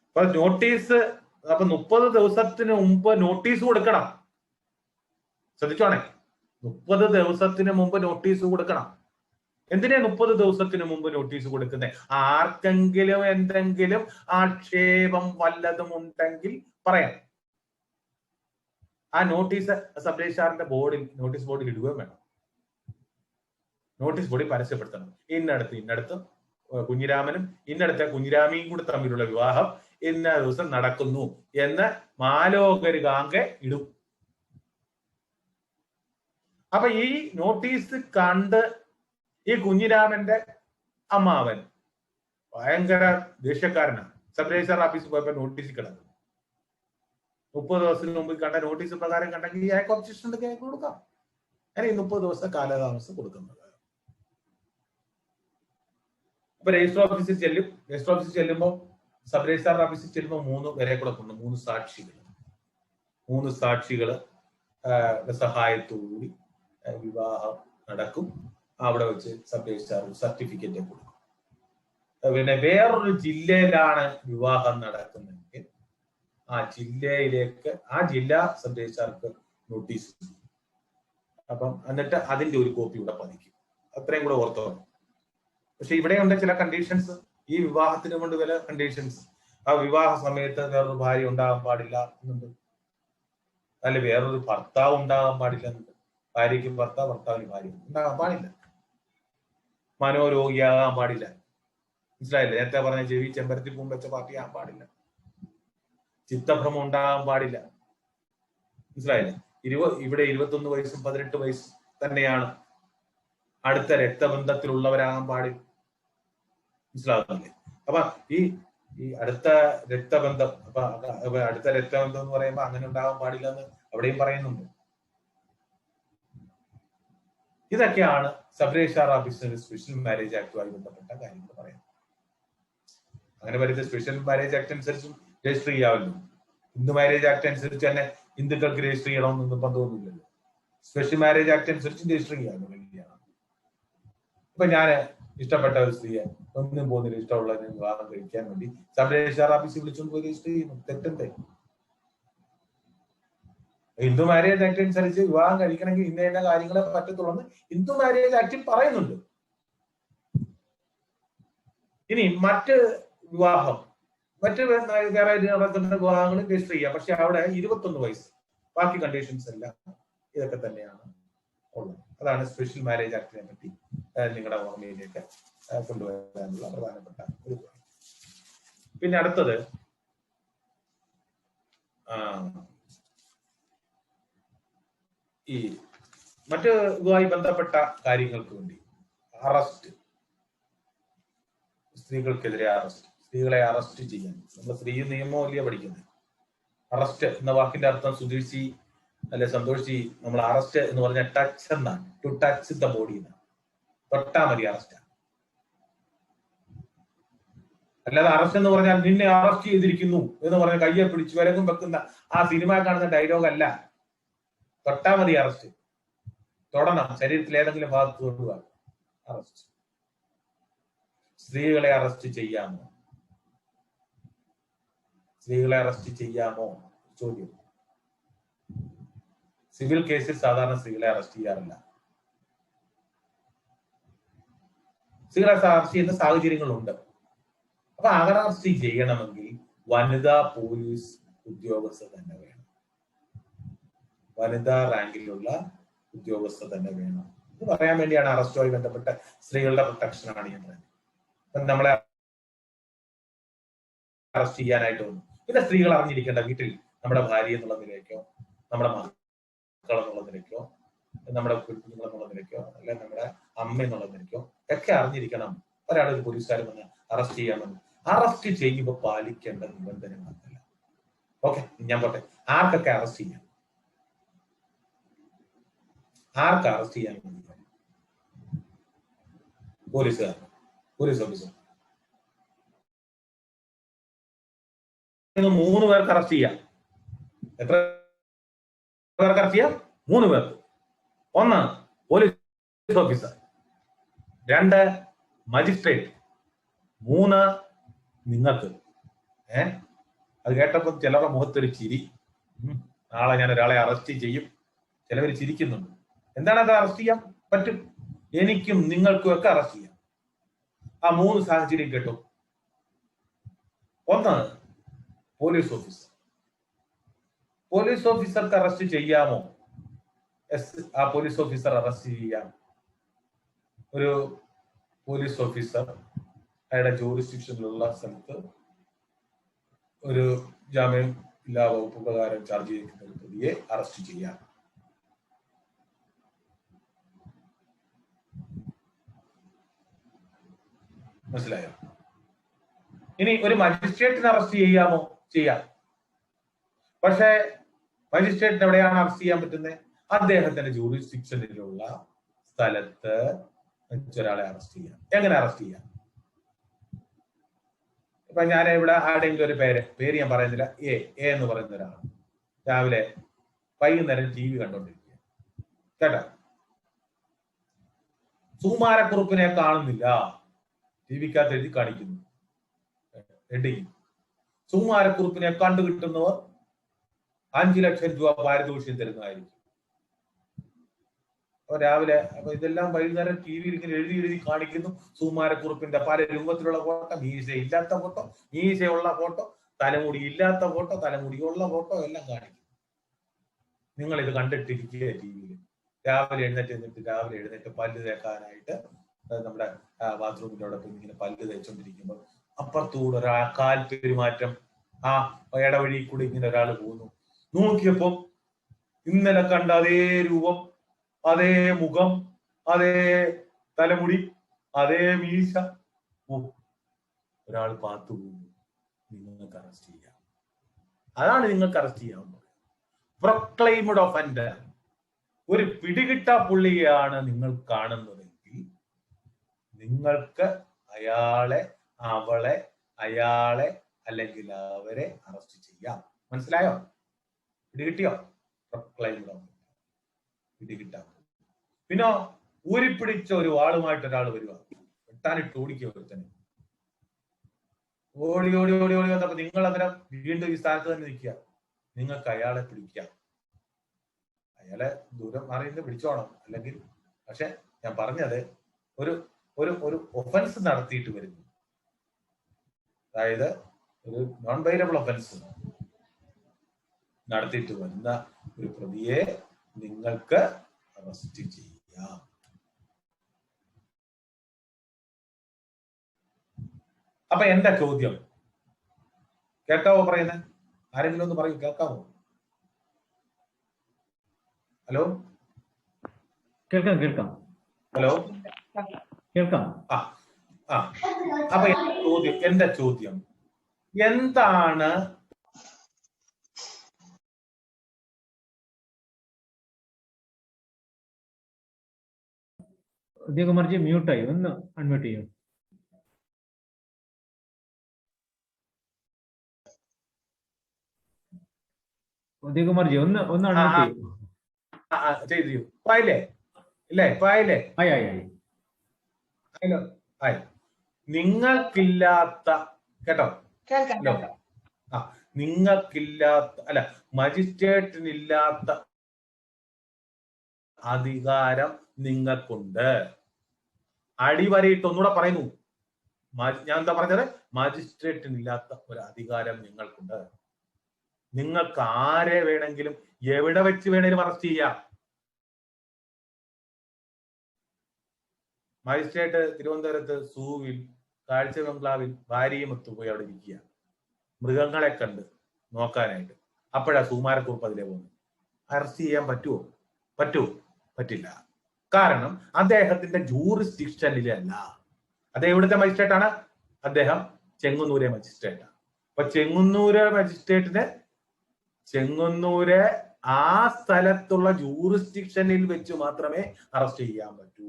അപ്പൊ നോട്ടീസ്, അപ്പൊ 30 ദിവസത്തിന് മുമ്പ് നോട്ടീസ് കൊടുക്കണം. ശ്രദ്ധിച്ചോണേ, 30 ദിവസത്തിന് മുമ്പ് നോട്ടീസ് കൊടുക്കണം. എന്തിനാ 30 ദിവസത്തിന് മുമ്പ് നോട്ടീസ് കൊടുക്കുന്നത്? ആർക്കെങ്കിലും എന്തെങ്കിലും ആക്ഷേപം വല്ലതും ഉണ്ടെങ്കിൽ പറയാം. ആ നോട്ടീസ് സബ് രജിസ്ട്രാറിന്റെ ബോർഡിൽ, നോട്ടീസ് ബോർഡിൽ ഇടുകയും വേണം. നോട്ടീസ് ബോർഡിൽ പരസ്യപ്പെടുത്തണം. ഇന്നടത്ത് കുഞ്ഞിരാമനും ഇന്നടത്തെ കുഞ്ഞിരാമിയും കൂടെ തമ്മിലുള്ള വിവാഹം ഇന്ന ദിവസം നടക്കുന്നു എന്ന് മാലോകര് കാങ്കെ ഇടും. അപ്പൊ ഈ നോട്ടീസ് കണ്ട് ഈ കുഞ്ഞിരാമന്റെ അമ്മാവൻ ഭയങ്കര ദേഷ്യക്കാരനാണ്. സബ് രജിസ്ട്രാർ ഓഫീസിൽ പോയപ്പോ നോട്ടീസ് കിടക്കും. 30 ദിവസത്തിന് മുമ്പ് കണ്ട നോട്ടീസ് പ്രകാരം കണ്ടെങ്കിൽ അയാൾക്ക് ഒബ്ജക്ഷൻ ഉണ്ടെങ്കിൽ അയാൾക്ക് കൊടുക്കാം. അങ്ങനെ 30 ദിവസം കാലതാമസം കൊടുക്കുന്നത്. അപ്പൊ രജിസ്റ്റർ ഓഫീസിൽ ചെല്ലും. രജിസ്റ്റർ ഓഫീസിൽ ചെല്ലുമ്പോൾ, സബ് രജിസ്ട്രാർ ഓഫീസിൽ ചെല്ലുമ്പോൾ 3 പേരെ കൂടെ കൊണ്ട് 3 സാക്ഷികൾ സഹായത്തോടുകൂടി വിവാഹം നടക്കും. അവിടെ വെച്ച് സബ് രജിസ്ട്രാർ സർട്ടിഫിക്കറ്റ് കൊടുക്കും. പിന്നെ വേറൊരു ജില്ലയിലാണ് വിവാഹം നടക്കുന്നതെങ്കിൽ ആ ജില്ലയിലേക്ക്, ആ ജില്ലാ സബ് രജിസ്ട്രാർക്ക് നോട്ടീസ്. അപ്പം എന്നിട്ട് അതിന്റെ ഒരു കോപ്പി ഇവിടെ പതിക്കും. അത്രയും കൂടെ ഓർത്തോണം. പക്ഷെ ഇവിടെയുണ്ട് ചില കണ്ടീഷൻസ്. ഈ വിവാഹത്തിന് കൊണ്ട് ചില കണ്ടീഷൻസ്. ആ വിവാഹ സമയത്ത് വേറൊരു ഭാര്യ ഉണ്ടാകാൻ പാടില്ല എന്നുണ്ട്. അല്ലെ വേറൊരു ഭർത്താവ് ഉണ്ടാകാൻ പാടില്ല എന്നുണ്ട്. ഭാര്യയ്ക്ക് ഭർത്താവ്, ഭർത്താവിന് ഭാര്യ ഉണ്ടാകാൻ പാടില്ല. മനോരോഗിയാകാൻ പാടില്ല. മനസ്സിലായില്ലേ? നേരത്തെ പറഞ്ഞ ചെവി ചെമ്പരത്തി പൂമ്പ് വെച്ച പാർട്ടിയാകാൻ പാടില്ല. ചിത്തഭ്രമം ഉണ്ടാകാൻ പാടില്ല. മനസ്സിലായില്ലേ? ഇവിടെ 21 വയസ്സും 18 വയസ്സും തന്നെയാണ്. അടുത്ത രക്തബന്ധത്തിലുള്ളവരാകാൻ പാടില്ല. മനസ്സിലാകുന്നില്ലേ? അപ്പൊ ഈ അടുത്ത രക്തബന്ധം, അടുത്ത രക്തബന്ധം എന്ന് പറയുമ്പോൾ അങ്ങനെ ഉണ്ടാകാൻ പാടില്ല എന്ന് അവിടെയും പറയുന്നുണ്ട്. ഇതൊക്കെയാണ് സബ് രജിസ്ട്രാർ ഓഫീസിന്റെ സ്പെഷ്യൽ മാരേജ് ആക്ടുമായി ബന്ധപ്പെട്ട കാര്യങ്ങൾ പറയുന്നത്. അങ്ങനെ വരുന്ന സ്പെഷ്യൽ മാരേജ് ആക്ട് അനുസരിച്ചും രജിസ്റ്റർ ചെയ്യാമല്ലോ. ഹിന്ദു മാരേജ് ആക്ട് അനുസരിച്ച് തന്നെ ഹിന്ദുക്കൾക്ക് രജിസ്റ്റർ ചെയ്യണമെന്ന് നിർബന്ധമൊന്നുമില്ലല്ലോ. സ്പെഷ്യൽ മാരേജ് ആക്ട് അനുസരിച്ച് രജിസ്റ്റർ ചെയ്യാമല്ലോ. ഇപ്പൊ ഞാൻ ഇഷ്ടപ്പെട്ട ഒരു സ്ത്രീയെ ഒന്നും പോകുന്നില്ല, ഇഷ്ടമുള്ളതിന് വിവാഹം കഴിക്കാൻ വേണ്ടി സബ് രജിസ്ട്രാർ ഓഫീസിൽ വിളിച്ചുകൊണ്ട് പോയി രജിസ്റ്റർ ചെയ്യുന്നു. തെറ്റെന്തേ? ഹിന്ദു മാരേജ് ആക്ട് അനുസരിച്ച് വിവാഹം കഴിക്കണമെങ്കിൽ ഇന്ന കാര്യങ്ങളെ പറ്റത്തുള്ളൂ എന്ന് ഹിന്ദു മാരേജ് ആക്ടിൽ പറയുന്നുണ്ട്. ഇനി മറ്റ് വിവാഹം, മറ്റ് വേറെ നടക്കുന്ന വിവാഹങ്ങൾ രജിസ്റ്റർ ചെയ്യാം. പക്ഷെ അവിടെ 21 വയസ്സ്, ബാക്കി കണ്ടീഷൻസ് എല്ലാം ഇതൊക്കെ തന്നെയാണ് ഉള്ളത്. അതാണ് സ്പെഷ്യൽ മാരേജ് ആക്ടിനെ പറ്റി നിങ്ങളുടെ ഓർമ്മയിലേക്ക് കൊണ്ടുവരാനുള്ള പ്രധാനപ്പെട്ട ഒരു കാര്യം. പിന്നെ അടുത്തത് ഈ മറ്റ് ഇതുമായി ബന്ധപ്പെട്ട കാര്യങ്ങൾക്ക് വേണ്ടി അറസ്റ്റ്, സ്ത്രീകൾക്കെതിരെ അറസ്റ്റ്, സ്ത്രീകളെ അറസ്റ്റ് ചെയ്യാൻ നമ്മൾ സ്ത്രീ നിയമം അല്ലേ പഠിക്കുന്നത്. അറസ്റ്റ് എന്ന വാക്കിന്റെ അർത്ഥം സുധീഷി അല്ലെ സന്തോഷി, നമ്മൾ അറസ്റ്റ് എന്ന് പറഞ്ഞ ടച്ച് എന്നാണ്. ടു ടച്ച് ദ ബോഡി എന്നാണ്. തൊട്ടാ മതി അറസ്റ്റ്. അല്ലാതെ അറസ്റ്റ് എന്ന് പറഞ്ഞാൽ നിന്നെ അറസ്റ്റ് ചെയ്തിരിക്കുന്നു എന്ന് പറഞ്ഞ കയ്യെ പിടിച്ച് വിലങ്ങും വെക്കുന്ന ആ സിനിമ കാണുന്ന ഡയലോഗ് അല്ല. തൊട്ടാ മതി അറസ്റ്റ്. തൊടണം, ശരീരത്തിൽ ഏതെങ്കിലും ഭാഗത്ത് തൊടുക അറസ്റ്റ്. സ്ത്രീകളെ അറസ്റ്റ് ചെയ്യാമോ? സ്ത്രീകളെ അറസ്റ്റ് ചെയ്യാമോ ചോദ്യം. സിവിൽ കേസിൽ സാധാരണ സ്ത്രീകളെ അറസ്റ്റ് ചെയ്യാറില്ല. സ്ത്രീകളെ അറസ്റ്റ് ചെയ്യുന്ന സാഹചര്യങ്ങളുണ്ട്. അപ്പൊ അങ്ങനെ അറസ്റ്റ് ചെയ്യണമെങ്കിൽ വനിതാ പോലീസ് ഉദ്യോഗസ്ഥ തന്നെ വേണം. വനിതാ റാങ്കിലുള്ള ഉദ്യോഗസ്ഥ തന്നെ വേണം. ഇത് പറയാൻ വേണ്ടിയാണ് അറസ്റ്റുമായി ബന്ധപ്പെട്ട സ്ത്രീകളുടെ പ്രൊട്ടക്ഷനാണ് ഞാൻ പറയുന്നത്. നമ്മളെ അറസ്റ്റ് ചെയ്യാനായിട്ട് വന്നു. പിന്നെ സ്ത്രീകൾ അറിഞ്ഞിരിക്കേണ്ട വീട്ടിൽ നമ്മുടെ ഭാര്യ എന്നുള്ള നിലയ്ക്കോ, നമ്മുടെ മക്കൾ എന്നുള്ള നിലയ്ക്കോ, നമ്മുടെ കുഞ്ഞുങ്ങൾ എന്നുള്ള നിലയ്ക്കോ, അല്ലെങ്കിൽ നമ്മുടെ അമ്മ എന്നുള്ള നിലയ്ക്കോ ഒക്കെ അറിഞ്ഞിരിക്കണം. ഒരാളൊരു പോലീസുകാരൻ വന്ന് അറസ്റ്റ് ചെയ്യാമെന്ന്. അറസ്റ്റ് ചെയ്യുമ്പോൾ പാലിക്കേണ്ട നിബന്ധനകളല്ല. ഓക്കെ, ഞാൻ പോട്ടെ. ആർക്കൊക്കെ അറസ്റ്റ് ചെയ്യാം? ആർക്ക് അറസ്റ്റ് ചെയ്യാൻ? പോലീസുകാർ, പോലീസ് ഓഫീസർ. പറയുന്നു 3 പേർക്ക് അറസ്റ്റ് ചെയ്യാം. എത്ര പേർക്ക് അറസ്റ്റ് ചെയ്യാം? 3 പേർക്ക്. 1 പോലീസ് ഓഫീസർ, 2 മജിസ്ട്രേറ്റ്, 3 നിങ്ങൾക്ക്. അത് കേട്ടപ്പോൾ ചിലരുടെ മുഖത്തൊരു ചിരി. നാളെ ഞാൻ ഒരാളെ അറസ്റ്റ് ചെയ്യും. ചിലവർ ചിരിക്കുന്നുണ്ട്. എന്താണ് അത്? അറസ്റ്റ് ചെയ്യാൻ പറ്റും. എനിക്കും നിങ്ങൾക്കും ഒക്കെ അറസ്റ്റ് ചെയ്യാം. ആ 3 സാഹചര്യം കേട്ടു. 1 പോലീസ് ഓഫീസർ. പോലീസ് ഓഫീസർക്ക് അറസ്റ്റ് ചെയ്യാമോ? ആ പോലീസ് ഓഫീസർ അറസ്റ്റ് ചെയ്യാം. ഒരു പോലീസ് ഓഫീസർ അയാളുടെ ജൂറിസ്ഡിക്ഷനിലുള്ള സ്ഥലത്ത് ഒരു ജാമ്യം ഇല്ലാ വകുപ്പ് പ്രകാരം ചാർജ് ചെയ്തിരിക്കുന്ന ഒരു പ്രതിയെ അറസ്റ്റ് ചെയ്യാം. മനസ്സിലായോ? ഇനി ഒരു മജിസ്ട്രേറ്റിനെ അറസ്റ്റ് ചെയ്യാമോ? ചെയ്യാം. പക്ഷേ മജിസ്ട്രേറ്റിന് എവിടെയാണ് അറസ്റ്റ് ചെയ്യാൻ പറ്റുന്നത്? അദ്ദേഹത്തിന്റെ ജൂറിസ്ഡിക്ഷനിലുള്ള സ്ഥലത്ത് വെച്ചൊരാളെ അറസ്റ്റ് ചെയ്യാം. എങ്ങനെ അറസ്റ്റ് ചെയ്യാം? ഇപ്പൊ ഞാൻ ഇവിടെ ആരുടെയെങ്കിലും ഒരു പേര് ഞാൻ പറയുന്നില്ല, എ എന്ന് പറയുന്ന ഒരാൾ രാവിലെ വൈകുന്നേരം TV കണ്ടോണ്ടിരിക്കുക, കേട്ടോ. സുകുമാരക്കുറുപ്പിനെ കാണുന്നില്ല, TVക്കകത്ത് എഴുതി കാണിക്കുന്നു. ഹെഡിങ്: സുകുമാരക്കുറുപ്പിനെ കണ്ടുകിട്ടുന്നവർ 5 ലക്ഷം രൂപ പാരിതോഷികം തരുന്നതായിരിക്കും. അപ്പൊ രാവിലെ അപ്പൊ ഇതെല്ലാം വൈകുന്നേരം TV-യിൽ ഇങ്ങനെ എഴുതി കാണിക്കുന്നു. സുകുമാരക്കുറുപ്പിന്റെ പല രൂപത്തിലുള്ള ഫോട്ടോ, മീശ ഇല്ലാത്ത ഫോട്ടോ, മീശയുള്ള ഫോട്ടോ, തലമുടി ഇല്ലാത്ത ഫോട്ടോ, തലമുടിയുള്ള ഫോട്ടോ എല്ലാം കാണിക്കും. നിങ്ങൾ ഇത് കണ്ടിട്ടിരിക്കുക TV-യിൽ. രാവിലെ എഴുന്നേറ്റ് പല്ല് തേക്കാനായിട്ട് നമ്മുടെ ബാത്റൂമിന്റെ അവിടെ ഇങ്ങനെ പല്ല് തേച്ചോണ്ടിരിക്കുമ്പോൾ അപ്പുറത്തൂടെ ഒരാൾ കാൽ പെരുമാറ്റം, ആ ഇടവഴി കൂടെ ഇങ്ങനെ ഒരാൾ പോകുന്നു. നോക്കിയപ്പോ ഇന്നലെ കണ്ട അതേ രൂപം, അതേ മുഖം, അതേ തലമുടി, അതേ മീശ, ഒരാൾ പാത്തു പോകുന്നു. നിങ്ങൾക്ക് അറസ്റ്റ് ചെയ്യാം. അതാണ് നിങ്ങൾക്ക് അറസ്റ്റ് ചെയ്യാവുന്നത്. പ്രൊക്ലെയിംഡ് ഒഫൻഡർ, ഒരു പിടികിട്ട പുള്ളിയാണ് നിങ്ങൾ കാണുന്നതെങ്കിൽ നിങ്ങൾക്ക് അയാളെ, അവളെ, അയാളെ അല്ലെങ്കിൽ അവരെ അറസ്റ്റ് ചെയ്യാം. മനസ്സിലായോ? പിടികിട്ടിയോ? പ്രൊക്ലെയിംഡ് ഒഫൻഡർ, പിടികിട്ടാ. പിന്നെ ഊരിപ്പിടിച്ച ഒരു വാളുമായിട്ട് ഒരാൾ വരിക, വെട്ടാനിട്ട് ഓടിക്കുക. ഒരുത്തനെ ഓടി ഓടി ഓടി ഓടി വന്നപ്പോ നിങ്ങൾ അന്നേരം വീണ്ടും ഈ സ്ഥാനത്ത് തന്നെ നിൽക്കുക. നിങ്ങൾക്ക് അയാളെ പിടിക്കാം. അയാളെ ദൂരം മാറിയിട്ട് പിടിച്ചോണം. അല്ലെങ്കിൽ പക്ഷെ ഞാൻ പറഞ്ഞത് ഒരു ഒരു ഒരു ഒഫൻസ് നടത്തിയിട്ട് വരുന്നു, അതായത് ഒരു നോൺ വൈലബിൾ ഒഫൻസ് നടത്തിയിട്ട് വരുന്ന ഒരു പ്രതിയെ നിങ്ങൾക്ക് അറസ്റ്റ് ചെയ്യാം. അപ്പൊ എന്താ ചോദ്യം? കേൾക്കാവോ പറയുന്നത്? ആരെങ്കിലും ഒന്ന് പറയൂ, കേൾക്കാവോ? ഹലോ, കേൾക്കാം. ഹലോ, കേൾക്കാം. അപ്പൊ എന്റെ ചോദ്യം എന്താണ്? ഉദയകുമാർജി മ്യൂട്ടായി, ഒന്ന് അൺമ്യൂട്ട് ചെയ്യൂ. ഉദയകുമാർജി ഒന്ന് അൺമ്യൂട്ട് ചെയ്യൂ. ആയില്ലേ? ഇല്ലേ? ഇപ്പൊ ആയില്ലേ? ആയി. നിങ്ങൾക്കില്ലാത്ത, കേട്ടോ, നിങ്ങൾക്കില്ലാത്ത, അല്ല, മജിസ്ട്രേറ്റിനില്ലാത്ത അധികാരം നിങ്ങൾക്കുണ്ട്. അടിവരയിട്ട് ഒന്നുകൂടെ പറയുന്നു, ഞാൻ എന്താ പറഞ്ഞത്? മജിസ്ട്രേറ്റിനില്ലാത്ത ഒരു അധികാരം നിങ്ങൾക്കുണ്ട്. നിങ്ങൾക്ക് ആരെ വേണമെങ്കിലും എവിടെ വെച്ച് വേണേലും അറസ്റ്റ് ചെയ്യാം. മജിസ്ട്രേറ്റ് തിരുവനന്തപുരത്ത് സൂവിൽ, കാഴ്ച ബംഗ്ലാവിൽ ഭാര്യയുമൊത്ത് പോയി അവിടെ ഇരിക്കുക, മൃഗങ്ങളെ കണ്ട് നോക്കാനായിട്ട്. അപ്പോഴാ സുകുമാരക്കുറുപ്പ് അതിലേ പോകുന്നത്. അറസ്റ്റ് ചെയ്യാൻ പറ്റുമോ? പറ്റില്ല. കാരണം അദ്ദേഹത്തിന്റെ ജൂറിസ്ഡിക്ഷനിലല്ല. അദ്ദേഹം ഇവിടുത്തെ മജിസ്ട്രേറ്റ് ആണ്. അദ്ദേഹം ചെങ്ങന്നൂരെ മജിസ്ട്രേറ്റാണ്. അപ്പൊ ചെങ്ങന്നൂര് ആ സ്ഥലത്തുള്ള ജൂറിസ്ഡിക്ഷനിൽ വെച്ച് മാത്രമേ അറസ്റ്റ് ചെയ്യാൻ പറ്റൂ.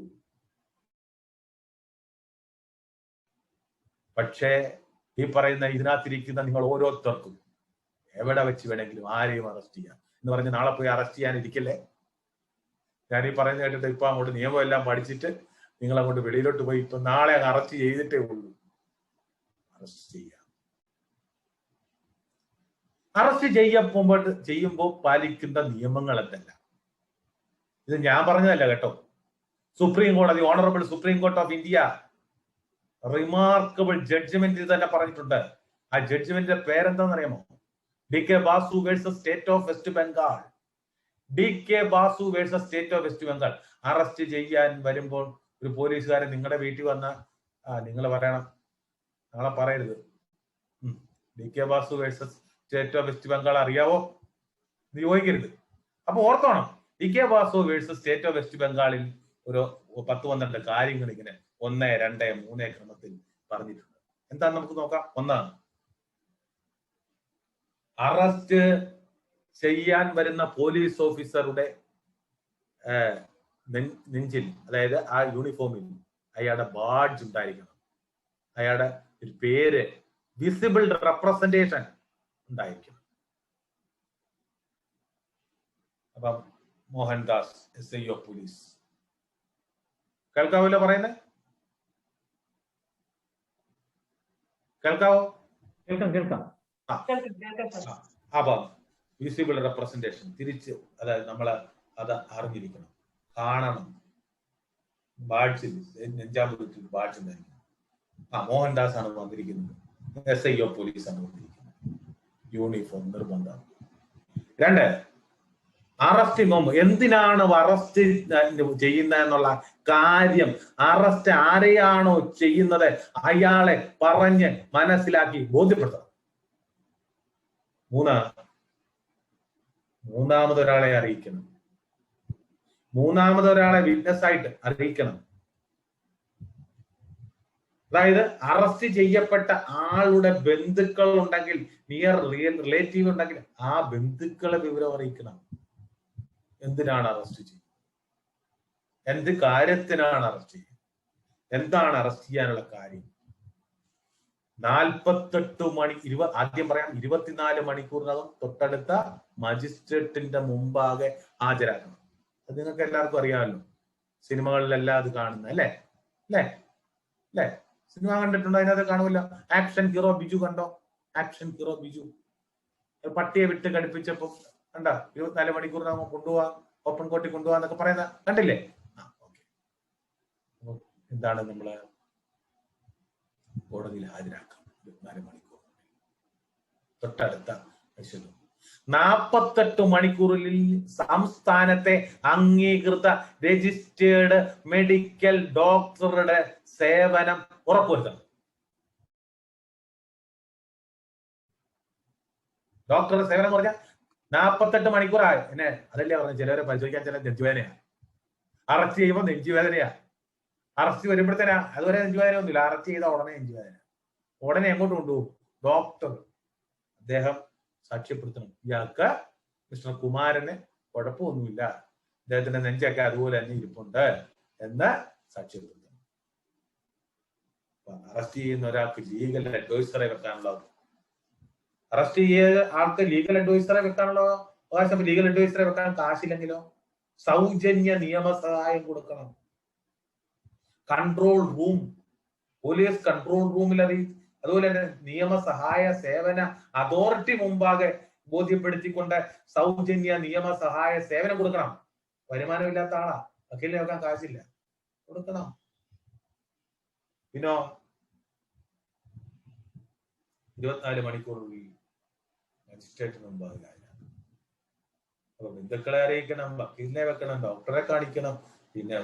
പക്ഷേ ഈ പറയുന്ന ഇതിനകത്തിരിക്കുന്ന നിങ്ങൾ ഓരോരുത്തർക്കും എവിടെ വെച്ച് വേണമെങ്കിലും ആരെയും അറസ്റ്റ് ചെയ്യാം എന്ന് പറഞ്ഞ് നാളെ പോയി അറസ്റ്റ് ചെയ്യാനിരിക്കല്ലേ. ഞാൻ ഈ പറയുന്ന കേട്ടിട്ട് ഇപ്പൊ അങ്ങോട്ട് നിയമം എല്ലാം പഠിച്ചിട്ട് നിങ്ങൾ അങ്ങോട്ട് വെളിയിലോട്ട് പോയി ഇപ്പൊ നാളെ അറസ്റ്റ് ചെയ്തിട്ടേ ഉള്ളൂ. അറസ്റ്റ് ചെയ്യാം. അറസ്റ്റ് ചെയ്യുമ്പോൾ പാലിക്കുന്ന നിയമങ്ങൾ എന്തെല്ലാം? ഇത് ഞാൻ പറഞ്ഞതല്ല കേട്ടോ. സുപ്രീം കോടതി, honourable supreme court of India remarkable ജഡ്ജ്മെന്റിൽ തന്നെ പറഞ്ഞിട്ടുണ്ട്. ആ ജഡ്ജ്മെന്റിന്റെ പേരെന്താണെന്നറിയാമോ? DK Basu versus state of West Bengal. DK Basu versus state of West Bengal. Arrest ചെയ്യാൻ വരുമ്പോൾ ഒരു പോലീസുകാരൻ നിങ്ങളുടെ വീട്ടിൽ വന്ന നിങ്ങൾ പറയണം, നാളെ പറയരുത് DK Basu versus state of West Bengal അറിയാവോ ഇത് ചോദിക്കരുത്. അപ്പൊ ഓർത്തോണം, DK Basu versus state of west ബംഗാളിൽ ഒരു 10-12 കാര്യങ്ങൾ ഇങ്ങനെ 1, 2, 3 ക്രമത്തിൽ പറഞ്ഞിട്ടുണ്ട്. എന്താന്ന് നമുക്ക് നോക്കാം. ഒന്നാണ്, അറസ്റ്റ് ചെയ്യാൻ വരുന്ന പോലീസ് ഓഫീസറുടെ നെഞ്ചിൽ, അതായത് ആ യൂണിഫോമിൽ അയാളുടെ ബാഡ്ജ് ഉണ്ടായിരിക്കണം. അയാളുടെ ഒരു പേര്, വിസിബിൾ റെപ്രസെന്റേഷൻ ഉണ്ടായിരിക്കണം. അപ്പം മോഹൻദാസ് SI ഓഫ് പോലീസ്, കേൾക്കാവല്ലോ പറയുന്നത്? കേൾക്കാവോ? കേൾക്കാം. അപ്പൊ വിസിബിൾ റെപ്രസെന്റേഷൻ തിരിച്ച്, അതായത് നമ്മള് അത് അറിഞ്ഞിരിക്കണം, കാണണം. ബാഡ്ജിൽ, നെഞ്ചാമ്പുരത്തിൽ ബാഡ്ജ് ഉണ്ടായിരിക്കണം. മോഹൻദാസ് ആണ് വന്നിരിക്കുന്നത്, SI ഓഫ് പോലീസ് ആണ് വന്നിരിക്കുന്നത്. യൂണിഫോം നിർബന്ധം. 2, അറസ്റ്റ് മുമ്പ് എന്തിനാണ് അറസ്റ്റ് ചെയ്യുന്ന എന്നുള്ള കാര്യം, അറസ്റ്റ് ആരെയാണോ ചെയ്യുന്നത് അയാളെ പറഞ്ഞ് മനസ്സിലാക്കി ബോധ്യപ്പെടുത്തണം. 3, മൂന്നാമതൊരാളെ അറിയിക്കണം. മൂന്നാമതൊരാളെ വിറ്റ്നസ് ആയിട്ട് അറിയിക്കണം. അതായത് അറസ്റ്റ് ചെയ്യപ്പെട്ട ആളുടെ ബന്ധുക്കൾ ഉണ്ടെങ്കിൽ, നിയർ റിലേറ്റീവ് ഉണ്ടെങ്കിൽ ആ ബന്ധുക്കളെ വിവരം അറിയിക്കണം. എന്തിനാണ് അറസ്റ്റ് ചെയ്യുന്നത്, എന്ത് കാര്യത്തിനാണ് അറസ്റ്റ് ചെയ്യുന്നത്, എന്താണ് അറസ്റ്റ് ചെയ്യാനുള്ള കാര്യം. 48 ആദ്യം പറയാം, 24 മണിക്കൂറിനകം തൊട്ടടുത്ത മജിസ്ട്രേറ്റിന്റെ മുമ്പാകെ ഹാജരാക്കണം. അത് നിങ്ങൾക്ക് എല്ലാവർക്കും അറിയാമല്ലോ, സിനിമകളിലെല്ലാം അത് കാണുന്ന അല്ലേ? സിനിമ കണ്ടിട്ടുണ്ടോ? അതിനകത്ത് കാണുമല്ലോ, ആക്ഷൻ ഹീറോ ബിജു കണ്ടോ? ആക്ഷൻ ഹീറോ ബിജു പട്ടിയെ വിട്ട് കടുപ്പിച്ചപ്പോ കണ്ട, 24 മണിക്കൂറിനകം കൊണ്ടുപോവാ, ഓപ്പൺ കോർട്ടിൽ കൊണ്ടുപോവാന്നൊക്കെ പറയുന്ന കണ്ടില്ലേ? ഓക്കെ. എന്താണ് നമ്മള് കോടതിയിൽ ഹാജരാക്കാം 24 മണിക്കൂർ തൊട്ടടുത്ത 48 മണിക്കൂറിൽ സംസ്ഥാനത്തെ അംഗീകൃത രജിസ്റ്റേർഡ് മെഡിക്കൽ ഡോക്ടറുടെ സേവനം ഉറപ്പുവരുത്തണം. ഡോക്ടറുടെ സേവനം പറഞ്ഞാൽ 48 മണിക്കൂറായി എന്നെ അതല്ലേ പറഞ്ഞ, ചിലവരെ പരിശോധിക്കാൻ ചില നെഞ്ചുവേദനയാ, അറസ്റ്റ് ചെയ്യുമ്പോൾ നെഞ്ചുവേദനയാ, അറസ്റ്റ് വരുമ്പോഴത്തേനാ, അതുവരെ നെഞ്ചുവേദന ഒന്നുമില്ല, അറസ്റ്റ് ചെയ്ത ഉടനെ നെഞ്ചുവേദന. ഉടനെ എങ്ങോട്ട് കൊണ്ടുപോകും? ഡോക്ടർ, അദ്ദേഹം സാക്ഷ്യപ്പെടുത്തണം, ഇയാൾക്ക് മിസ്റ്റർ കുമാരന് കുഴപ്പമൊന്നുമില്ല, അദ്ദേഹത്തിന്റെ നെഞ്ചൊക്കെ അതുപോലെ തന്നെ ഇരിപ്പുണ്ട് എന്ന് സാക്ഷ്യപ്പെടുത്തണം. അറസ്റ്റ് ചെയ്യുന്ന ഒരാൾക്ക് ലീഗൽ അഡ്വൈസറെ വെക്കാനുള്ള, അറസ്റ്റ് ചെയ്ത ആൾക്ക് ലീഗൽ അഡ്വൈസറെ വെക്കാനുള്ള അവകാശം. ലീഗൽ അഡ്വൈസറെ വെക്കാൻ കാശില്ലെങ്കിലോ സൗജന്യ നിയമസഹായം കൊടുക്കണം. കൺട്രോൾ റൂം, പോലീസ് കൺട്രോൾ റൂമിൽ അതുപോലെ തന്നെ നിയമസഹായ സേവന അതോറിറ്റി മുമ്പാകെ ബോധ്യപ്പെടുത്തിക്കൊണ്ട് സൗജന്യ നിയമസഹായ സേവനം കൊടുക്കണം. വരുമാനമില്ലാത്ത ആളാ, വക്കീലിനെ വെക്കാൻ കാശില്ല, കൊടുക്കണം. പിന്നോ 24 മണിക്കൂറിനുള്ളിൽ മജിസ്ട്രേറ്റിന് മുമ്പാകെ ഹാജരാക്കണം. അപ്പൊ ബന്ധുക്കളെ അറിയിക്കണം, വക്കീലിനെ വെക്കണം, ഡോക്ടറെ കാണിക്കണം. പിന്നെ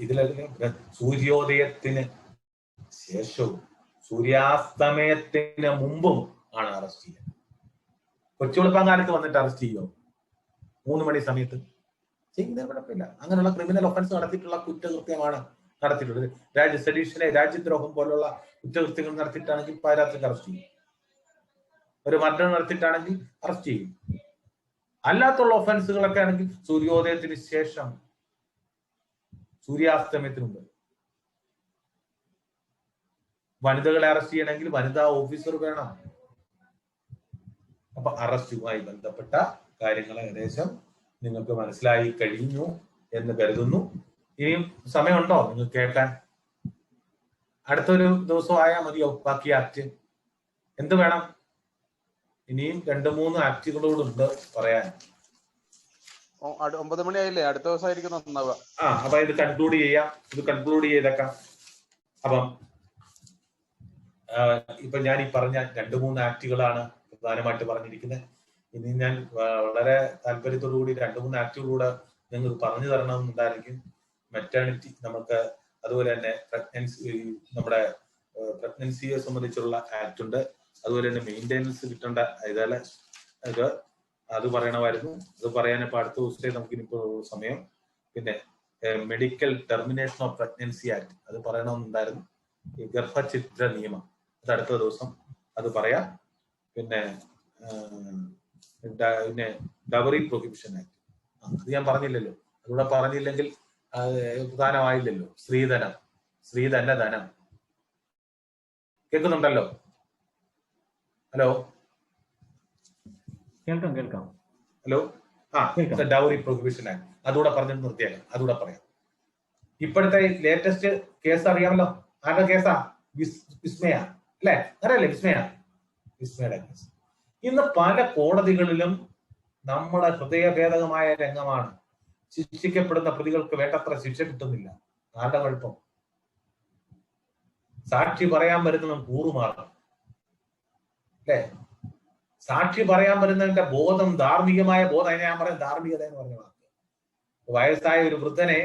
ഇതിലൊക്കെ സൂര്യോദയത്തിന് ശേഷവും സൂര്യാസ്തമയത്തിന് മുമ്പും ആണ് അറസ്റ്റ് ചെയ്യുക. കൊച്ചുവെളുപ്പം കാലത്ത് വന്നിട്ട് അറസ്റ്റ് ചെയ്യുമോ? 3 മണി സമയത്ത് ചെയ്യുന്നത് കുഴപ്പമില്ല. അങ്ങനെയുള്ള ക്രിമിനൽ ഒഫൻസ് നടത്തിയിട്ടുള്ള കുറ്റകൃത്യമാണ് നടത്തിയിട്ടുള്ളത്. സെഡീഷനെ, രാജ്യദ്രോഹം പോലുള്ള കുറ്റകൃത്യങ്ങൾ നടത്തിയിട്ടാണെങ്കിൽ പാരാത്രിക്ക് അറസ്റ്റ് ചെയ്യും. ഒരു മർഡർ നടത്തിയിട്ടാണെങ്കിൽ അറസ്റ്റ് ചെയ്യും. അല്ലാത്തുള്ള ഒഫൻസുകളൊക്കെ ആണെങ്കിൽ സൂര്യോദയത്തിന് ശേഷം, സൂര്യാസ്തമയത്തിന് മുമ്പ്. വനിതകളെ അറസ്റ്റ് ചെയ്യണമെങ്കിൽ വനിതാ ഓഫീസർ വേണം. അപ്പൊ അറസ്റ്റുമായി ബന്ധപ്പെട്ട കാര്യങ്ങൾ ഏകദേശം നിങ്ങൾക്ക് മനസ്സിലായി കഴിഞ്ഞു എന്ന് കരുതുന്നു. ഇനിയും സമയമുണ്ടോ നിങ്ങൾക്ക് കേൾക്കാൻ? അടുത്തൊരു ദിവസം ആയാൽ മതിയോ ബാക്കി ആക്ട്? എന്ത് വേണം? ഇനിയും 2-3 ആക്ടുകളോടുണ്ട് പറയാൻ. 9 മണിയായില്ലേ? അടുത്ത ദിവസമായിരിക്കും നന്നാവുക. അപ്പൊ ഇത് കൺക്ലൂഡ് ചെയ്യാം. ഇത് കൺക്ലൂഡ് ചെയ്തേക്കാം. അപ്പം ഇപ്പൊ ഞാൻ ഈ പറഞ്ഞ 2-3 ആക്ടുകളാണ് പ്രധാനമായിട്ട് പറഞ്ഞിരിക്കുന്നത്. ഇനി ഞാൻ വളരെ താല്പര്യത്തോടു കൂടി 2-3 ആക്ടുകളൂടെ നിങ്ങൾക്ക് പറഞ്ഞു തരണമെന്നുണ്ടായിരിക്കും. മെറ്റേണിറ്റി നമുക്ക്, അതുപോലെ തന്നെ നമ്മുടെ പ്രഗ്നൻസിയെ സംബന്ധിച്ചുള്ള ആക്ട് ഉണ്ട്. അതുപോലെ തന്നെ മെയിൻ്റെനൻസ് കിട്ടേണ്ട അത് പറയണമായിരുന്നു. അത് പറയാൻ ഇപ്പൊ അടുത്ത ദിവസത്തെ നമുക്കിനിപ്പോ സമയം. പിന്നെ medical termination of pregnancy act അത് പറയണമെന്നുണ്ടായിരുന്നു. ഈ ഗർഭഛിദ്ര നിയമം അത് അടുത്ത ദിവസം അത് പറയാം. പിന്നെ ഡവറി പ്രൊഹിബിഷൻ ആക്ട് അത് ഞാൻ പറഞ്ഞില്ലല്ലോ. അതുകൂടെ പറഞ്ഞില്ലെങ്കിൽ പ്രധാനമായില്ലല്ലോ. സ്ത്രീധന ധനം കേൾക്കുന്നുണ്ടല്ലോ? ഹലോ കേൾക്കാം. ഹലോ ഡൗറി പ്രൊഹിബിഷൻ ആക്ട് അതുകൂടെ പറഞ്ഞിട്ട് നിർത്തിയാലും അതുകൂടെ പറയാം. ഇപ്പോഴത്തെ ലേറ്റസ്റ്റ് കേസ് അറിയാമല്ലോ. ആരുടെ കേസാ? വിസ്മയ അല്ലെ? അറിയല്ലേ? വിസ്മയുടെ കേസ് ഇന്ന് പല കോടതികളിലും നമ്മുടെ ഹൃദയഭേദകമായ രംഗമാണ്. ശിക്ഷിക്കപ്പെടുന്ന പ്രതികൾക്ക് വേണ്ടത്ര ശിക്ഷ കിട്ടുന്നില്ല. ആരുടെ കുഴപ്പം? സാക്ഷി പറയാൻ വരുന്നവൻ കൂറുമാറണം അല്ലെ? സാക്ഷി പറയാൻ വരുന്നതിന്റെ ബോധം, ധാർമ്മികമായ ബോധം, അതിനെ ഞാൻ പറയാം ധാർമ്മികത എന്ന് പറഞ്ഞ വാക്ക്. വയസ്സായ ഒരു വൃദ്ധനെ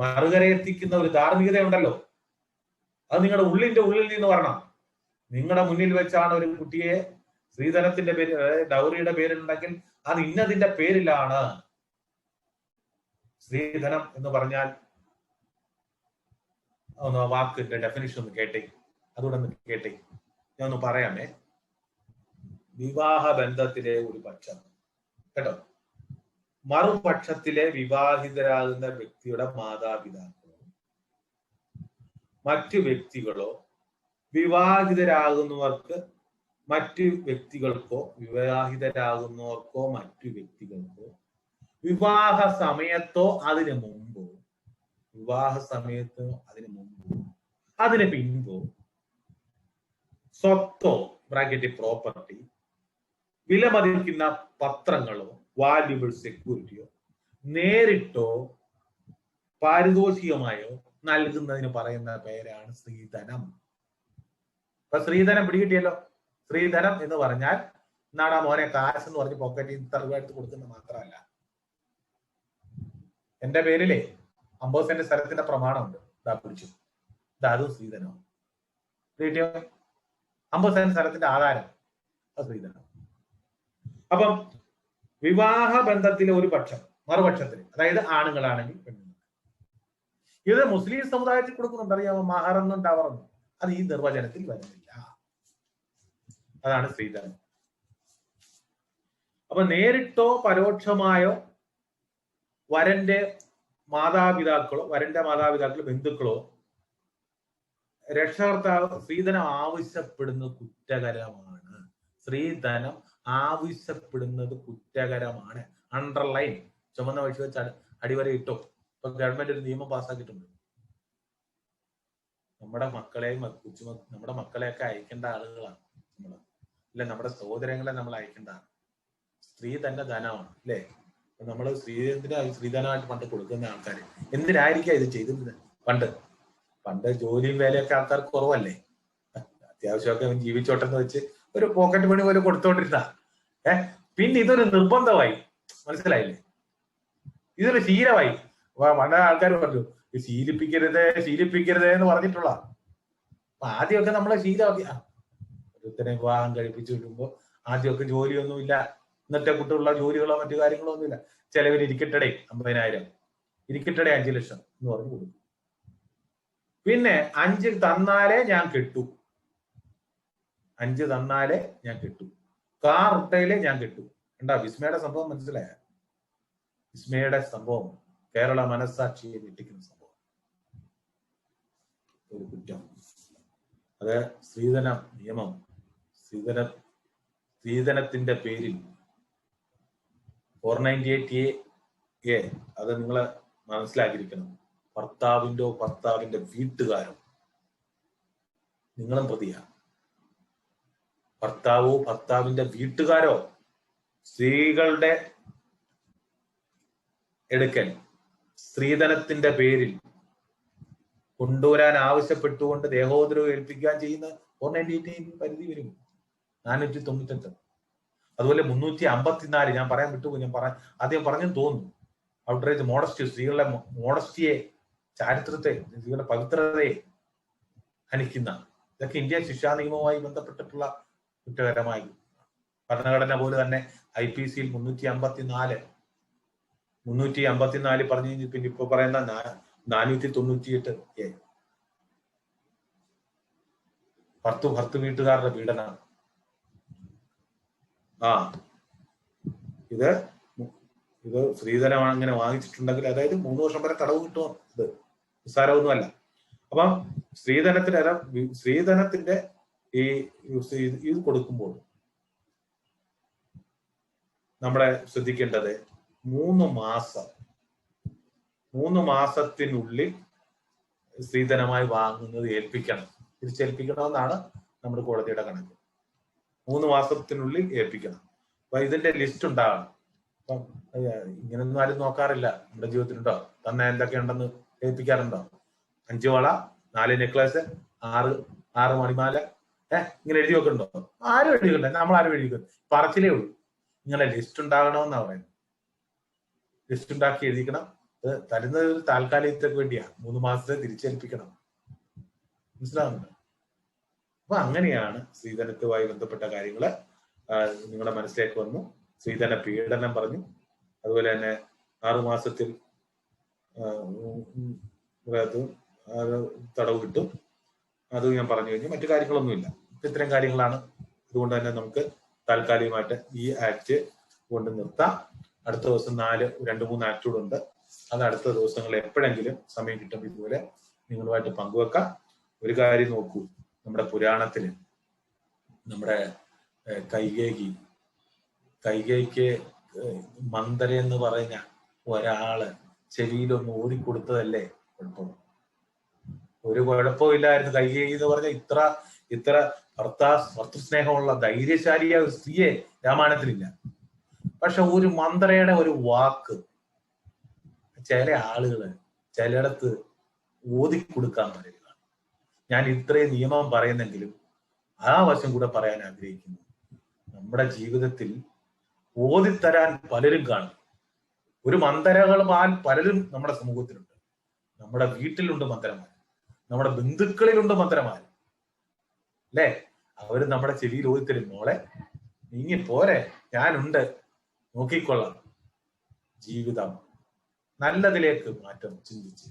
മറുകരയെത്തിക്കുന്ന ഒരു ധാർമ്മികത ഉണ്ടല്ലോ. അത് നിങ്ങളുടെ ഉള്ളിൽ നിന്ന് വരണം. നിങ്ങളുടെ മുന്നിൽ വെച്ചാണ് ഒരു കുട്ടിയെ സ്ത്രീധനത്തിന്റെ പേര്, അതായത് ഡൗറിയുടെ പേരിലുണ്ടെങ്കിൽ അത് ഇന്നതിന്റെ പേരിലാണ്. സ്ത്രീധനം എന്ന് പറഞ്ഞാൽ ഒന്ന് വാക്കിന്റെ ഡെഫിനിഷൻ ഒന്ന് കേട്ടേ, അതുകൂടെ ഒന്ന് കേട്ടേ. ഞാൻ ഒന്ന് പറയാമേ. വിവാഹ ബന്ധത്തിലെ ഒരു പക്ഷം കേട്ടോ, മറുപക്ഷത്തിലെ വിവാഹിതരാകുന്ന വ്യക്തിയുടെ മാതാപിതാക്കളോ മറ്റു വ്യക്തികളോ വിവാഹിതരാകുന്നവർക്ക് മറ്റു വ്യക്തികൾക്കോ വിവാഹിതരാകുന്നവർക്കോ മറ്റു വ്യക്തികൾക്കോ വിവാഹ സമയത്തോ അതിനു മുമ്പോ, അതിന് പിൻപോ സ്വത്തോ ബ്രാക്കറ്റ് പ്രോപ്പർട്ടി, വിലമതിക്കുന്ന പത്രങ്ങളോ വാല്യുബിൾ സെക്യൂരിറ്റിയോ നേരിട്ടോ പാരിതോഷികമായോ നൽകുന്നതിന് പറയുന്ന പേരാണ് സ്ത്രീധനം. അപ്പൊ സ്ത്രീധനം പിടികിട്ടിയല്ലോ. സ്ത്രീധനം എന്ന് പറഞ്ഞാൽ എന്നാടാ മോനെ കാശ് എന്ന് പറഞ്ഞ് പോക്കറ്റിൽ ഇത്ര രൂപ എടുത്ത് കൊടുക്കുന്ന മാത്രമല്ല. എന്റെ പേരിലെ 50 സെന്റ് സ്ഥലത്തിന്റെ പ്രമാണമുണ്ട്, ഇതാ പിടിച്ചു, അതും സ്ത്രീധനമാണ്. കിട്ടിയോ? 50 സെന്റ് സ്ഥലത്തിന്റെ ആധാരം, അത് സ്ത്രീധനം. അപ്പം വിവാഹ ബന്ധത്തിലെ ഒരു പക്ഷം മറുപക്ഷത്തിന്, അതായത് ആണുങ്ങളാണെങ്കിൽ പെണ്ണുങ്ങൾ, ഇത് മുസ്ലിം സമുദായത്തിൽ കൊടുക്കുന്നുണ്ട്. അറിയാമോ? മഹറെന്നും ടവറെന്നും. അത് ഈ നിർവചനത്തിൽ വരുന്നില്ല. അതാണ് സ്ത്രീധനം. അപ്പൊ നേരിട്ടോ പരോക്ഷമായോ വരന്റെ മാതാപിതാക്കളോ ബന്ധുക്കളോ രക്ഷകർത്താവ് സ്ത്രീധനം ആവശ്യപ്പെടുന്നത് കുറ്റകരമാണ്. സ്ത്രീധനം ആവശ്യപ്പെടുന്നത് കുറ്റകരമാണ്. അണ്ടർലൈൻ ചുമന്ന വഴി വെച്ച് അടിവര ഇട്ടോ. ഇപ്പൊ ഗവൺമെന്റ് ഒരു നിയമം പാസ്സാക്കിയിട്ടുണ്ട്. നമ്മുടെ മക്കളെയൊക്കെ അയക്കേണ്ട ആളുകളാണ് നമ്മൾ, അല്ലെ? നമ്മുടെ സഹോദരങ്ങളെ നമ്മൾ അയക്കേണ്ടതാണ്. സ്ത്രീ തന്നെ ധനമാണ് അല്ലെ? നമ്മൾ സ്ത്രീധനമായിട്ട് പണ്ട് കൊടുക്കുന്ന ആൾക്കാർ എന്തിനായിരിക്കാം ഇത് ചെയ്തിരുന്നത്? പണ്ട് ജോലിയും വേലയൊക്കെ ആൾക്കാർക്ക് കുറവല്ലേ? അത്യാവശ്യമൊക്കെ ജീവിച്ചോട്ടെന്ന് വെച്ച് ഒരു പോക്കറ്റ് മണി പോലെ കൊടുത്തോണ്ടിരുന്ന പിന്നെ ഇതൊരു നിർബന്ധമായി. മനസ്സിലായില്ലേ? ഇതൊരു ശീലമായി. പണ്ട് ആൾക്കാർ പറഞ്ഞു ശീലിപ്പിക്കരുതേ എന്ന് പറഞ്ഞിട്ടുള്ള. അപ്പൊ ആദ്യമൊക്കെ നമ്മളെ ശീലമാക്കി. ഒരുത്തനെ വിവാഹം കഴിപ്പിച്ചു വിടുമ്പോ ആദ്യമൊക്കെ ജോലിയൊന്നുമില്ല, ഇന്നത്തെ കുട്ടികളുള്ള ജോലികളോ മറ്റു കാര്യങ്ങളോ ഒന്നുമില്ല. ചിലവർ ഇരിക്കട്ടെ 50,000, ഇരിക്കട്ടെ 5 ലക്ഷം എന്ന് പറഞ്ഞു കൊടുക്കും. പിന്നെ 5 തന്നാലേ ഞാൻ കെട്ടു, 5 തന്നാലേ ഞാൻ കെട്ടു, കാർ ഇട്ടയിലേ ഞാൻ കെട്ടു. എന്താ വിസ്മയുടെ സംഭവം? മനസ്സിലായ? വിസ്മയുടെ സംഭവം കേരള മനസ്സാക്ഷിയെ ഞെട്ടിക്കുന്ന സംഭവം. ഒരു കുറ്റം അത് സ്ത്രീധന നിയമം, സ്ത്രീധനത്തിന്റെ പേരിൽ 498A അത് നിങ്ങൾ മനസ്സിലാക്കിയിരിക്കണം. ഭർത്താവിന്റെ വീട്ടുകാരോ നിങ്ങളും പ്രതിയാണ്. ഭർത്താവിന്റെ വീട്ടുകാരോ സ്ത്രീകളുടെ എടുക്കൽ സ്ത്രീധനത്തിന്റെ പേരിൽ കൊണ്ടുവരാൻ ആവശ്യപ്പെട്ടുകൊണ്ട് ദേഹോദരവ് ഏൽപ്പിക്കാൻ ചെയ്യുന്ന 498 പരിധി വരും 498. അതുപോലെ 354 ഞാൻ പറയാൻ വിട്ടുപോയി, ഞാൻ ആദ്യം പറഞ്ഞെന്ന് തോന്നുന്നു. ഔട്ട്റേജ് മോഡസ്റ്റി, സ്ത്രീകളുടെ മോഡസ്റ്റിയെ, ചാരിത്രത്തെ, സ്ത്രീകളുടെ പവിത്രതയെ ഹനിക്കുന്ന, ഇതൊക്കെ ഇന്ത്യൻ ശിക്ഷാ നിയമവുമായി ബന്ധപ്പെട്ടിട്ടുള്ള കുറ്റകരമായി. ഭരണഘടന പോലെ തന്നെ IPC-യിൽ 354 പറഞ്ഞു കഴിഞ്ഞ് പിന്നെ ഇപ്പൊ പറയുന്ന 498A ഭർത്തു വീട്ടുകാരുടെ പീഡനം. ഇത് സ്ത്രീധനം അങ്ങനെ വാങ്ങിച്ചിട്ടുണ്ടെങ്കിൽ അതായത് 3 വർഷം വരെ തടവ് കിട്ടുമോ? ഇത് നിസ്സാരമൊന്നുമല്ല. അപ്പം സ്ത്രീധനത്തിന്റെ ഇത് കൊടുക്കുമ്പോൾ നമ്മളെ ശ്രദ്ധിക്കേണ്ടത് 3 മാസത്തിനുള്ളിൽ സ്ത്രീധനമായി വാങ്ങുന്നത് തിരിച്ചേൽപ്പിക്കണമെന്നാണ് നമ്മുടെ കോടതിയുടെ കണക്ക്. 3 മാസത്തിനുള്ളിൽ ഏൽപ്പിക്കണം. അപ്പൊ ഇതിന്റെ ലിസ്റ്റ് ഉണ്ടാകണം. അപ്പം ഇങ്ങനൊന്നും ആരും നോക്കാറില്ല. നമ്മുടെ ജീവിതത്തിലുണ്ടോ തന്നെ എന്തൊക്കെയുണ്ടെന്ന് ഏൽപ്പിക്കാറുണ്ടോ? 5 വള, 4 നെക്ലേസ്, 6 മണിമാല, ഇങ്ങനെ എഴുതി വെക്കുന്നുണ്ടോ? ആരും എഴുതി വെക്കണ്ട. നമ്മളാരും എഴുതി വെക്കുന്നു, പറച്ചിലേ ഉള്ളൂ. ഇങ്ങനെ ലിസ്റ്റ് ഉണ്ടാകണമെന്നാ പറയുന്നത്. ലിസ്റ്റ് ഉണ്ടാക്കി എഴുതിക്കണം. തരുന്നത് ഒരു താൽക്കാലികത്തേക്ക് വേണ്ടിയാ. 3 മാസത്തെ തിരിച്ചേൽപ്പിക്കണം. മനസ്സിലാവുന്നുണ്ട്? അപ്പൊ അങ്ങനെയാണ് സ്ത്രീധനത്തുമായി ബന്ധപ്പെട്ട കാര്യങ്ങള് നിങ്ങളുടെ മനസ്സിലേക്ക് വന്നു. സ്ത്രീധന പീഡനം പറഞ്ഞു. അതുപോലെ തന്നെ 6 മാസത്തിൽ തടവ് കിട്ടും. അത് ഞാൻ പറഞ്ഞു കഴിഞ്ഞു. മറ്റു കാര്യങ്ങളൊന്നുമില്ല. ഇത്തരം കാര്യങ്ങളാണ്. അതുകൊണ്ട് തന്നെ നമുക്ക് താൽക്കാലികമായിട്ട് ഈ ആക്ട് കൊണ്ട് നിർത്താം. അടുത്ത ദിവസം 2-3 ആക്ടുകൾ ഉണ്ട്. അത് അടുത്ത ദിവസങ്ങളിൽ എപ്പോഴെങ്കിലും സമയം കിട്ടുമ്പോൾ ഇതുപോലെ നിങ്ങളുമായിട്ട് പങ്കുവെക്കാം. ഒരു കാര്യം നോക്കൂ, നമ്മുടെ പുരാണത്തില് നമ്മുടെ കൈകേയിക്ക് മന്ദര എന്ന് പറഞ്ഞ ഒരാള് ചെവിയിലൊന്ന് ഓതിക്കൊടുത്തതല്ലേ കുഴപ്പം? ഒരു കുഴപ്പമില്ലായിരുന്നു. കൈകേയി എന്ന് പറഞ്ഞ ഇത്ര ഭർത്തൃസ്നേഹമുള്ള ധൈര്യശാലിയായ ഒരു സ്ത്രീയെ രാമായണത്തിലില്ല. പക്ഷെ ഒരു മന്ത്രയുടെ ഒരു വാക്ക് ചില ആളുകള് ചിലയിടത്ത് ഓതിക്കൊടുക്കാൻ പറയുക. ഞാൻ ഇത്രയും നിയമം പറയുന്നെങ്കിലും ആ വശം കൂടെ പറയാൻ ആഗ്രഹിക്കുന്നു. നമ്മുടെ ജീവിതത്തിൽ ഓതിത്തരാൻ പലരും കാണും. ഒരു മന്ത്രകളുമാൽ പലരും നമ്മുടെ സമൂഹത്തിലുണ്ട്. നമ്മുടെ വീട്ടിലുണ്ട് മന്ത്രമാർ, നമ്മുടെ ബന്ധുക്കളിലുണ്ട് മന്ത്രമാർ, അല്ലേ? അവര് നമ്മുടെ ചെവിയിൽ ഓതിത്തരും, മോളെ നീങ്ങി പോരെ, ഞാനുണ്ട്, നോക്കിക്കൊള്ളാം. ജീവിതം നല്ലതിലേക്ക് മാറ്റം ചിന്തിച്ച്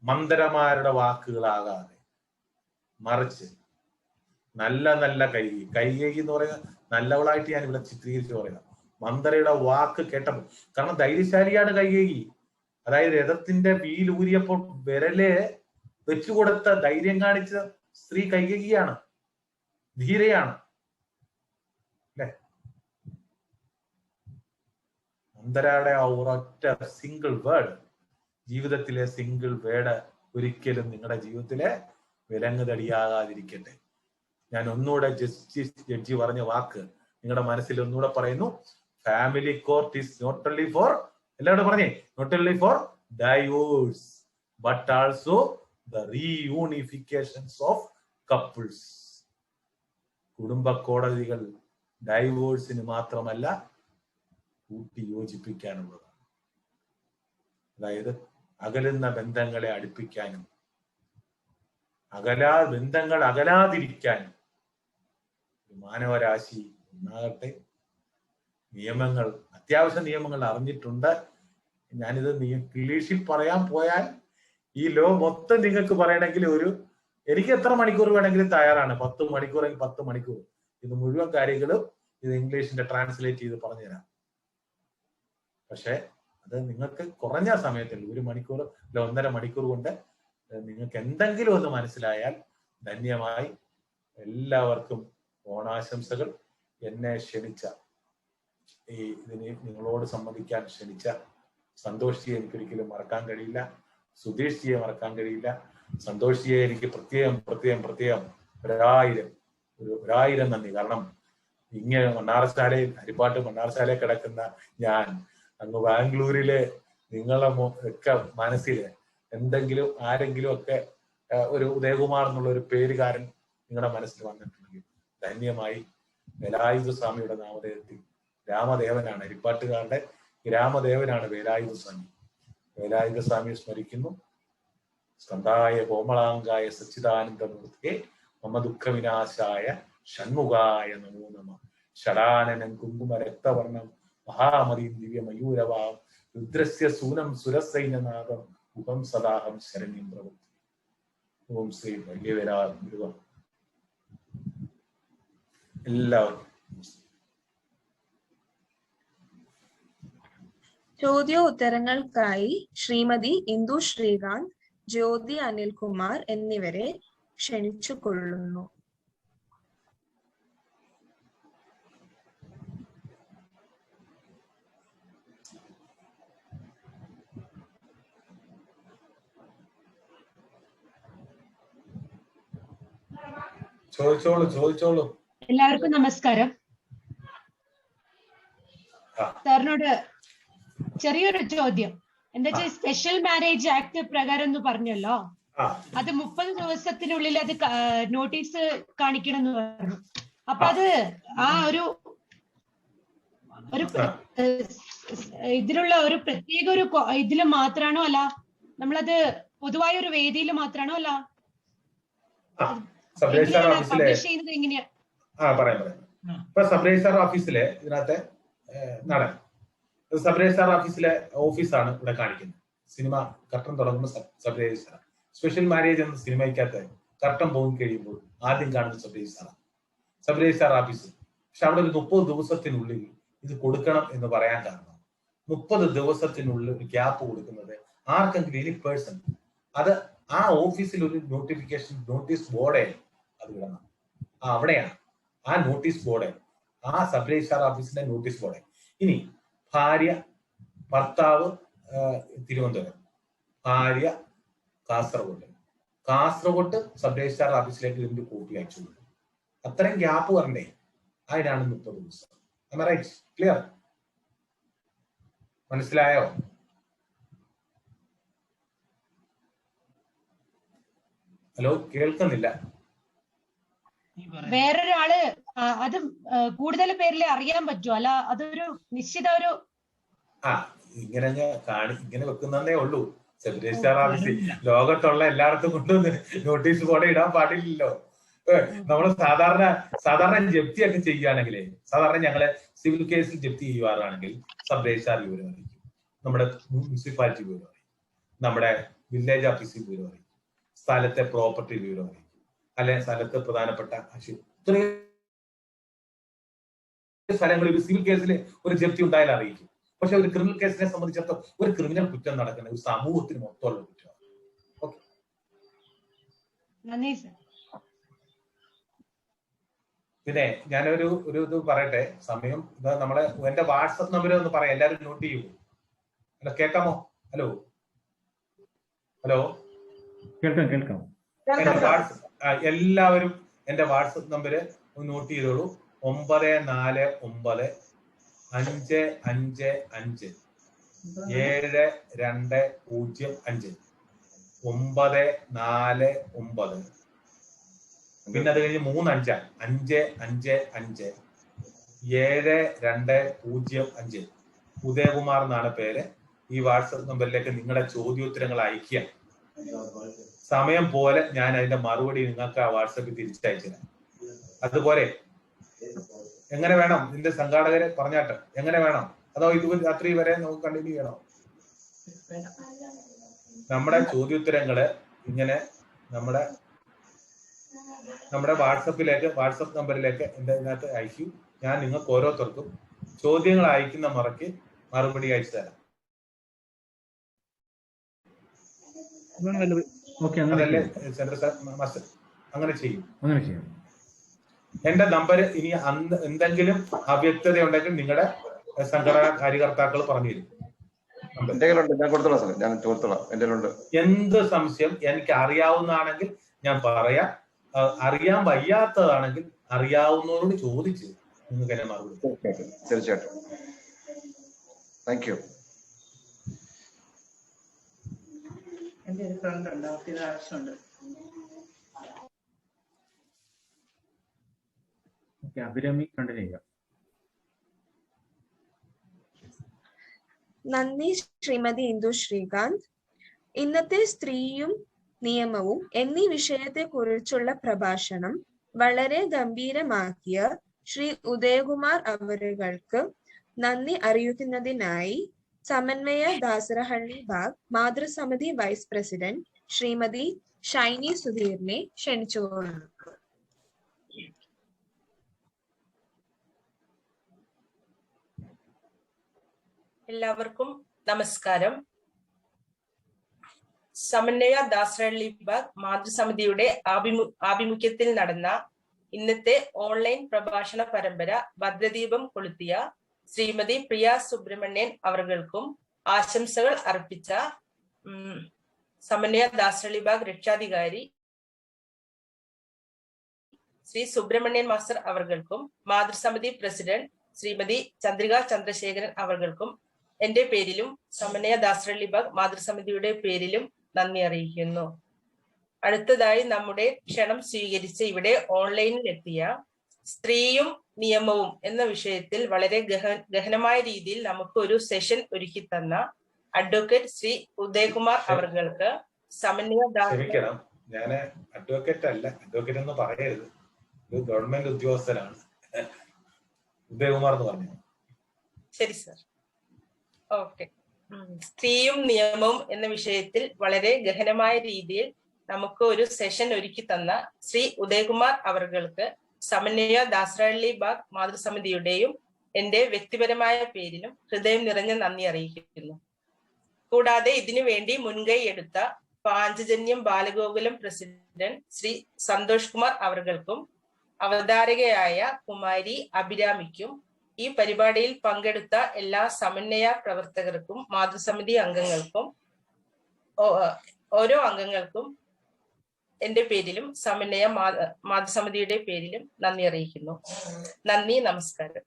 മന്ത്രമാരുടെ വാക്കുകളാകാതെ മറിച്ച് നല്ല കൈകേയി എന്ന് പറയുന്ന നല്ലവളായിട്ട് ഞാൻ ഇവിടെ ചിത്രീകരിച്ച് പറയാം. മന്ത്രയുടെ വാക്ക് കേട്ടപ്പോൾ, കാരണം ധൈര്യശാലിയാണ് കൈകേയി. അതായത് രഥത്തിന്റെ വീലൂരിയപ്പോൾ വിരല് വെച്ചുകൊടുത്ത ധൈര്യം കാണിച്ച സ്ത്രീ കൈകേയിയാണ്, ധീരയാണ്, അല്ലെ? മന്ത്രയുടെ ആ ഒരൊറ്റ സിംഗിൾ വേർഡ്, ജീവിതത്തിലെ സിംഗിൾ വേർഡ് ഒരിക്കലും നിങ്ങളുടെ ജീവിതത്തിലെ വിലങ്ങുതടിയാകാതിരിക്കട്ടെ. ഞാൻ ഒന്നുകൂടെ ജഡ്ജി പറഞ്ഞ വാക്ക് നിങ്ങളുടെ മനസ്സിൽ ഒന്നുകൂടെ പറയുന്നു. Family court is not only for, എല്ലാവരും പറഞ്ഞേ, not only for divorce but also the reunifications of couples. കുടുംബ കോടതികൾ ഡൈവോഴ്സിന് മാത്രമല്ല കൂട്ടി യോജിപ്പിക്കാനുള്ളതാണ്. അതായത് അകലുന്ന ബന്ധങ്ങളെ അടുപ്പിക്കാനും ബന്ധങ്ങൾ അകലാതിരിക്കാനും മാനവരാശി ഒന്നാകട്ടെ. നിയമങ്ങൾ, അത്യാവശ്യ നിയമങ്ങൾ അറിഞ്ഞിട്ടുണ്ട്. ഞാനിത് ഇംഗ്ലീഷിൽ പറയാൻ പോയാൽ ഈ ലോ മൊത്തം നിങ്ങൾക്ക് പറയണമെങ്കിൽ എനിക്ക് എത്ര മണിക്കൂർ വേണമെങ്കിലും തയ്യാറാണ്. 10 മണിക്കൂറെങ്കിൽ 10 മണിക്കൂർ ഇത് മുഴുവൻ കാര്യങ്ങളും ഇത് ഇംഗ്ലീഷിന്റെ ട്രാൻസ്ലേറ്റ് ചെയ്ത് പറഞ്ഞുതരാം. പക്ഷെ അത് നിങ്ങൾക്ക് കുറഞ്ഞ സമയത്തിൽ 1 മണിക്കൂർ അല്ല 1.5 മണിക്കൂർ കൊണ്ട് നിങ്ങൾക്ക് എന്തെങ്കിലും ഒന്ന് മനസ്സിലായാൽ ധന്യമായി. എല്ലാവർക്കും ഓണാശംസകൾ. എന്നെ ക്ഷണിച്ച ഇതിന് നിങ്ങളോട് സംബന്ധിക്കാൻ ക്ഷണിച്ച സന്തോഷിയെ എനിക്കൊരിക്കലും മറക്കാൻ കഴിയില്ല. സുധീഷ്ജിയെ മറക്കാൻ കഴിയില്ല. സന്തോഷിയെ എനിക്ക് പ്രത്യേകം ഒരായിരം നന്ദി. കാരണം ഇങ്ങനെ മണ്ണാറശാലയിൽ ഹരിപ്പാട്ട് മണ്ണാറശാലയിൽ കിടക്കുന്ന ഞാൻ അങ്ങ് ബാംഗ്ലൂരിലെ നിങ്ങളെ ഒക്കെ മനസ്സിൽ എന്തെങ്കിലും ആരെങ്കിലും ഒക്കെ ഒരു ഉദയകുമാർ എന്നുള്ള ഒരു പേരുകാരൻ നിങ്ങളുടെ മനസ്സിൽ വന്നിട്ടുണ്ടെങ്കിൽ ധന്യമായി. വേലായുധ സ്വാമിയുടെ നാമധേയത്തിൽ രാമദേവനാണ്, ഹരിപ്പാട്ടുകാരുടെ ഗ്രാമദേവനാണ് വേലായുധ സ്വാമി. വേലായുധ സ്വാമിയെ സ്മരിക്കുന്നു. സ്കന്ധായ കോമളാംഗായ സച്ചിദാനന്ദമൂർത്തിയെ മമ ദുഃഖവിനാശായ ഷൺമുഖായ നമോ നമ. ഷടാനനം കുങ്കുമ രക്തവർണം മഹാമതീം ദിവ്യമയൂരവാം രുദ്രസ്യ സൂനം സുരസൈന്യനാഥം മുഖം സദാഹം ശരണ്യം പ്രവൃത്തി. ഓം ശ്രീ വല്യവരാ ഗുരുവ. എല്ലാവർക്കും ചോദ്യോത്തരങ്ങൾക്കായി ശ്രീമതി ഇന്ദു ശ്രീകാന്ത്, ജ്യോതി അനിൽകുമാർ എന്നിവരെ ക്ഷണിച്ചുകൊള്ളുന്നു. ചോദിച്ചോളൂ. എല്ലാവർക്കും നമസ്കാരം. സാറിനോട് ചെറിയൊരു ചോദ്യം. എന്താ വെച്ചാൽ സ്പെഷ്യൽ മാരേജ് ആക്ട് പ്രകാരം എന്ന് പറഞ്ഞല്ലോ, അത് 30 ദിവസത്തിനുള്ളിൽ അത് നോട്ടീസ് കാണിക്കണം എന്ന് പറഞ്ഞു. അപ്പൊ അത് ആ ഒരു ഇതിലുള്ള ഒരു പ്രത്യേക ഒരു ഇതില് മാത്രാണോ, അല്ല നമ്മളത് പൊതുവായ ഒരു വേദിയിൽ മാത്രാണോ, അല്ല പബ്ലിഷ് ചെയ്യുന്നത് എങ്ങനെയാ? പറയാം. ഇപ്പൊ സബ് രജിസ്ട്രാർ ഓഫീസിലെ ഇതിനകത്തെ സബ് രജിസ്ട്രാർ ഓഫീസിലെ ഓഫീസാണ് ഇവിടെ കാണിക്കുന്നത്. സിനിമ കർട്ടൻ തുടങ്ങുമ്പോൾ സബ് രജിസ്ട്രാർ. സ്പെഷ്യൽ മാരേജ് എന്ന സിനിമയ്ക്കകത്ത് കർട്ടൻ പോയി കഴിയുമ്പോൾ ആദ്യം കാണുന്ന സബ് രജിസ്ട്രാർ ഓഫീസ്. പക്ഷെ അവിടെ ഒരു 30 ദിവസത്തിനുള്ളിൽ ഇത് കൊടുക്കണം എന്ന് പറയാൻ കാരണം 30 ദിവസത്തിനുള്ളിൽ ഒരു ഗ്യാപ്പ് കൊടുക്കുന്നത് ആർക്കെങ്കിലും എനി പേഴ്സൺ അത് ആ ഓഫീസിൽ ഒരു നോട്ടീസ് ബോർഡേ അത് വിടണം. അവിടെയാണ് ആ നോട്ടീസ് ബോർഡ്, ആ സബ് രജിസ്ട്രാർ ഓഫീസിന്റെ നോട്ടീസ് ബോർഡ്. ഇനി ഭാര്യ ഭർത്താവ് തിരുവനന്തപുരം, ഭാര്യ കാസർഗോഡ് സബ് രജിസ്ട്രാർ ഓഫീസിലേക്ക് ഇതിന്റെ കോപ്പി അയച്ചു കൊടുക്കും. അത്രയും ഗ്യാപ്പ് വരണ്ടേ? അതിനാണ് 30 ദിവസം. റൈറ്റ്? ക്ലിയർ? മനസ്സിലായോ? ഹലോ, കേൾക്കുന്നില്ല. വേറൊരാള് അത് കൂടുതൽ പേരിലെ അറിയാൻ പറ്റുമോ, അല്ല അതൊരു നിശ്ചിത ഒരു ഇങ്ങനെ വെക്കുന്നതേ ഉള്ളൂ. സബ് രജിസ്ട്രാർ ഓഫീസിൽ ലോകത്തുള്ള എല്ലായിടത്തും കൊണ്ടുവന്ന് നോട്ടീസ് ബോർഡ് ഇടാൻ പാടില്ലല്ലോ. നമ്മള് സാധാരണ ജപ്തിയൊക്കെ ചെയ്യുകയാണെങ്കിലേ, സാധാരണ ഞങ്ങള് സിവിൽ കേസിൽ ജപ്തി ചെയ്യുവാറാണെങ്കിൽ സബ് രജിസ്ട്രാർ വിവരം അറിയിക്കും, നമ്മുടെ മുനിസിപ്പാലിറ്റി വിവരം അറിയിക്കും, നമ്മുടെ വില്ലേജ് ഓഫീസിൽ വിവരം അറിയിക്കും, സ്ഥലത്തെ പ്രോപ്പർട്ടി വിവരം അറിയിക്കും, അല്ലെങ്കിൽ സ്ഥലത്ത് പ്രധാനപ്പെട്ട സ്ഥലങ്ങളിൽ ഒരു സിവിൽ കേസിൽ ഒരു ജപ്തി ഉണ്ടായാൽ അറിയിക്കും. പക്ഷെ ഒരു ക്രിമിനൽ കേസിനെ സംബന്ധിച്ചിടത്തോളം ഒരു ക്രിമിനൽ കുറ്റം നടക്കുന്ന ഒരു സമൂഹത്തിന് മൊത്തമുള്ള കുറ്റമാണ്. ഓക്കെ, പിന്നെ ഞാനൊരു ഇത് പറയട്ടെ. സമയം നമ്മളെ എന്റെ വാട്സപ്പ് നമ്പർ ഒന്ന് പറയാം, എല്ലാവരും നോട്ട് ചെയ്യൂ. ഹലോ, കേൾക്കാമോ? ഹലോ കേൾക്കാം. എല്ലാവരും എന്റെ വാട്സപ്പ് നമ്പര് ഒന്ന് നോട്ട് ചെയ്തോളൂ. 949 555 7205 949. പിന്നെ അത് കഴിഞ്ഞ് 3 555 7205. ഉദയകുമാർ എന്നാണ് പേര്. ഈ വാട്സപ്പ് നമ്പറിലേക്ക് നിങ്ങളുടെ ചോദ്യോത്തരങ്ങൾ അയക്കുക. സമയം പോലെ ഞാൻ അതിന്റെ മറുപടി നിങ്ങൾക്ക് ആ വാട്സപ്പിൽ തിരിച്ചയച്ചു തരാം. അതുപോലെ എങ്ങനെ വേണം? ഇതിന്റെ സംഘാടകരെ പറഞ്ഞാട്ട് എങ്ങനെ വേണം? അതോ ഇത് രാത്രി വരെ നമുക്ക് കണ്ടിന്യൂ ചെയ്യണോ? നമ്മുടെ ചോദ്യോത്തരങ്ങള് ഇങ്ങനെ നമ്മുടെ വാട്സപ്പ് നമ്പറിലേക്ക് ഇതിനകത്ത് അയക്കൂ. ഞാൻ നിങ്ങൾക്ക് ഓരോരുത്തർക്കും ചോദ്യങ്ങൾ അയക്കുന്ന മുറയ്ക്ക് മറുപടി അയച്ചു തരാം. അതല്ലേ ചന്ദ്ര മാസ്റ്റർ? അങ്ങനെ ചെയ്യും. അങ്ങനെ ചെയ്യാം. എന്റെ നമ്പർ ഇനി അന്ന് എന്തെങ്കിലും അവ്യക്തത ഉണ്ടെങ്കിൽ നിങ്ങളുടെ സംഘടനാ കാര്യകർത്താക്കൾ പറഞ്ഞു തരും. എന്ത് സംശയം എനിക്ക് അറിയാവുന്നതാണെങ്കിൽ ഞാൻ പറയാം, അറിയാൻ വയ്യാത്തതാണെങ്കിൽ അറിയാവുന്നവരോട് ചോദിച്ച് നിങ്ങൾക്ക് എന്നെ മറുപടി. തീർച്ചയായിട്ടും. Thank you. എന്റെ ഒരു ഫ്രണ്ട് ഉണ്ട്, അവർക്ക് ഇത് ആവശ്യമുണ്ട്. അഭിരാമി കണ്ടിന്യൂ ചെയ്യാം. നന്ദി ശ്രീമതി ഇന്ദു ശ്രീകാന്ത്. ഇന്നത്തെ സ്ത്രീയും നിയമവും എന്നീ വിഷയത്തെക്കുറിച്ചുള്ള പ്രഭാഷണം വളരെ ഗംഭീരമാക്കിയ ശ്രീ ഉദയകുമാർ അവരുകൾക്ക് നന്ദി അറിയിക്കുന്നതിനായി സമന്വയ ദാസരഹള്ളി ബാഗ് മാതൃസമിതി വൈസ് പ്രസിഡന്റ് ശ്രീമതി ഷൈനി സുധീറിനെ ക്ഷണിച്ചുകൊള്ളുന്നു. എല്ലാവർക്കും നമസ്കാരം. സമന്വയ ദാസരഹള്ളി ബാഗ് മാതൃസമിതിയുടെ ആഭിമുഖ്യത്തിൽ നടന്ന ഇന്നത്തെ ഓൺലൈൻ പ്രഭാഷണ പരമ്പര ഭദ്രദീപം കൊളുത്തിയ ശ്രീമതി പ്രിയ സുബ്രഹ്മണ്യൻ അവർകൾക്കും ആശംസകൾ അർപ്പിച്ച സമന്വയ ദാസരഹള്ളി ബാഗ് രക്ഷാധികാരി ശ്രീ സുബ്രഹ്മണ്യൻ മാസ്റ്റർ അവർകൾക്കും മാതൃസമിതി പ്രസിഡന്റ് ശ്രീമതി ചന്ദ്രിക ചന്ദ്രശേഖരൻ അവർകൾക്കും എന്റെ പേരിലും സമന്വയ ദാസരഹള്ളി ബാഗ് മാതൃസമിതിയുടെ പേരിലും നന്ദി അറിയിക്കുന്നു. അടുത്തതായി നമ്മുടെ ക്ഷണം സ്വീകരിച്ച് ഇവിടെ ഓൺലൈനിൽ എത്തിയ സ്ത്രീയും നിയമവും എന്ന വിഷയത്തിൽ വളരെ ഗഹനമായ രീതിയിൽ നമുക്ക് ഒരു സെഷൻ ഒരുക്കി തന്ന അഡ്വക്കേറ്റ് ശ്രീ ഉദയകുമാർ അവർക്ക് സമന്വയ ക്ഷമിക്കണം, ഞാൻ അഡ്വക്കേറ്റ് അല്ല, അഡ്വക്കേറ്റ് എന്ന് പറയരുത്, ഒരു ഗവൺമെന്റ് ഉദ്യോഗസ്ഥനാണ്. ഉദയകുമാർ എന്ന് പറഞ്ഞു. ശരി സർ. ഓക്കെ. സ്ത്രീയും നിയമവും എന്ന വിഷയത്തിൽ വളരെ ഗഹനമായ രീതിയിൽ നമുക്ക് ഒരു സെഷൻ ഒരുക്കി തന്ന ശ്രീ ഉദയകുമാർ അവർക്ക് സമന്വയ ദാസരഹള്ളി ബാഗ് മാതൃസമിതിയുടെയും എന്റെ വ്യക്തിപരമായ പേരിലും ഹൃദയം നിറഞ്ഞ നന്ദി അറിയിക്കുന്നു. കൂടാതെ ഇതിനു വേണ്ടി മുൻകൈ എടുത്ത പാഞ്ചജന്യം ബാലഗോകുലം പ്രസിഡന്റ് ശ്രീ സന്തോഷ് കുമാർ അവർകൾക്കും അവതാരകയായ കുമാരി അഭിരാമിക്കും ഈ പരിപാടിയിൽ പങ്കെടുത്ത എല്ലാ സമന്വയ പ്രവർത്തകർക്കും മാതൃസമിതി അംഗങ്ങൾക്കും ഓരോ അംഗങ്ങൾക്കും എന്റെ പേരിലും സമന്വയ മാതൃസമിതിയുടെ പേരിലും നന്ദി അറിയിക്കുന്നു. നന്ദി, നമസ്കാരം.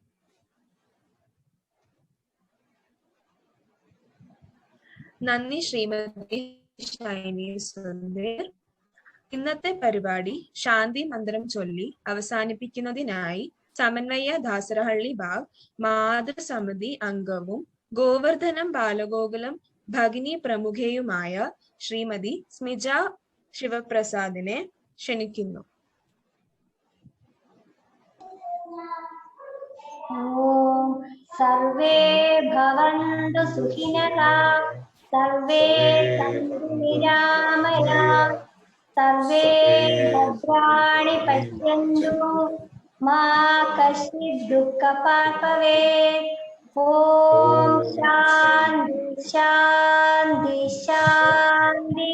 നന്ദി ശ്രീമതി ഷൈനി സുധീർ. ഇന്നത്തെ പരിപാടി ശാന്തി മന്ത്രം ചൊല്ലി അവസാനിപ്പിക്കുന്നതിനായി സമന്വയ ദാസരഹള്ളി ബാഗ് മാതൃസമിതി അംഗവും ഗോവർദ്ധനം ബാലഗോകുലം ഭഗിനി പ്രമുഖയുമായ ശ്രീമതി സ്മിജ ശിവപ്രസാദിനെ ക്ഷണിക്കുന്നു. ഓം സർവേ ഭവന്തു സുഖിനഃ സർവേ സന്തു നിരാമയാഃ സർവേ ഭദ്രാണി പശ്യന്തു മാ കശ്ചിത് ദുഃഖഭാഗ് ഭവേത്. ഓം ശാന്തി ശാന്തി ശാന്തി.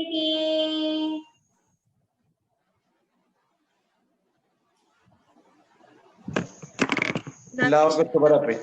എല്ലാവർക്കും ശുഭരാത്രി.